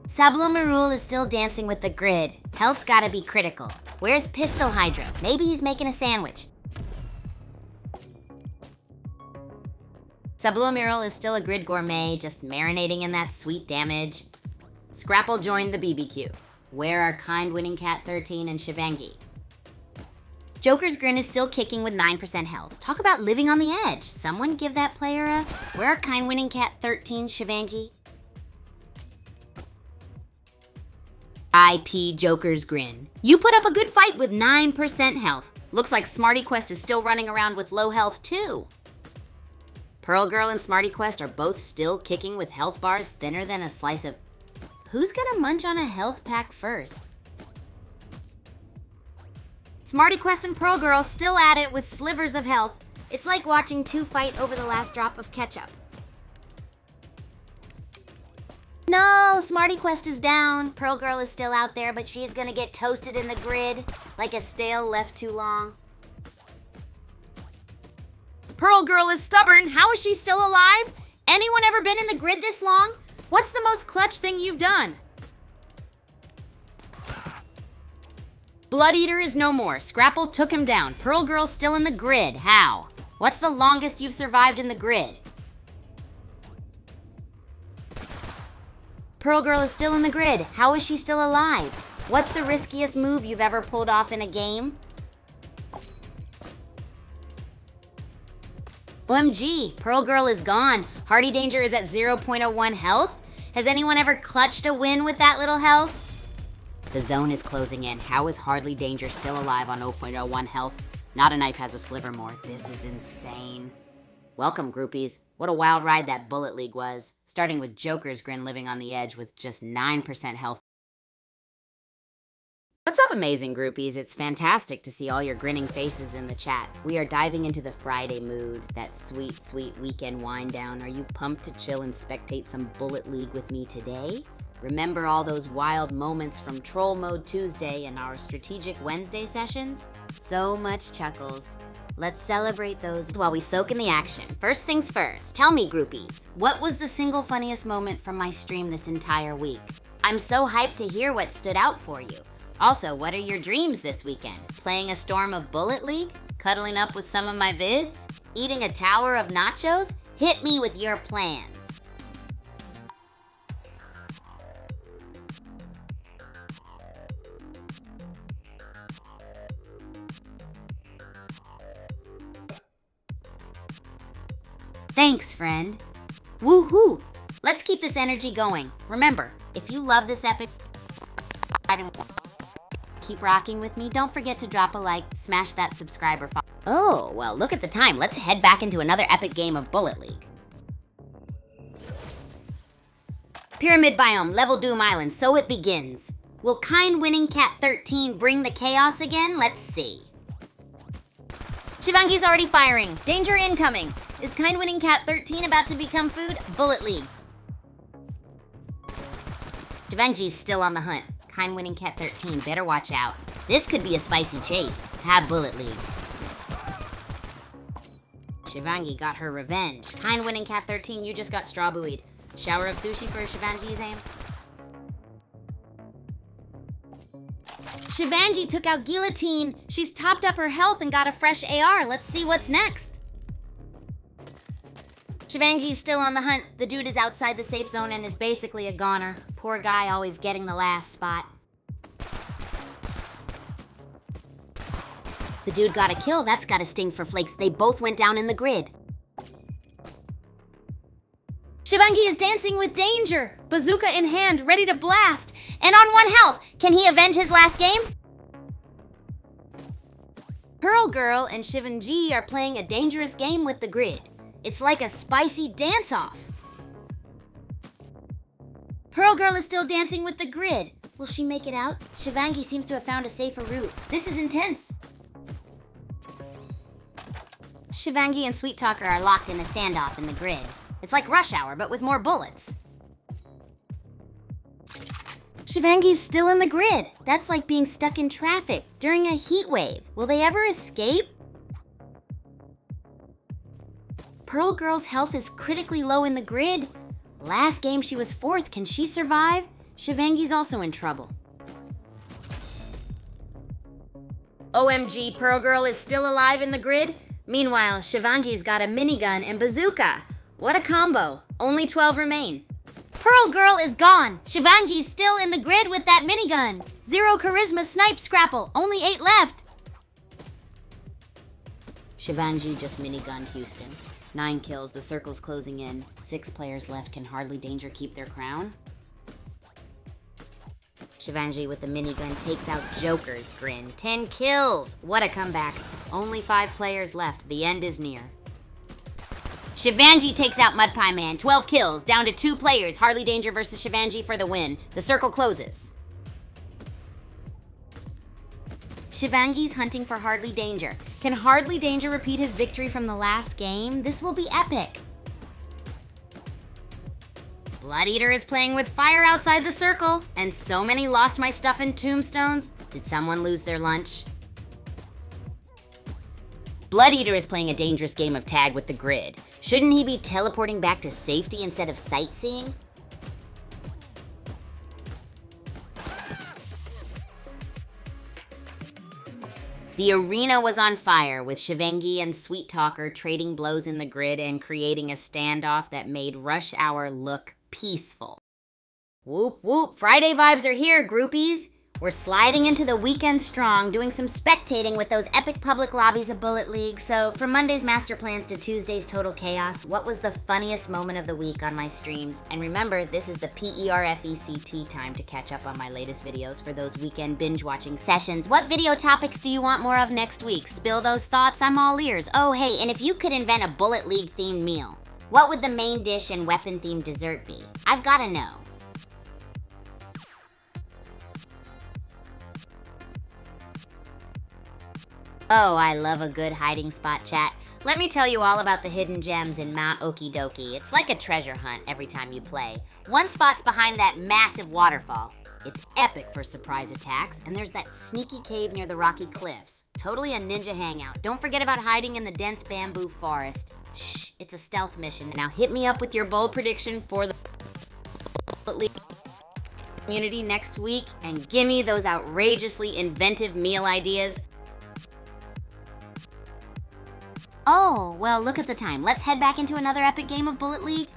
Speaker 1: Sablomirul is still dancing with the grid. Health's gotta be critical. Where's Pistol Hydro? Maybe he's making a sandwich. Sablomirul is still a grid gourmet, just marinating in that sweet damage. Scrapple joined the BBQ. Where are Kind winning Cat 13 and Shivangi? Joker's Grin is still kicking with 9% health. Talk about living on the edge. Someone give that player a... Where are Kind winning Cat 13, Shivangi? IP Joker's Grin. You put up a good fight with 9% health. Looks like Smarty Quest is still running around with low health too. Pearl Girl and Smarty Quest are both still kicking with health bars thinner than a slice of... Who's gonna munch on a health pack first? Smarty Quest and Pearl Girl still at it with slivers of health. It's like watching two fight over the last drop of ketchup. No, Smarty Quest is down. Pearl Girl is still out there, but she is gonna get toasted in the grid like a stale left too long. Pearl Girl is stubborn. How is she still alive? Anyone ever been in the grid this long? What's the most clutch thing you've done? Blood Eater is no more. Scrapple took him down. Pearl Girl's still in the grid. How? What's the longest you've survived in the grid? Pearl Girl is still in the grid. How is she still alive? What's the riskiest move you've ever pulled off in a game? OMG, Pearl Girl is gone. Hardy Danger is at 0.01 health? Has anyone ever clutched a win with that little health? The zone is closing in. How is Hardy Danger still alive on 0.01 health? Not a Knife has a sliver more. This is insane. Welcome, groupies. What a wild ride that Bullet League was. Starting with Joker's Grin living on the edge with just 9% health. What's up, amazing groupies? It's fantastic to see all your grinning faces in the chat. We are diving into the Friday mood, that sweet, sweet weekend wind down. Are you pumped to chill and spectate some Bullet League with me today? Remember all those wild moments from Troll Mode Tuesday and our Strategic Wednesday sessions? So much chuckles. Let's celebrate those while we soak in the action. First things first, tell me, groupies, what was the single funniest moment from my stream this entire week? I'm so hyped to hear what stood out for you. Also, what are your dreams this weekend? Playing a storm of Bullet League? Cuddling up with some of my vids? Eating a tower of nachos? Hit me with your plans. Thanks, friend. Woohoo! Let's keep this energy going. Remember, if you love this epic, keep rocking with me. Don't forget to drop a like, smash that subscribe or follow. Oh, well, look at the time. Let's head back into another epic game of Bullet League. Pyramid Biome, Level Doom Island, so it begins. Will Kind Winning Cat 13 bring the chaos again? Let's see. Shivangi's already firing. Danger incoming. Is Kind Winning Cat 13 about to become food? Bullet League. Shivangi's still on the hunt. Kind Winning Cat 13, better watch out. This could be a spicy chase. Have Bullet League. Shivangi got her revenge. Kind Winning Cat 13, you just got straw buoyed. Shower of sushi for Shivangi's aim. Shivangi took out Guillotine. She's topped up her health and got a fresh AR. Let's see what's next. Shivangi's still on the hunt. The dude is outside the safe zone and is basically a goner. Poor guy always getting the last spot. The dude got a kill. That's gotta sting for Flakes. They both went down in the grid. Shivangi is dancing with danger. Bazooka in hand, ready to blast. And on 1 health. Can he avenge his last game? Pearl Girl and Shivangi are playing a dangerous game with the grid. It's like a spicy dance-off. Pearl Girl is still dancing with the grid. Will she make it out? Shivangi seems to have found a safer route. This is intense. Shivangi and Sweet Talker are locked in a standoff in the grid. It's like Rush Hour, but with more bullets. Shivangi's still in the grid. That's like being stuck in traffic during a heat wave. Will they ever escape? Pearl Girl's health is critically low in the grid. Last game she was 4th. Can she survive? Shivangi's also in trouble. OMG, Pearl Girl is still alive in the grid? Meanwhile, Shivangi's got a minigun and bazooka. What a combo. Only 12 remain. Pearl Girl is gone. Shivangi's still in the grid with that minigun. 0 charisma snipe scrapple. Only 8 left. Shivangi just minigunned Houston. 9 kills, the circle's closing in. 6 players left. Can Hardly Danger keep their crown? Shivangi with the minigun takes out Joker's grin. 10 kills! What a comeback. Only 5 players left. The end is near. Shivangi takes out Mud Pie Man. 12 kills, down to 2 players. Hardly Danger versus Shivangi for the win. The circle closes. Shivangi's hunting for Hardly Danger. Can Hardly Danger repeat his victory from the last game? This will be epic. Blood Eater is playing with fire outside the circle. And so many lost my stuff in tombstones. Did someone lose their lunch? Blood Eater is playing a dangerous game of tag with the grid. Shouldn't he be teleporting back to safety instead of sightseeing? The arena was on fire, with Shivangi and Sweet Talker trading blows in the grid and creating a standoff that made Rush Hour look peaceful. Whoop whoop, Friday vibes are here, groupies! We're sliding into the weekend strong, doing some spectating with those epic public lobbies of Bullet League. So, from Monday's master plans to Tuesday's total chaos, what was the funniest moment of the week on my streams? And remember, this is the PERFECT time to catch up on my latest videos for those weekend binge-watching sessions. What video topics do you want more of next week? Spill those thoughts, I'm all ears. Oh, hey, and if you could invent a Bullet League-themed meal, what would the main dish and weapon-themed dessert be? I've gotta know. Oh, I love a good hiding spot, chat. Let me tell you all about the hidden gems in Mount Okidoki. It's like a treasure hunt every time you play. One spot's behind that massive waterfall. It's epic for surprise attacks, and there's that sneaky cave near the rocky cliffs. Totally a ninja hangout. Don't forget about hiding in the dense bamboo forest. Shh, it's a stealth mission. Now hit me up with your bold prediction for the community next week, and give me those outrageously inventive meal ideas. Oh, well, look at the time. Let's head back into another epic game of Bullet League.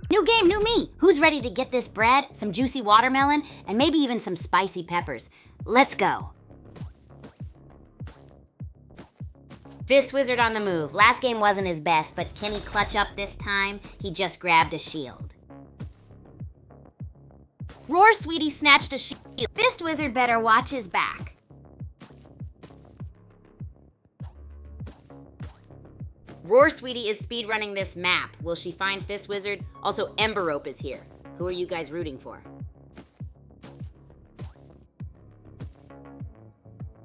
Speaker 1: New game, new me! Who's ready to get this bread, some juicy watermelon, and maybe even some spicy peppers? Let's go. Fist Wizard on the move. Last game wasn't his best, but can he clutch up this time? He just grabbed a shield. Roar Sweetie snatched a shield. Fist Wizard better watch his back. Roar Sweetie is speedrunning this map. Will she find Fist Wizard? Also, Ember Rope is here. Who are you guys rooting for?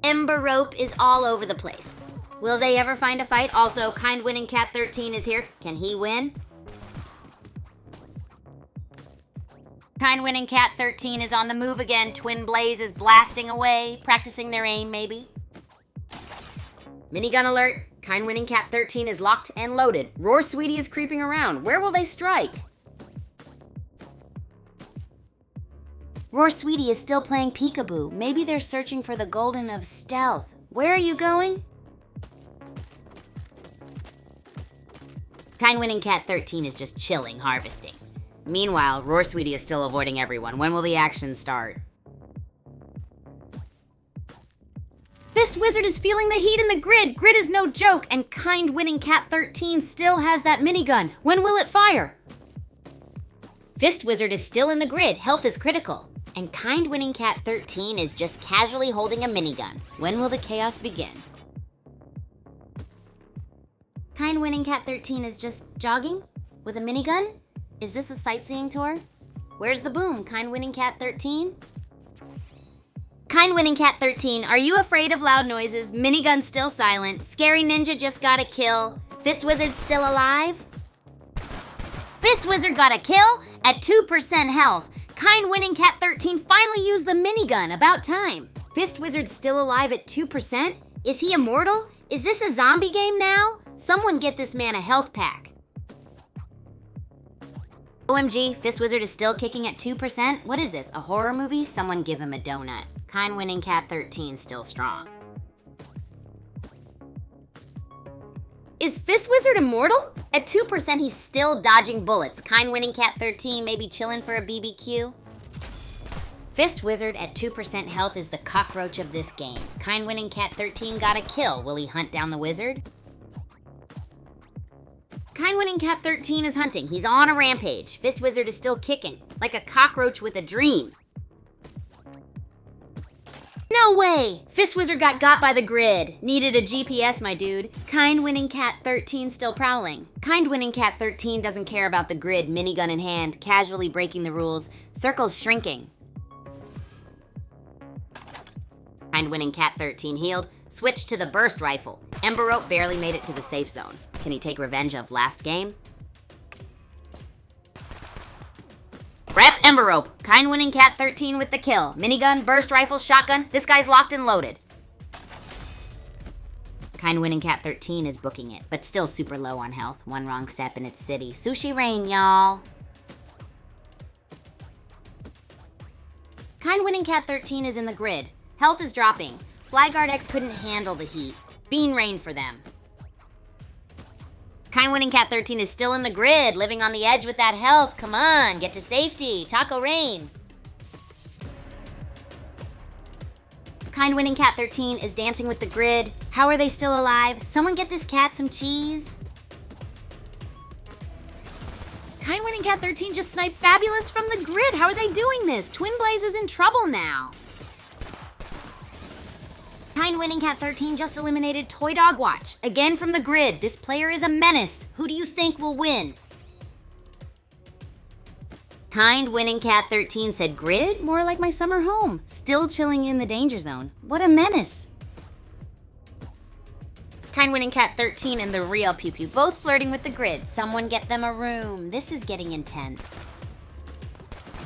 Speaker 1: Ember Rope is all over the place. Will they ever find a fight? Also, Kind Winning Cat 13 is here. Can he win? Kind Winning Cat 13 is on the move again. Twin Blaze is blasting away, practicing their aim maybe. Minigun alert. Kind Winning Cat 13 is locked and loaded. Roar Sweetie is creeping around. Where will they strike? Roar Sweetie is still playing peekaboo. Maybe they're searching for the golden of stealth. Where are you going? Kind Winning Cat 13 is just chilling, harvesting. Meanwhile, Roar Sweetie is still avoiding everyone. When will the action start? Fist Wizard is feeling the heat in the grid. Grid is no joke, and Kind Winning Cat 13 still has that minigun. When will it fire? Fist Wizard is still in the grid. Health is critical. And Kind Winning Cat 13 is just casually holding a minigun. When will the chaos begin? Kind Winning Cat 13 is just jogging with a minigun? Is this a sightseeing tour? Where's the boom, Kind Winning Cat 13? Kind Winning Cat 13, are you afraid of loud noises? Minigun still silent. Scary Ninja just got a kill. Fist Wizard still alive? Fist Wizard got a kill at 2% health. Kind Winning Cat 13 finally used the minigun. About time. Fist Wizard still alive at 2%? Is he immortal? Is this a zombie game now? Someone get this man a health pack. OMG, Fist Wizard is still kicking at 2%? What is this, a horror movie? Someone give him a donut. Kind Winning Cat 13 still strong. Is Fist Wizard immortal? At 2%, he's still dodging bullets. Kind Winning Cat 13 maybe chilling for a BBQ. Fist Wizard at 2% health is the cockroach of this game. Kind Winning Cat 13 got a kill. Will he hunt down the wizard? Kind Winning Cat 13 is hunting. He's on a rampage. Fist Wizard is still kicking, like a cockroach with a dream. No way! Fist Wizard got by the grid. Needed a GPS, my dude. Kind Winning Cat 13 still prowling. Kind Winning Cat 13 doesn't care about the grid, minigun in hand, casually breaking the rules. Circle's shrinking. Kind Winning Cat 13 healed. Switched to the burst rifle. Ember Rope barely made it to the safe zone. Can he take revenge of last game? Rep Ember Rope. Kind Winning Cat 13 with the kill. Minigun, burst rifle, shotgun. This guy's locked and loaded. Kind Winning Cat 13 is booking it, but still super low on health. One wrong step and it's city. Sushi rain, y'all. Kind Winning Cat 13 is in the grid. Health is dropping. Flyguard X couldn't handle the heat. Bean rain for them. Kind Winning Cat 13 is still in the grid, living on the edge with that health. Come on, get to safety. Taco rain. Kind Winning Cat 13 is dancing with the grid. How are they still alive? Someone get this cat some cheese. Kind Winning Cat 13 just sniped Fabulous from the grid. How are they doing this? Twin Blaze is in trouble now. Kind Winning Cat 13 just eliminated Toy Dog Watch. Again from the grid. This player is a menace. Who do you think will win? Kind Winning Cat 13 said grid? More like my summer home. Still chilling in the danger zone. What a menace. Kind winning Cat 13 and the real Pew Pew both flirting with the grid. Someone get them a room. This is getting intense.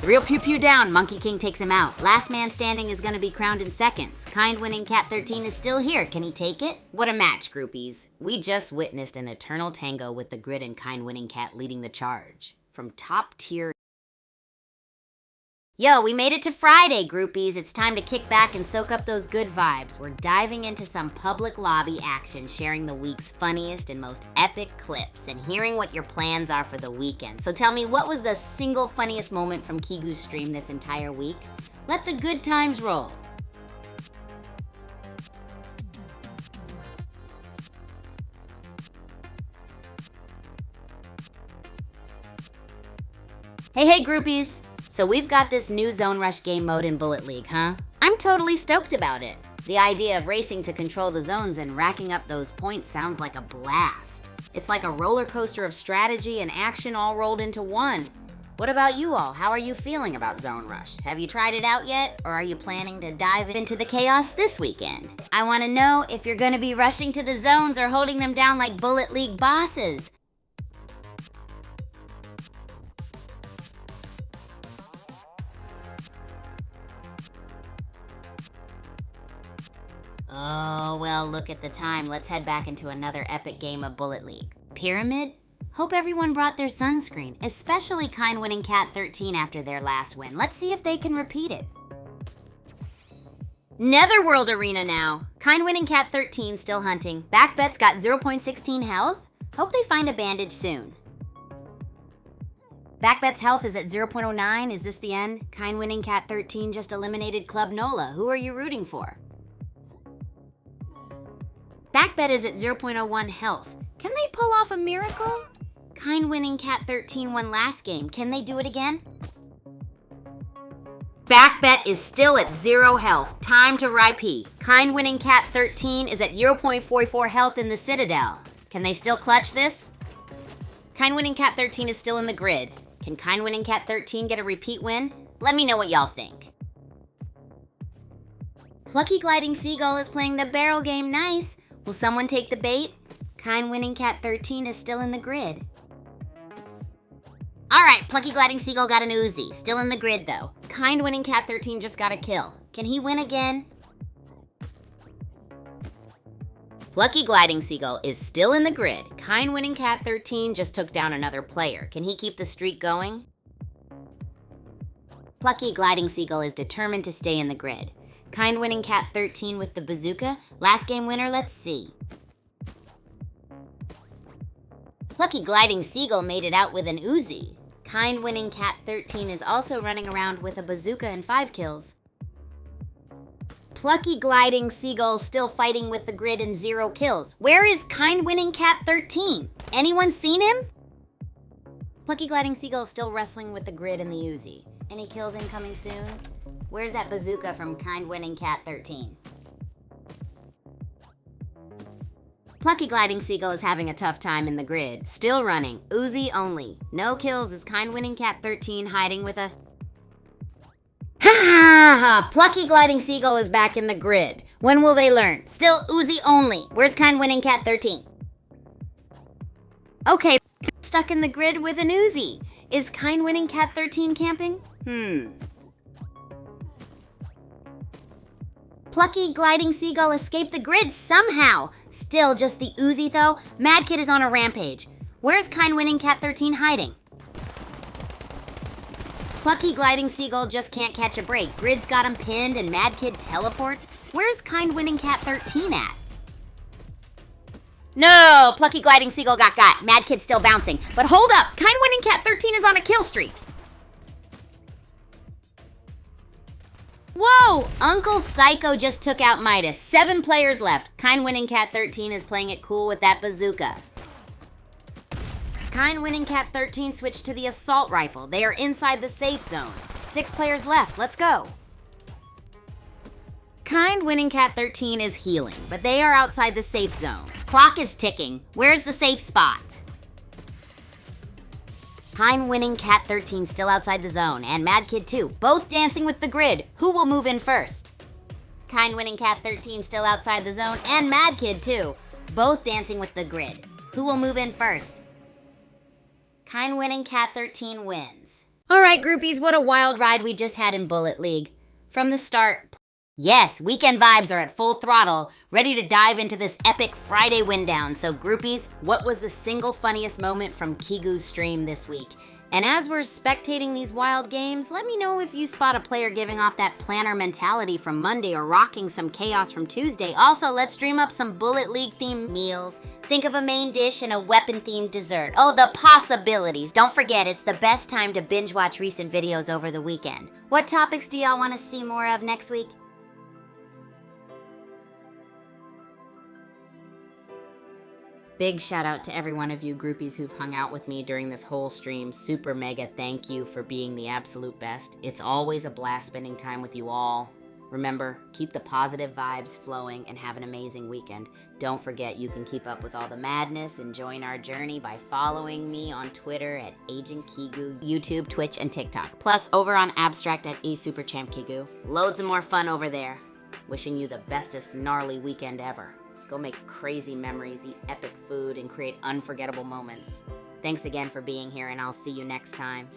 Speaker 1: The real Pew Pew down, Monkey King takes him out. Last man standing is gonna be crowned in seconds. Kind winning Cat 13 is still here. Can he take it? What a match, groupies. We just witnessed an eternal tango with the grid and kind winning Cat leading the charge. From top tier. Yo, we made it to Friday, groupies. It's time to kick back and soak up those good vibes. We're diving into some public lobby action, sharing the week's funniest and most epic clips, and hearing what your plans are for the weekend. So tell me, what was the single funniest moment from Kigu's stream this entire week? Let the good times roll. Hey groupies! So we've got this new Zone Rush game mode in Bullet League, huh? I'm totally stoked about it. The idea of racing to control the zones and racking up those points sounds like a blast. It's like a roller coaster of strategy and action all rolled into one. What about you all? How are you feeling about Zone Rush? Have you tried it out yet? Or are you planning to dive into the chaos this weekend? I want to know if you're going to be rushing to the zones or holding them down like Bullet League bosses. Oh, well, look at the time. Let's head back into another epic game of Bullet League. Pyramid? Hope everyone brought their sunscreen, especially kind winning Cat 13 after their last win. Let's see if they can repeat it. Netherworld Arena now. Kind winning Cat 13 still hunting. Backbet's got 0.16 health. Hope they find a bandage soon. Backbet's health is at 0.09. Is this the end? Kind winning Cat 13 just eliminated Club Nola. Who are you rooting for? Backbet is at 0.01 health. Can they pull off a miracle? Kind winning Cat 13 won last game. Can they do it again? Backbet is still at 0 health. Time to repeat. Kind winning Cat 13 is at 0.44 health in the Citadel. Can they still clutch this? Kind winning Cat 13 is still in the grid. Can kind winning Cat 13 get a repeat win? Let me know what y'all think. Plucky Gliding Seagull is playing the barrel game nice. Will someone take the bait? Kind winning Cat 13 is still in the grid. Alright, Plucky Gliding Seagull got an Uzi. Still in the grid though. Kind winning Cat 13 just got a kill. Can he win again? Plucky Gliding Seagull is still in the grid. Kind winning Cat 13 just took down another player. Can he keep the streak going? Plucky Gliding Seagull is determined to stay in the grid. Kind winning Cat 13 with the bazooka. Last game winner, let's see. Plucky Gliding Seagull made it out with an Uzi. Kind winning Cat 13 is also running around with a bazooka and 5 kills. Plucky Gliding Seagull still fighting with the grid and 0 kills. Where is kind winning Cat 13? Anyone seen him? Plucky Gliding Seagull still wrestling with the grid and the Uzi. Any kills incoming soon? Where's that bazooka from kind winning Cat 13? Plucky Gliding Seagull is having a tough time in the grid. Still running. Uzi only. No kills is kind winning Cat 13 hiding with a... Ha ha ha! Plucky Gliding Seagull is back in the grid. When will they learn? Still Uzi only. Where's kind winning Cat 13? Okay, stuck in the grid with an Uzi. Is kind winning Cat 13 camping? Plucky Gliding Seagull escaped the grid somehow. Still just the Uzi though. Mad Kid is on a rampage. Where's kind winning Cat 13 hiding? Plucky Gliding Seagull just can't catch a break. Grid's got him pinned and Mad Kid teleports. Where's kind winning Cat 13 at? No, Plucky Gliding Seagull got. Mad Kid's still bouncing. But hold up, kind winning Cat 13 is on a kill streak. Whoa! Uncle Psycho just took out Midas. 7 players left. Kind winning Cat 13 is playing it cool with that bazooka. Kind winning Cat 13 switched to the assault rifle. They are inside the safe zone. 6 players left. Let's go. Kind winning Cat 13 is healing, but they are outside the safe zone. Clock is ticking. Where's the safe spot? Kind winning Cat 13 still outside the zone, and Mad Kid too, both dancing with the grid. Who will move in first? Kind winning Cat 13 still outside the zone, and Mad Kid too. both dancing with the grid. Who will move in first? Kind winning, Cat 13 wins. All right, groupies, what a wild ride we just had in Bullet League. From the start, yes, weekend vibes are at full throttle, ready to dive into this epic Friday win down. So groupies, what was the single funniest moment from Kigu's stream this week? And as we're spectating these wild games, let me know if you spot a player giving off that planner mentality from Monday or rocking some chaos from Tuesday. Also, let's dream up some Bullet League themed meals. Think of a main dish and a weapon themed dessert. Oh, the possibilities. Don't forget, it's the best time to binge watch recent videos over the weekend. What topics do y'all want to see more of next week? Big shout out to every one of you groupies who've hung out with me during this whole stream. Super mega thank you for being the absolute best. It's always a blast spending time with you all. Remember, keep the positive vibes flowing and have an amazing weekend. Don't forget you can keep up with all the madness and join our journey by following me on Twitter at Agent Kigu, YouTube, Twitch, and TikTok. Plus, over on Abstract at eSuperChampKigu. Loads of more fun over there. Wishing you the bestest gnarly weekend ever. Go make crazy memories, eat epic food, and create unforgettable moments. Thanks again for being here, and I'll see you next time.